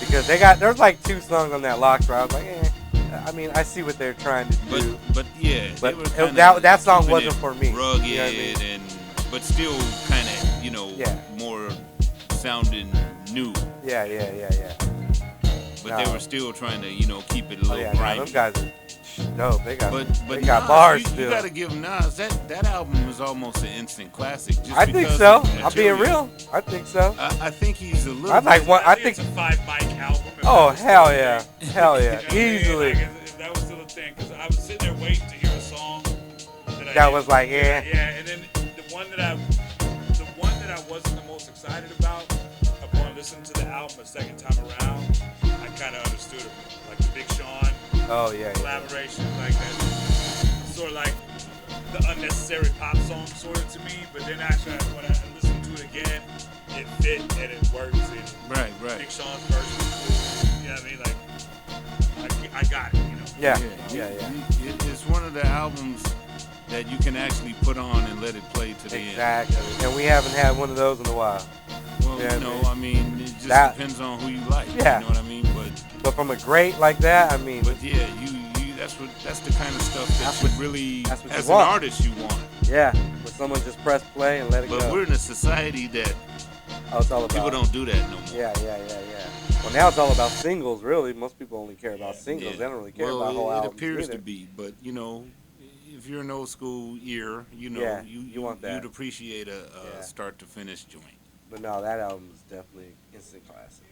Because there's like 2 songs on that Locks where I was like, I mean, I see what they're trying to do. But that song wasn't for me. Rugged, you know what I mean? but still kind of, you know, more sounding new. Yeah. But they were still trying to, you know, keep it a little grimy. Them guys are dope. They got Nas, bars you still. You gotta give Nas that album is almost an instant classic. I think so. I'm being real. I think so. I think he's a little. I think it's a 5 mic album. Oh hell yeah, easily. If that was still a thing, because I was sitting there waiting to hear a song that was like yeah. And then the one that I wasn't the most excited about, upon listening to the album a second time around, I kind of understood it. Like the Big Sean. Oh yeah. Collaboration, like that, sort of like the unnecessary pop song, sort of to me. But then actually, when I listened to it again, it fit and it works. Right. Big Sean's verse was cool. You know what I mean? Like, I got it. You know. Yeah. It's one of the albums that you can actually put on and let it play to the end. Exactly. And we haven't had one of those in a while. Well, you know, I mean, it just depends on who you like. Yeah. You know what I mean? But from a great like that, I mean. But yeah, that's the kind of stuff that you really, as an want. artist, you want. Yeah. When someone just press play and let it go. But we're in a society that it's all about. People don't do that no more. Yeah. Well, now it's all about singles, really. Most people only care about singles. They don't really care about whole albums. It appears either. to be, but you know, if you're an old school ear, you know, you want that. You'd appreciate a start to finish joint. But no, that album is definitely instant classic.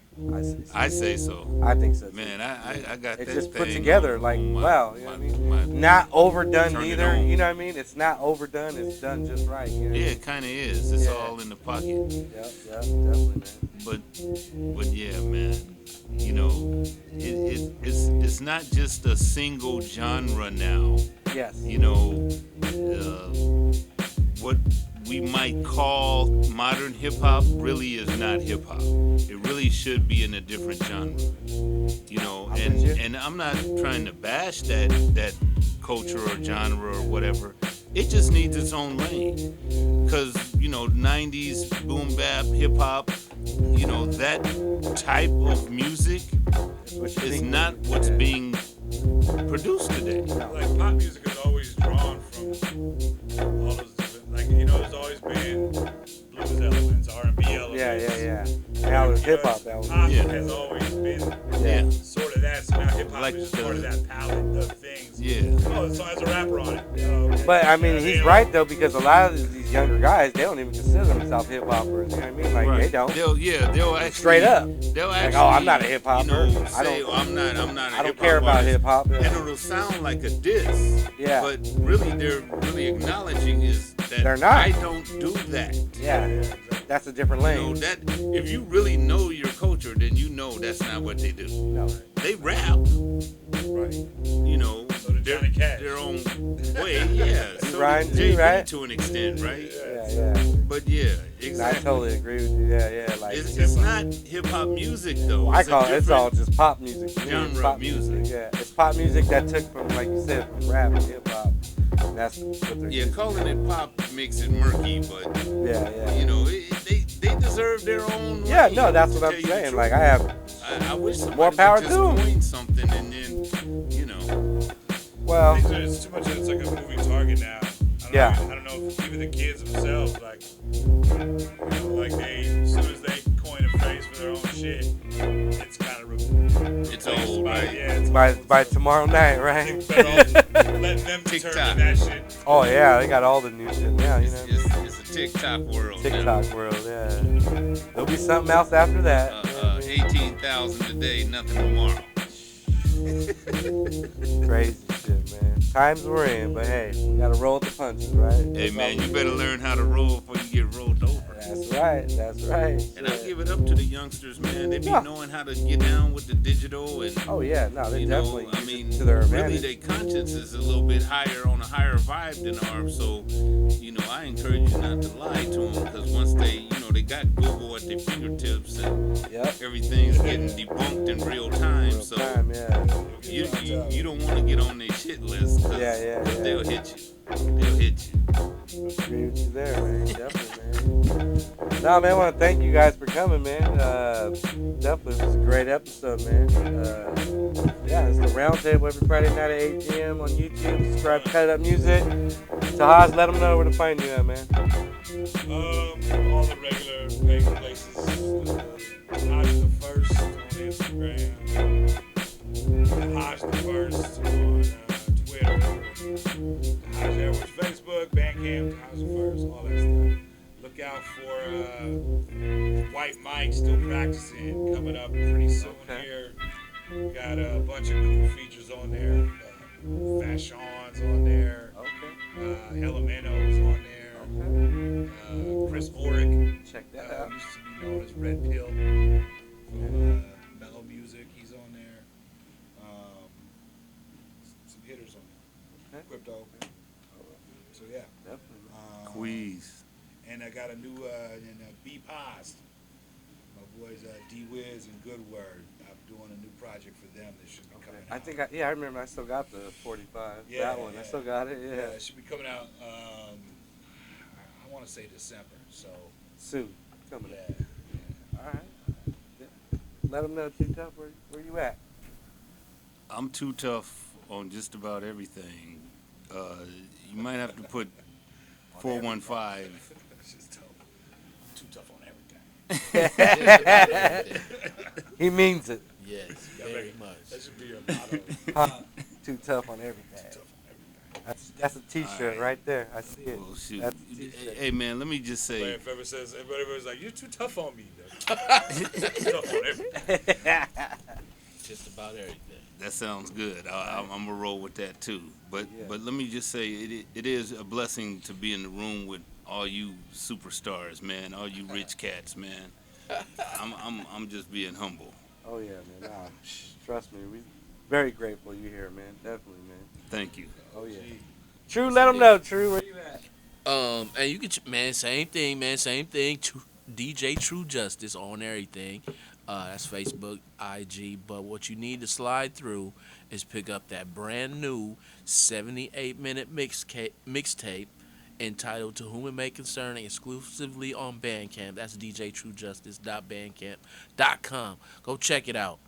I say so. I think so too. Man, I got it's that just thing put together like wow. You know what I mean? Not overdone neither. You know what I mean? It's not overdone. It's done just right. You know? Yeah, it kind of is. It's all in the pocket. Yep, definitely, man. But yeah, man. You know, it's not just a single genre now. Yes. You know, what we might call modern hip-hop really is not hip-hop. It really should be in a different genre. You know, and I'm not trying to bash that culture or genre or whatever. It just needs its own lane. Because, you know, 90s boom bap, hip-hop, you know, that type of music is not what's being produced today. Like, pop music has always drawn from all those different, like, you know, there's always been blues elements, R&B elements. Yeah. Now there's hip-hop elements. Pop has always been sort of that, so now hip-hop like is just part of that palette of things. Yeah. Oh, so has a rapper on it. Okay. But, I mean, he's right, though, because a lot of these younger guys, they don't even consider themselves hip-hoppers. You know what I mean? Like, they don't. They'll actually... Straight up. They'll like, actually... oh, I'm not a hip-hopper. You know, say, I'm not a hip-hop I don't care about hip-hop. And it'll sound like a diss. Yeah. But really, they're really acknowledging is that they're not. I don't do that. Yeah. That's a different lane. You know, that if you really know your culture, then you know that's not what they do. No. They rap. Right. You know, so their own way. Yeah. So grind too, JB right? to an extent, right? Yeah. But yeah, exactly. I totally agree with you. Yeah. Like it's not hip hop music though. Well, I call it's all just pop music. Genre pop music. Yeah, it's pop music that took from, like you said, from rap and hip hop. That's what they're calling it pop makes it murky, but you know, they deserve their own. Yeah, no, that's what I'm saying. Like I wish more power would to them. Coin something and then, you know. Well, it's too much. It's like a moving target now. I don't know if even the kids themselves, like, like as soon as they coin a phrase for their own shit, it's kind of it's old, right? Yeah, by tomorrow night, right? Let them determine that shit. Oh yeah, they got all the new shit now. You know, it's a TikTok world. Yeah. There'll be something else after that. 18,000 today, nothing tomorrow. Crazy shit, man. Times we're in, but hey, we gotta roll with the punches, right? Hey, man, you better learn how to roll before you get rolled over. That's right. And I give it up to the youngsters, man. They be knowing how to get down with the digital and. Oh yeah, no, they definitely. I mean, to their really, advantage. their conscience is a little bit higher on a higher vibe than ours. So, you know, I encourage you not to lie to them because once they, they got Google at their fingertips and everything's getting debunked in real time. You don't want to get on their shit list because they'll hit you. Agree with you there, man. Definitely, man. No, man, I want to thank you guys for coming, man. Definitely, it was a great episode, man. It's the Roundtable every Friday night at 8 p.m. on YouTube. Subscribe to Cut It Up Music. Tahaj, let them know where to find you at, man. All the regular places. Tahaj the First on Instagram. Tahaj the First on Twitter. Tahaj Edwards Facebook, Bandcamp, Tahaj the First, all that stuff. Look out for White Mike still practicing coming up pretty soon here. We got a bunch of cool features on there. Fashion's on there. Elemento's on there. Chris Oric. Check that out. Used to be known as Red Pill. From Mellow Music, he's on there. Some hitters on there. Crypto. So yeah. Definitely. Quiz. And I got a new B Paz. My boys D Wiz and Good Word. I'm doing a new project for them that should be coming out. I think I remember I still got the 45. That one. I still got it. Yeah. It should be coming out I want to say December. So soon. Coming out. All right. Yeah. Let them know, Too Tough, where you at? I'm too tough on just about everything. You might have to put 415. Too tough on everything. He means it. Yes, very much. That should be your motto. Too tough on everything. That's a T-shirt right there. I see it. Well, shoot. Hey man, let me just say. If ever says, everybody was like, "You're too tough on me." Too tough on everything. Just about everything. That sounds good. I'm gonna roll with that too. But let me just say, it is a blessing to be in the room with all you superstars, man. All you rich cats, man. I'm just being humble. Oh yeah, man. Nah, trust me, we very grateful you here, man. Definitely, man. Thank you. Oh yeah. True, let them know. True, where you at? And you can, same thing. DJ True Justice on everything. That's Facebook, IG. But what you need to slide through is pick up that brand new 78-minute mixtape entitled "To Whom It May Concern," exclusively on Bandcamp. That's djtruejustice.bandcamp.com. Go check it out.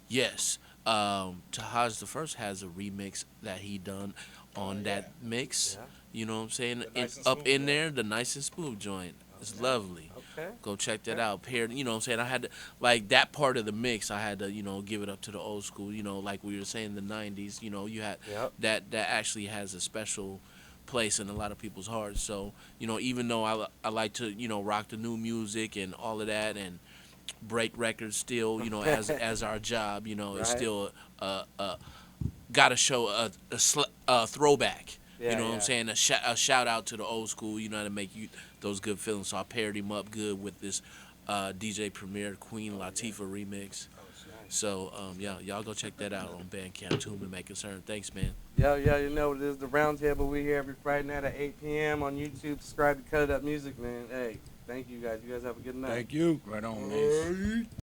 Yes. Tahaj the First has a remix that he done on that mix. Yeah. You know what I'm saying? It's up in there, the Nice and Smooth joint. It's lovely. Okay. Go check that out. Paired, you know what I'm saying? I had to, like, that part of the mix, I had to, give it up to the old school, like we were saying, the 90s, you had that actually has a special place in a lot of people's hearts. So, even though I like to, rock the new music and all of that and break records still, as our job, it's still got to show a throwback. Yeah, what I'm saying? A shout out to the old school, to make you those good feelings. So I paired him up good with this DJ Premier Queen Latifah remix. So y'all go check that out on Bandcamp. Tune and Make Concern. Thanks, man. Yeah, you know it is the Roundtable. We here every Friday night at 8 p.m. on YouTube. Subscribe to Cut It Up Music, man. Hey, thank you guys. You guys have a good night. Thank you. Right on, man.